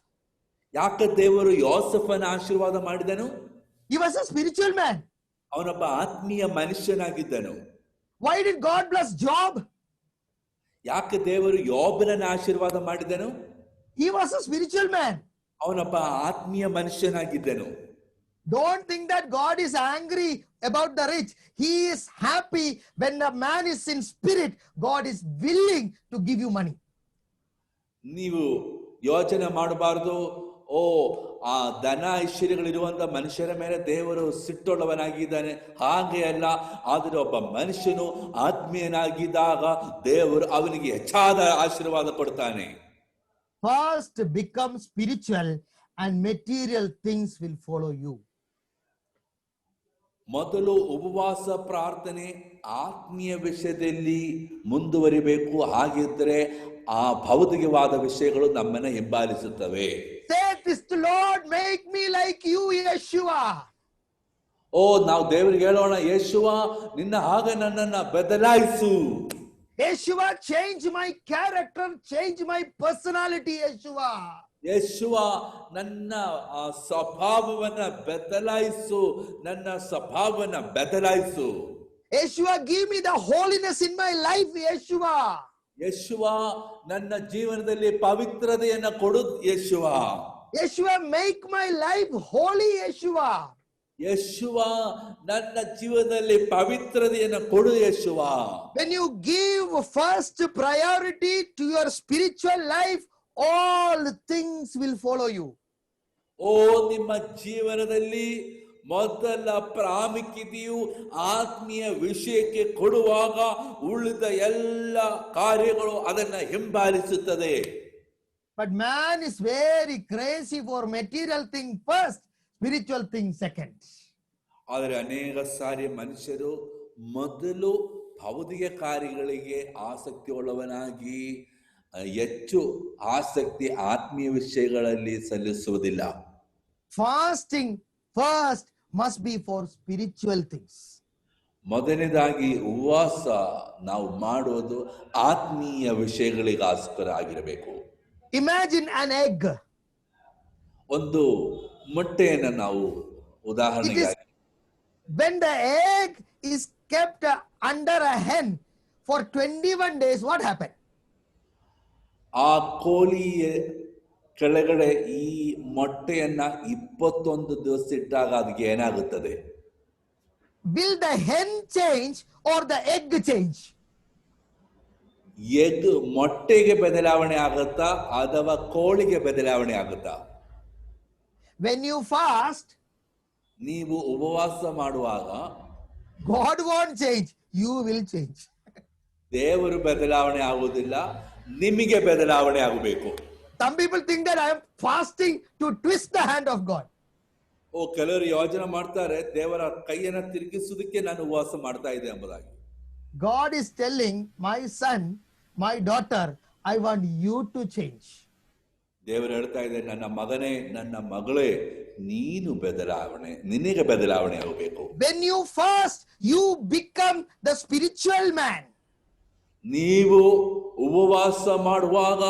ಯಾಕೆ ದೇವರು ಯೋಸೆಫನ ಆಶೀರ್ವಾದ ಮಾಡಿದನು? He was a spiritual man. ಅವನೊಬ್ಬ ಆತ್ಮೀಯ ಮನುಷ್ಯನಾಗಿದ್ದನು. Why did God bless Job? ಯಾಕೆ ದೇವರು ಯೋಬನನ್ನ ಆಶೀರ್ವಾದ ಮಾಡಿದನು? He was a spiritual man. ಅವನೊಬ್ಬ ಆತ್ಮೀಯ ಮನುಷ್ಯನಾಗಿದ್ದನು. Don't think that God is angry about the rich. He is happy when a man is in spirit. God is willing to give you money. ನೀವು ಯೋಚನೆ ಮಾಡಬಾರದು, ಓ ಆ ಧನ ಐಶ್ವರ್ಯಗಳಿರುವಂತ ಮನುಷ್ಯರ ಮೇಲೆ ದೇವರು ಸಿಟ್ಟುಳ್ಳವನಾಗಿದ್ದಾನೆ. ಹಾಗೆ ಅಲ್ಲ. ಆದರೆ ಒಬ್ಬ ಮನುಷ್ಯನು ಆತ್ಮೀಯನಾಗಿದ್ದಾಗ ದೇವರು ಅವನಿಗೆ ಹೆಚ್ಚಾದ ಆಶೀರ್ವಾದ ಕೊಡ್ತಾನೆ. First become spiritual and material things will follow you. ಮೊದಲು ಉಪವಾಸ ಪ್ರಾರ್ಥನೆ ಆತ್ಮೀಯ ವಿಷಯದಲ್ಲಿ ಮುಂದುವರಿಬೇಕು. ಹಾಗಿದ್ರೆ ಆ ಭೌತಿಕವಾದ ವಿಷಯಗಳು ನಮ್ಮನ್ನ ಹಿಂಬಾಲಿಸುತ್ತವೆ. Say this to Lord, make me like you, Yeshua. ಓ ನಾವು ದೇವರಿಗೆ ಹೇಳೋಣ, ಯೇಸುವ ನಿನ್ನ ಹಾಗೆ ನನ್ನನ್ನ ಬದಲಾಯಿಸು. Yeshua, change my character, change my personality, Yeshua. ಯೇಸುವ ನನ್ನ ಸ್ವಭಾವವನ್ನ ಬದಲಾಯಿಸು, ನನ್ನ ಸ್ವಭಾವವನ್ನ ಬದಲಾಯಿಸು. Yeshua, give me the holiness in my life, Yeshua. ಯೇಸುವ ನನ್ನ ಜೀವನದಲ್ಲಿ ಪವಿತ್ರತೆಯನ್ನ ಕೊಡು ಯೇಸುವ. Yeshua, make my life holy, Yeshua. ಯೇಸುವ ನನ್ನ ಜೀವನದಲ್ಲಿ ಪವಿತ್ರತೆಯನ್ನ ಕೊಡು ಯೇಸುವ. When you give first priority to your spiritual life, all things will follow you. ಓ ನಿಮ್ಮ ಜೀವನದಲ್ಲಿ ಮೊದಲ ಪ್ರಾಮುಖ್ಯತೆಯು ಆತ್ಮೀಯ ವಿಷಯಕ್ಕೆ ಕೊಡುವಾಗ ಉಳಿದ ಎಲ್ಲ ಕಾರ್ಯಗಳು ಅದನ್ನ ಹಿಂಬಾಲಿಸುತ್ತದೆ. But man is very crazy for material thing first, spiritual thing second. ಆದರೆ ಅನೇಕ ಸಾರಿ ಮನುಷ್ಯರು ಮೊದಲು ಭೌತಿಕ ಕಾರ್ಯಗಳಿಗೆ ಆಸಕ್ತಿ ಉಳ್ಳವನಾಗಿ ಹೆಚ್ಚು ಆಸಕ್ತಿ ಆತ್ಮೀಯ ವಿಷಯಗಳಲ್ಲಿ ಸಲ್ಲಿಸುವುದಿಲ್ಲ. Fasting first must be for spiritual things. ಮೊದಲನೇದಾಗಿ ಉಪವಾಸ ನಾವು ಮಾಡುವುದು ಆತ್ಮೀಯ ವಿಷಯಗಳಿಗೋಸ್ಕರ ಆಗಿರಬೇಕು. Imagine an egg. ಒಂದು ಮೊಟ್ಟೆಯನ್ನು ನಾವು ಉದಾಹರಣೆಗೆ When the egg is kept under a hen for 21 days, what happened? ಆ ಕೋಳಿಯ ಕೆಳಗಡೆ ಈ ಮೊಟ್ಟೆಯನ್ನ 21 ದಿವಸ ಇಟ್ಟಾಗ ಅದಕ್ಕೆ ಏನಾಗುತ್ತದೆ? Will the hen change or the egg change? Egg ಮೊಟ್ಟೆಗೆ ಬದಲಾವಣೆ ಆಗುತ್ತಾ ಅಥವಾ ಕೋಳಿಗೆ ಬದಲಾವಣೆ ಆಗುತ್ತಾ? When you fast, ನೀವು ಉಪವಾಸ ಮಾಡುವಾಗ God won't change, you will change. ದೇವರು ಬದಲಾವಣೆ ಆಗುವುದಿಲ್ಲ, ನಿಮಗೆ ಬದಲಾವಣೆ ಆಗಬೇಕು. Some people think that I am fasting to twist the hand of God. ಕೆಲವರು ಯೋಚನೆ ಮಾಡ್ತಾರೆ ದೇವರ ಕೈಯನ್ನ ತಿರುಗಿಸುವುದಕ್ಕೆ ನಾನು ಉಪವಾಸ ಮಾಡ್ತಾ ಇದ್ದೆ ಎಂಬುದಾಗಿ. God is telling my son, my daughter, I want you to change. ದೇವರು ಹೇಳ್ತಾ ಇದೆ, ನನ್ನ ಮಗನೇ, ನನ್ನ ಮಗಳೇ, ನೀನು ನಿನಗೆ ಬದಲಾವಣೆ ಆಗಬೇಕು. When you fast, you become the spiritual man. ನೀವು ಉಪವಾಸ ಮಾಡುವಾಗ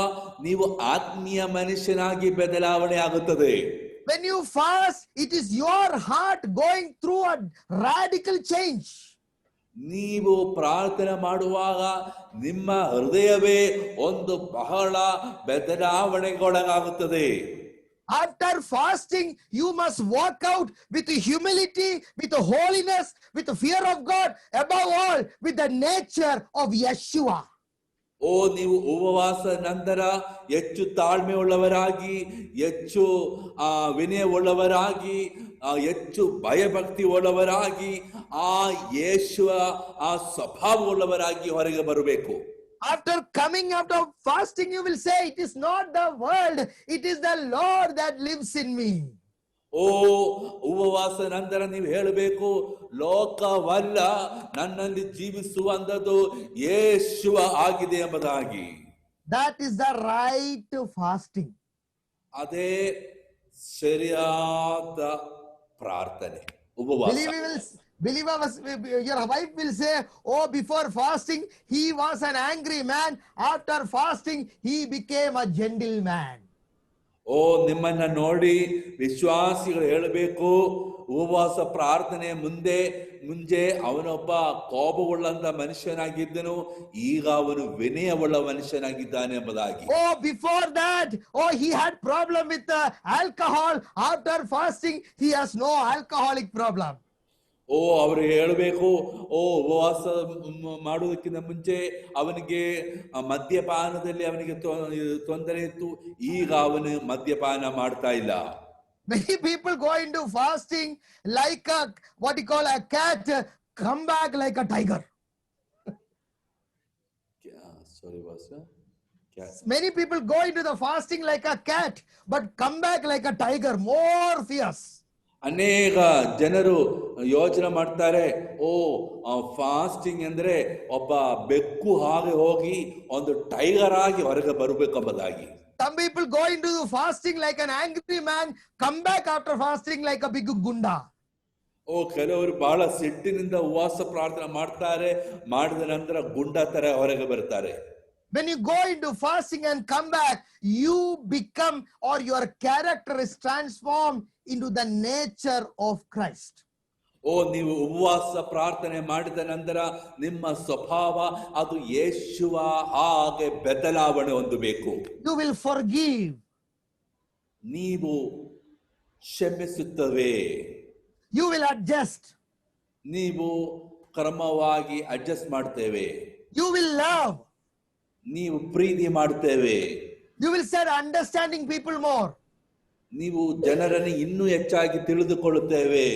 ನೀವು ಆತ್ಮೀಯ ಮನುಷ್ಯನಾಗಿ ಬದಲಾವಣೆ ಆಗುತ್ತದೆ. When you fast, it is your heart going through a radical change. ನೀವು ಪ್ರಾರ್ಥನೆ ಮಾಡುವಾಗ ನಿಮ್ಮ ಹೃದಯವೇ ಒಂದು ಬಹಳ ಬದಲಾವಣೆಗೊಳಗಾಗುತ್ತದೆ. After fasting, you must walk out with humility, with holiness, with the fear of God, above all, with the nature of Yeshua. ನೀವು ಉಪವಾಸ ನಂತರ ಹೆಚ್ಚು ತಾಳ್ಮೆ ಉಳ್ಳವರಾಗಿ, ಹೆಚ್ಚು ವಿನಯ ಉಳ್ಳವರಾಗಿ, ಹೆಚ್ಚು ಭಯಭಕ್ತಿ ಉಳ್ಳವರಾಗಿ, ಆ ಯೇಸುವ ಆ ಸ್ವಭಾವ ಉಳ್ಳವರಾಗಿ ಹೊರಗೆ ಬರಬೇಕು. After coming out of fasting, you will say, it is not the world, it is the Lord that lives in me. ಉಪವಾಸ ನಂತರ ನೀವು ಹೇಳಬೇಕು, ಲೋಕವಲ್ಲ ನನ್ನಲ್ಲಿ ಜೀವಿಸುವಂಥದ್ದು ಯೇಸುವ ಆಗಿದೆ ಎಂಬುದಾಗಿ. That is the right fasting. ಅದೇ ಸರಿಯಾದ ಪ್ರಾರ್ಥನೆ ಉಪವಾಸ. Your wife will say, oh, before fasting, he was an angry man. After fasting, he became a gentleman. ನಿಮ್ಮನ್ನ ನೋಡಿ ವಿಶ್ವಾಸಿಗಳು ಹೇಳಬೇಕು, ಉಪವಾಸ ಪ್ರಾರ್ಥನೆ ಮುಂಚೆ ಅವನೊಬ್ಬ ಕೋಪವುಳ್ಳಂತ ಮನುಷ್ಯನಾಗಿದ್ದನು, ಈಗ ಅವನು ವಿನಯವುಳ್ಳ ಮನುಷ್ಯನಾಗಿದ್ದಾನೆ ಎಂಬುದಾಗಿ. Before that, he had problem with alcohol. After fasting, he has no alcoholic problem. ಅವರು ಹೇಳಬೇಕು, ಉಪವಾಸ ಮಾಡುವುದಕ್ಕಿಂತ ಮುಂಚೆ ಅವನಿಗೆ ಮದ್ಯಪಾನದಲ್ಲಿ ಅವನಿಗೆ ತೊಂದರೆ ಇತ್ತು, ಈಗ ಅವನು ಮದ್ಯಪಾನ ಮಾಡ್ತಾ ಇಲ್ಲ. Many people go into fasting like what you call a cat, come back like a tiger. Sorry, boss. Many people go into the fasting like a cat, but come back like a tiger, more fierce. ಅನೇಕ ಜನರು ಯೋಚನೆ ಮಾಡ್ತಾರೆ, fasting ಅಂದ್ರೆ ಒಬ್ಬ ಬೆಕ್ಕು ಹಾಗೆ ಹೋಗಿ ಒಂದು ಟೈಗರ್ ಆಗಿ ಹೊರಗೆ ಬರಬೇಕೆಂಬುದಾಗಿ. Some people go into the fasting like an angry man, come back after fasting like a big gunda. ಕೆಲವರು ಬಹಳ ಸಿಟ್ಟಿನಿಂದ ಉಪವಾಸ ಪ್ರಾರ್ಥನೆ ಮಾಡ್ತಾರೆ, ಮಾಡಿದ ನಂತರ ಗುಂಡ ತರ ಹೊರಗೆ ಬರ್ತಾರೆ. When you go into fasting and come back, you become, or your character is transformed into the nature of Christ. ನೀವು ಉಪವಾಸ ಪ್ರಾರ್ಥನೆ ಮಾಡಿದ ನಂತರ ನಿಮ್ಮ ಸ್ವಭಾವ ಅದು ಯೇಸುವ ಹಾಗೆ ಬದಲಾವಣೆ ಹೊಂದಬೇಕು. You will forgive. ನೀವು ಕ್ಷಮಿಸುತ್ತವೆ. You will adjust. ನೀವು ಕ್ರಮವಾಗಿ ಅಡ್ಜಸ್ಟ್ ಮಾಡ್ತೇವೆ. You will love. ನೀವು ಪ್ರೀತಿ ಮಾಡ್ತೇವೆ. You will start understanding people more. ನೀವು ಜನರನ್ನು ಇನ್ನೂ ಹೆಚ್ಚಾಗಿ ತಿಳಿದುಕೊಳ್ಳುತ್ತೇವೆ.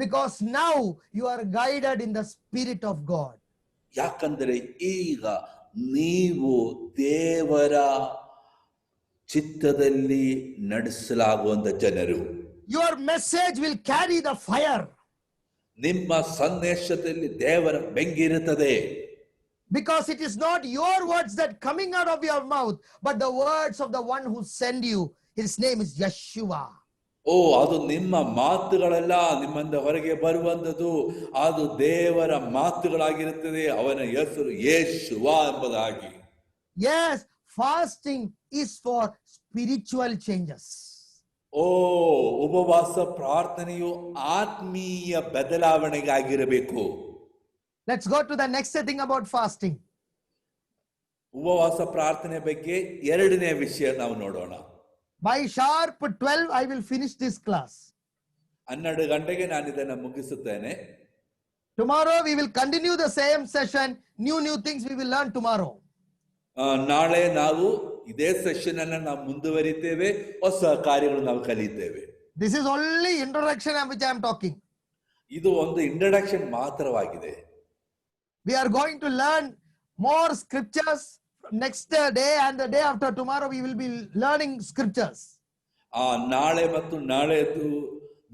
Because now you are guided in the Spirit of God. ಯಾಕಂದರೆ ಈಗ ನೀವು ದೇವರ ಚಿತ್ತದಲ್ಲಿ ನಡೆಸಲಾಗುವಂತ ಜನರು. Your message will carry the fire. ನಿಮ್ಮ ಸಂದೇಶದಲ್ಲಿ ದೇವರ ಬೆಂಕಿರುತ್ತದೆ. Because it is not your words that coming out of your mouth, but the words of the one who sent you. His name is Yeshua. ಅದು ನಿಮ್ಮ ಮಾತುಗಳೆಲ್ಲ ನಿಮ್ಮಿಂದ ಹೊರಗೆ ಬರುವಂತದ್ದು ಅದು ದೇವರ ಮಾತುಗಳಾಗಿರುತ್ತದೆ. ಅವನ ಹೆಸರು ಯೇಸುವ ಎಂಬುದಾಗಿ. Yes, fasting is for spiritual changes. ಉಪವಾಸ ಪ್ರಾರ್ಥನೆಯು ಆತ್ಮೀಯ ಬದಲಾವಣೆಗಾಗಿರಬೇಕು. Let's go to the next thing about fasting. ಉಪವಾಸ ಪ್ರಾರ್ಥನೆ ಬಗ್ಗೆ ಎರಡನೇ ವಿಷಯ ನಾವು ನೋಡೋಣ. By sharp 12 I will finish this class. 12 ಗಂಟೆಗೆ ನಾನು ಇದನ್ನು ಮುಗಿಸುತ್ತೇನೆ. Tomorrow we will continue the same session. New things we will learn tomorrow. ನಾಳೆ ನಾವು ಇದೇ ಸೆಷನ್ ಅನ್ನು ನಾವು ಮುಂದುವರಿತೇವೆ. ಹೊಸ ಕಾರ್ಯಗಳು ನಾವು ಕಲಿತೇವೆ. This is only introduction which I am talking. ಇದು ಒಂದು introduction ಮಾತ್ರವಾಗಿದೆ. We are going to learn more scriptures next day, and the day after tomorrow we will be learning scriptures. ನಾಳೆ ಮತ್ತು ನಾಳೆ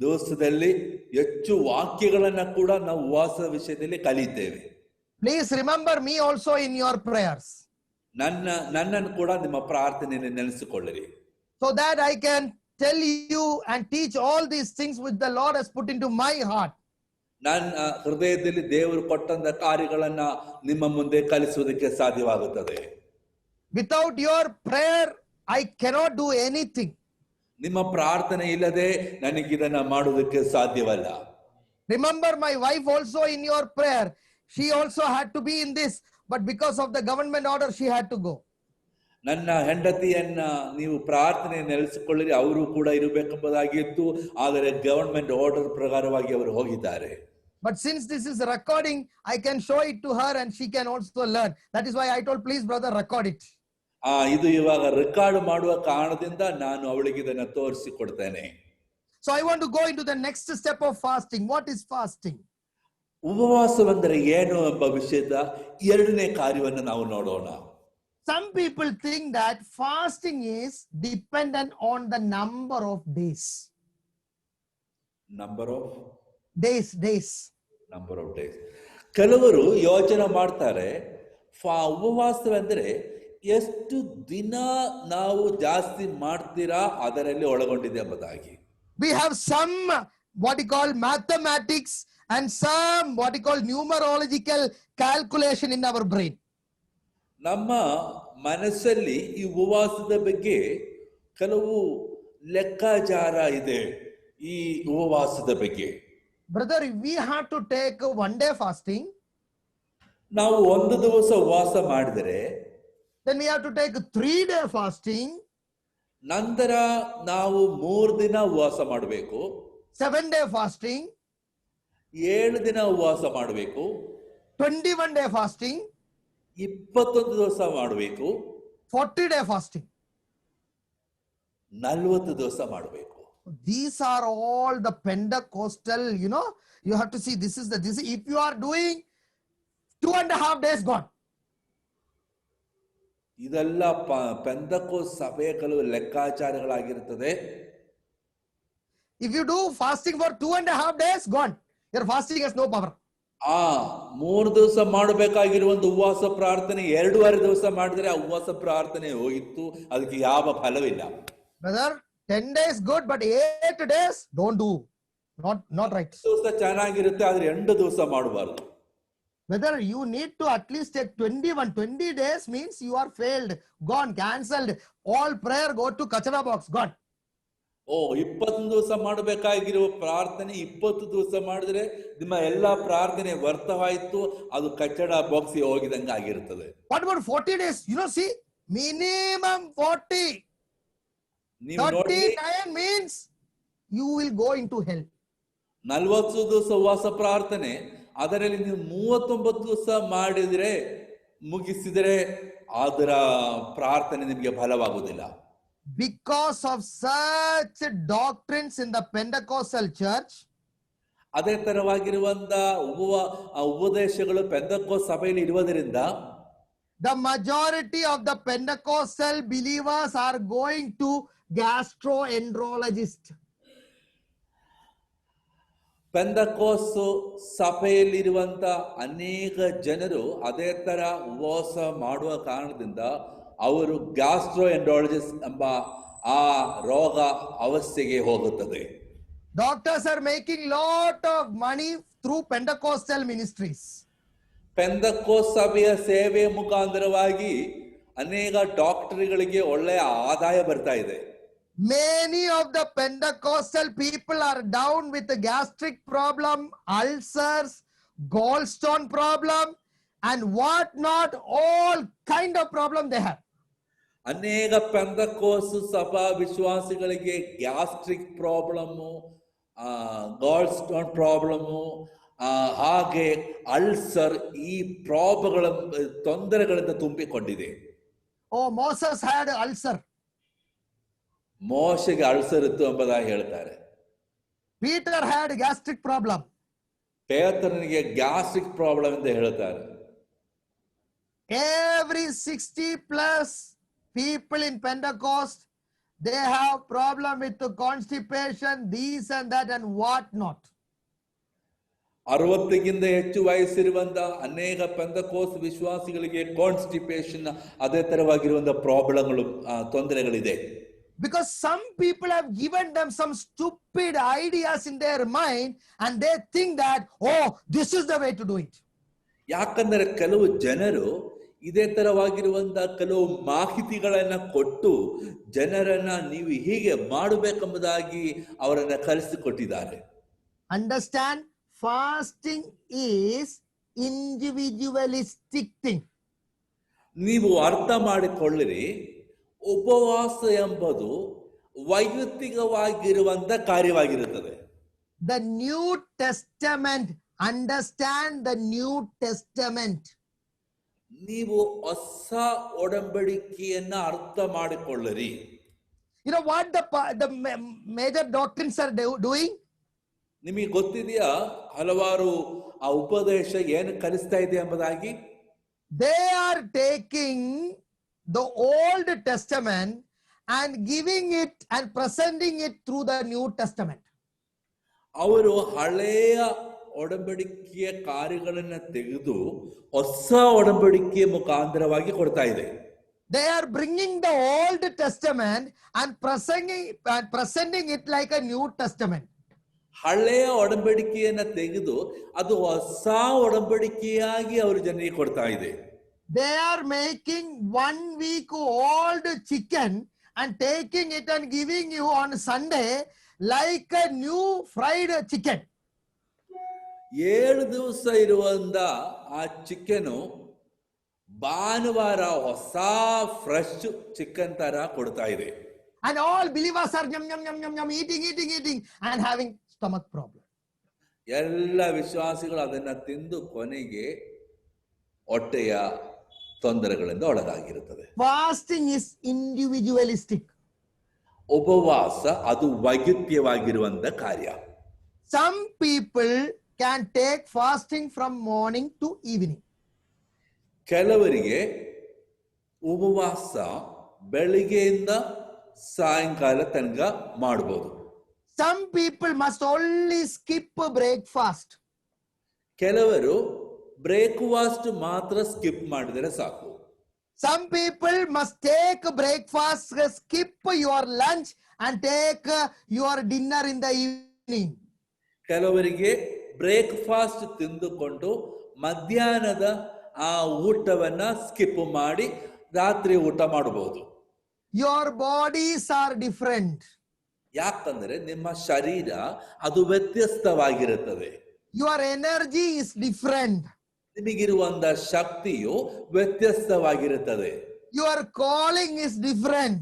ದಿವಸದಲ್ಲಿ ಹೆಚ್ಚು ವಾಕ್ಯಗಳನ್ನು ಕೂಡ ನಾವು ಉಪವಾಸ ವಿಷಯದಲ್ಲಿ ಕಲಿತೇವೆ. Please remember me also in your prayers. ನನ್ನನ್ನು ಕೂಡ ನಿಮ್ಮ ಪ್ರಾರ್ಥನೆಯಲ್ಲಿ ನೆನೆಸಿಕೊಳ್ಳಿರಿ. So that I can tell you and teach all these things which the Lord has put into my heart. ನನ್ನ ಹೃದಯದಲ್ಲಿ ದೇವರು ಕೊಟ್ಟಂತ ಕಾರ್ಯಗಳನ್ನ ನಿಮ್ಮ ಮುಂದೆ ಕಲಿಸುವುದಕ್ಕೆ ಸಾಧ್ಯವಾಗುತ್ತದೆ. Without your prayer I cannot do anything. ನಿಮ್ಮ ಪ್ರಾರ್ಥನೆ ಇಲ್ಲದೆ ನನಗೆ ಇದನ್ನ ಮಾಡುವುದಕ್ಕೆ ಸಾಧ್ಯವಲ್ಲ. Remember my wife also in your prayer. She also had to be in this, but because of the government order she had to go. ನನ್ನ ಹೆಂಡತಿಯನ್ನ ನೀವು ಪ್ರಾರ್ಥನೆ ನೆಲೆಸಿಕೊಳ್ಳಿರಿ, ಅವರು ಕೂಡ ಇರಬೇಕೆಂಬುದಾಗಿತ್ತು. ಆದರೆ ಗವರ್ಮೆಂಟ್ ಆರ್ಡರ್ ಪ್ರಕಾರವಾಗಿ ಅವರು ಹೋಗಿದ್ದಾರೆ. But since this is recording, I can show it to her and she can also learn. That is why I told, please brother, record it. ಇದು ಇವಾಗ ರೆಕಾರ್ಡ್ ಮಾಡುವ ಕಾರಣದಿಂದ ನಾನು ಅವಳಿಗೆ ಇದನ್ನ ತೋರಿಸಿಕೊಡ್ತೇನೆ. So I want to go into the next step of fasting. What is fasting? ಉಪವಾಸವೆಂದರೆ ಏನು ಎಂಬ ವಿಷಯದ ಎರಡನೇ ಕಾರ್ಯವನ್ನು ನಾವು ನೋಡೋಣ. Some people think that fasting is dependent on the number of days. Number of days. ಕೆಲವರು ಯೋಚನೆ ಮಾಡ್ತಾರೆ ಉಪವಾಸವೆಂದರೆ ಎಷ್ಟು ದಿನ ನಾವು ಜಾಸ್ತಿ ಮಾಡ್ತೀರಾ ಅದರಲ್ಲಿ ಒಳಗೊಂಡಿದೆ ಎಂಬುದಾಗಿ. We have some what you call mathematics and some what you call numerological calculation in our brain. ನಮ್ಮ ಮನಸ್ಸಲ್ಲಿ ಈ ಉಪವಾಸದ ಬಗ್ಗೆ ಕೆಲವು ಲೆಕ್ಕಾಚಾರ ಇದೆ. ಈ ಉಪವಾಸದ ಬಗ್ಗೆ Brother, if we have to take one day fasting, ನಾವು ಒಂದು ದಿವಸ ಉಪವಾಸ ಮಾಡಿದರೆ then we have to take 3-day fasting. ನಂತರ ನಾವು 3 ದಿನ ಉಪವಾಸ ಮಾಡಬೇಕು. 7-day fasting. 7 ದಿನ ಉಪವಾಸ ಮಾಡಬೇಕು. 21-day fasting. 21 ದಿವಸ ಮಾಡಬೇಕು. 40-day fasting. 40 ದಿವಸ ಮಾಡಬೇಕು. These are all the Pentecostal, you have to see this. If you are doing 2.5 days gone. ಇದೆಲ್ಲ ಪೆಂದಕೋಸ್ ಸಭೆಯ ಕೆಲವು ಲೆಕ್ಕಾಚಾರಗಳಾಗಿರುತ್ತದೆ. If you do fasting for 2.5 days gone, your fasting has no power. 3 ದಿವಸ ಮಾಡಬೇಕಾಗಿರುವಂತ ಉಪವಾಸ ಪ್ರಾರ್ಥನೆ 2.5 ದಿವಸ ಮಾಡಿದ್ರೆ ಆ ಉಪವಾಸ ಪ್ರಾರ್ಥನೆ ಹೋಗಿತ್ತು, ಅದಕ್ಕೆ ಯಾವ ಫಲವಿಲ್ಲ. Brother, 10 days good, but 8 days don't do. Not right. ದಿವಸ ಚೆನ್ನಾಗಿರುತ್ತೆ, ಆದ್ರೆ 2 ದಿವಸ ಮಾಡಬಾರದು. Whether you need to at least take 20 days means you are failed, gone, cancelled. All prayer go to kachara box, gone. 20 ದಿವಸ ಮಾಡಬೇಕಾಗಿರುವ ಪ್ರಾರ್ಥನೆ 20 ದಿವಸ ಮಾಡಿದ್ರೆ ನಿಮ್ಮ ಎಲ್ಲಾ ಪ್ರಾರ್ಥನೆ ವ್ಯರ್ಥವಾಯಿತು, ಅದು ಕಚ್ಚಡ ಬಾಕ್ಸಿಗೆ ಹೋಗಿದಂಗೆ ಆಗಿರುತ್ತದೆ. What about 40 days? See, minimum 40. ನೀವು ನೋಡಿ, 39 means you will go into hell. 40 ದಿವಸ ಉಪವಾಸ ಪ್ರಾರ್ಥನೆ, ಅದರಲ್ಲಿ ನೀವು 39 ದಿವಸ ಮಾಡಿದ್ರೆ ಮುಗಿಸಿದರೆ ಅದರ ಪ್ರಾರ್ಥನೆ ನಿಮಗೆ ಫಲವಾಗುವುದಿಲ್ಲ. Because of such doctrines in the Pentecostal church, ಅದೇ ತರವಾಗಿರುವಂತ ಉಪದೇಶಗಳು ಪೆಂತೆಕೋಸ್ತ್ ಸಭೆಯಲ್ಲಿ ಇರುವುದರಿಂದ the majority of the Pentecostal believers are going to gastroenterologist. ಪೆಂತೆಕೋಸ್ತ್ ಸಭೆಯಲ್ಲಿರುವಂತ ಅನೇಕ ಜನರು ಅದೇ ತರ ಉಪವಾಸ ಮಾಡುವ ಕಾರಣದಿಂದ ಅವರು ಗ್ಯಾಸ್ಟ್ರೋಎಂಟ್ರಾಲಜಿಸ್ಟ್ ಎಂಬ ಆ ರೋಗ ಅವಸ್ಥೆಗೆ ಹೋಗುತ್ತದೆ. Doctors are making lot of money through Pentecostal ministries. ಪೆಂತೆಕೋಸ್ತ್ ಸಭೆಯ ಸೇವೆ ಮುಖಾಂತರವಾಗಿ ಅನೇಕ ಡಾಕ್ಟರ್ಗಳಿಗೆ ಒಳ್ಳೆಯ ಆದಾಯ ಬರ್ತಾ ಇದೆ. Many of the Pentecostal people are down with the gastric problem, ulcers, gallstone problem, and what not, all kind of problem they have. ಅನೇಕ Pentecost ಸಭಾ ವಿಶ್ವಾಸಿಗಳಿಗೆ gastric problem, gall stone problem, ಹಾಗೆ ಅಲ್ಸರ್, ಈ ಪ್ರಾಬ್ಲಮ್ಗಳ ತೊಂದರೆಗಳಿಂದ ತುಂಬಿಕೊಂಡಿದೆ. Oh, Moses had ulcer. ಮೋಶೆಗೆ ulcer ಇತ್ತು ಎಂಬುದಾಗಿ ಹೇಳ್ತಾರೆ. Peter had gastric problem. ಪೇತ್ರನಿಗೆ ಗ್ಯಾಸ್ಟ್ರಿಕ್ ಪ್ರಾಬ್ಲಮ್ ಅಂತ ಹೇಳ್ತಾರೆ. Every 60 plus people in Pentecost, they have problem with the constipation, these and that and what not. 60ಗಿಂತ ಹೆಚ್ಚು ವಯಸ್ಸಿರುವಂತ ಅನೇಕ ಪೆಂತೆಕೋಸ್ತ್ ವಿಶ್ವಾಸಿಗಳಿಗೆ ಕಾನ್ಸ್ಟಿಪೇಷನ್, ಅದೇ ತರವಾಗಿರುವಂತ ಪ್ರಾಬ್ಲಮ್ಗಳು, ತೊಂದರೆಗಳಿದೆ. Because some people have given them some stupid ideas in their mind and they think that, oh, this is the way to do it. ಯಾಕಂದರೆ ಕೆಲವು ಜನರು ಇದೇ ತರವಾಗಿರುವಂತ ಕೆಲವು ಮಾಹಿತಿಗಳನ್ನ ಕೊಟ್ಟು ಜನರನ್ನ ನೀವು ಹೀಗೆ ಮಾಡಬೇಕೆಂಬುದಾಗಿ ಅವರನ್ನ ಕಲಿಸಿಕೊಟ್ಟಿದ್ದಾರೆ. Understand, fasting is individualistic thing. ನೀವು ಅರ್ಥ ಮಾಡಿಕೊಳ್ಳಿರಿ, ಉಪವಾಸ ಎಂಬುದು ವೈಯಕ್ತಿಕವಾಗಿರುವಂತ ಕಾರ್ಯವಾಗಿರುತ್ತದೆ. The New Testament, understand the New Testament. ನೀವು ಹೊಸ ಒಡಂಬಡಿಕೆಯನ್ನ ಅರ್ಥ ಮಾಡಿಕೊಳ್ಳಿರಿ. You know what the major doctrines are doing? ನಿಮಗೆ ಗೊತ್ತಿದೆಯಾ ಹಲವಾರು ಆ ಉಪದೇಶ ಏನು ಕಲಿಸ್ತಾ ಇದೆ ಎಂಬುದಾಗಿ? They are taking the Old Testament and giving it and presenting it through the New Testament. ಅವರು ಹಳೆಯ ಒಡಂಬಡಿಕೆಯ ಕಾರ್ಯಗಳನ್ನು ತೆಗೆದು ಹೊಸ ಒಡಂಬಡಿಕೆಯ ಮುಖಾಂತರವಾಗಿ ಕೊಡ್ತಾ ಇದೆ. They are bringing the Old Testament and presenting it like a New Testament. ಹಳೆಯ ಒಡಂಬಡಿಕೆಯನ್ನ ತೆಗೆದು ಅದು ಹೊಸ ಒಡಂಬಡಿಕೆಯಾಗಿ ಅವರು ಜನರಿಗೆ ಕೊಡ್ತಾ ಇದೆ. They are making 1 week old chicken and taking it and giving you on Sunday like a new fried chicken. 7 ದಿವಸ ಇರುವಂತ ಆ ಚಿಕನ್ ಭಾನುವಾರ ಹೊಸ ಫ್ರೆಶ್ ಚಿಕನ್ ತರ ಕೊಡ್ತಾ ಇದೆ. And all believers are eating and having stomach problem. ಎಲ್ಲ ವಿಶ್ವಾಸಿಗಳು ಅದನ್ನ ತಿಂದು ಕೊನೆಗೆ ಹೊಟ್ಟೆಯ ತೊಂದರೆಗಳಿಂದ ಒಳಗಾಗಿರುತ್ತದೆ. Fasting is individualistic. ಉಪವಾಸ ಅದು ವೈಯಕ್ತಿಕವಾಗಿರುವಂತ ಕಾರ್ಯ. Some people can take fasting from morning to evening. ಕೆಲವರಿಗೆ ಉಪವಾಸ ಬೆಳಿಗ್ಗೆಯಿಂದ ಸಾಯಂಕಾಲ ತನಕ ಮಾಡಬಹುದು. Some people must only skip breakfast. ಕೆಲವರು ಬ್ರೇಕ್ಫಾಸ್ಟ್ ಮಾತ್ರ ಸ್ಕಿಪ್ ಮಾಡಿದರೆ ಸಾಕು. Some people must take breakfast, skip your lunch and take your dinner in the evening. ಕೆಲವರಿಗೆ ಬ್ರೇಕ್ಫಾಸ್ಟ್ ತಿಂದುಕೊಂಡು ಮಧ್ಯಾಹ್ನದ ಆ ಊಟವನ್ನ ಸ್ಕಿಪ್ ಮಾಡಿ ರಾತ್ರಿ ಊಟ ಮಾಡಬಹುದು. Your bodies are different. ಯಾಕಂದ್ರೆ ನಿಮ್ಮ ಶರೀರ ಅದು ವ್ಯತ್ಯಸ್ತವಾಗಿರುತ್ತದೆ. Your energy is different. ನಿಮಗಿರುವಂತ ಶಕ್ತಿಯು ವ್ಯತ್ಯಸ್ತವಾಗಿರುತ್ತದೆ. Your calling is different.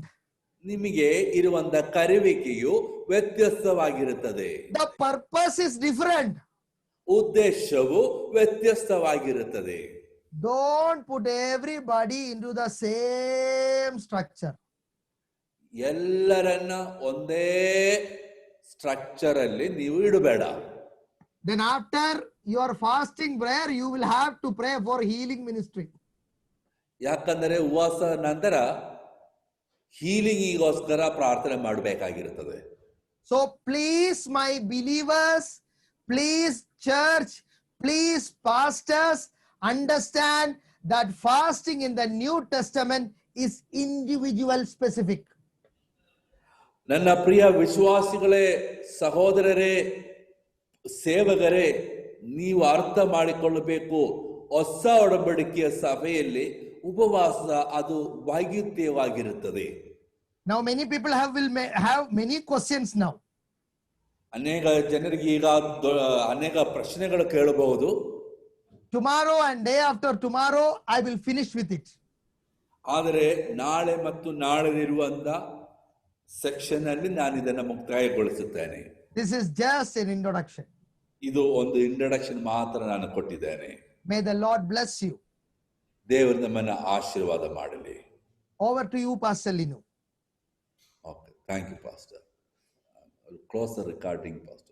ನಿಮಗೆ ಇರುವಂತ ಕರೆಯುವಿಕೆಯು ವ್ಯತ್ಯಸ್ತವಾಗಿರುತ್ತದೆ. The purpose is different. ಉದ್ದೇಶವು ವ್ಯತ್ಯಸ್ತವಾಗಿರುತ್ತದೆ. Don't put everybody into the same structure. ಎಲ್ಲರನ್ನ ಒಂದೇ ಸ್ಟ್ರಕ್ಚರ್ ಅಲ್ಲಿ ನೀವು ಇಡಬೇಡ. Then after your fasting prayer, you will have to pray for healing ministry. ಯಾಕಂದರೆ ಉಪವಾಸ ನಂತರ ಹೀಲಿಂಗಿಗೋಸ್ಕರ ಪ್ರಾರ್ಥನೆ ಮಾಡಬೇಕಾಗಿರುತ್ತದೆ. So please, my believers, please church, please pastors, understand that fasting in the New Testament is individual specific. ನನ್ನ ಪ್ರಿಯ ವಿಶ್ವಾಸಿಗಳೇ, ಸಹೋದರರೇ, ಸೇವಕರೇ, ನೀವು ಅರ್ಥ ಮಾಡಿಕೊಳ್ಳಬೇಕು, ಹೊಸ ಒಡಂಬಡಿಕೆಯ ಸಭೆಯಲ್ಲಿ ಉಪವಾಸ ಅದು ವೈವಿಧ್ಯವಾಗಿರುತ್ತದೆ. Now many people have many questions now. ಅನೇಕ ಜನರಿಗೆ ಈಗ ಅನೇಕ ಪ್ರಶ್ನೆಗಳು ಕೇಳಬಹುದು. Tomorrow and day after tomorrow, I will finish with it. ಆದರೆ ನಾಳೆ ಮತ್ತು ನಾಳೆದಿರುವಂತ ಸೆಕ್ಷನ್ ಅಲ್ಲಿ ನಾನು ಇದನ್ನು ಮುಕ್ತಾಯಗೊಳಿಸುತ್ತೇನೆ. This is just an introduction. ಇದು ಒಂದು ಇಂಟ್ರಡಕ್ಷನ್ ಮಾತ್ರ ನಾನು ಕೊಟ್ಟಿದ್ದೇನೆ. May the Lord bless you. ದೇವರು ನಮ್ಮನ್ನು ಆಶೀರ್ವಾದ ಮಾಡಲಿ. Over to you, Pastor Linu. Okay, thank you, Pastor. I'll close the recording, Pastor.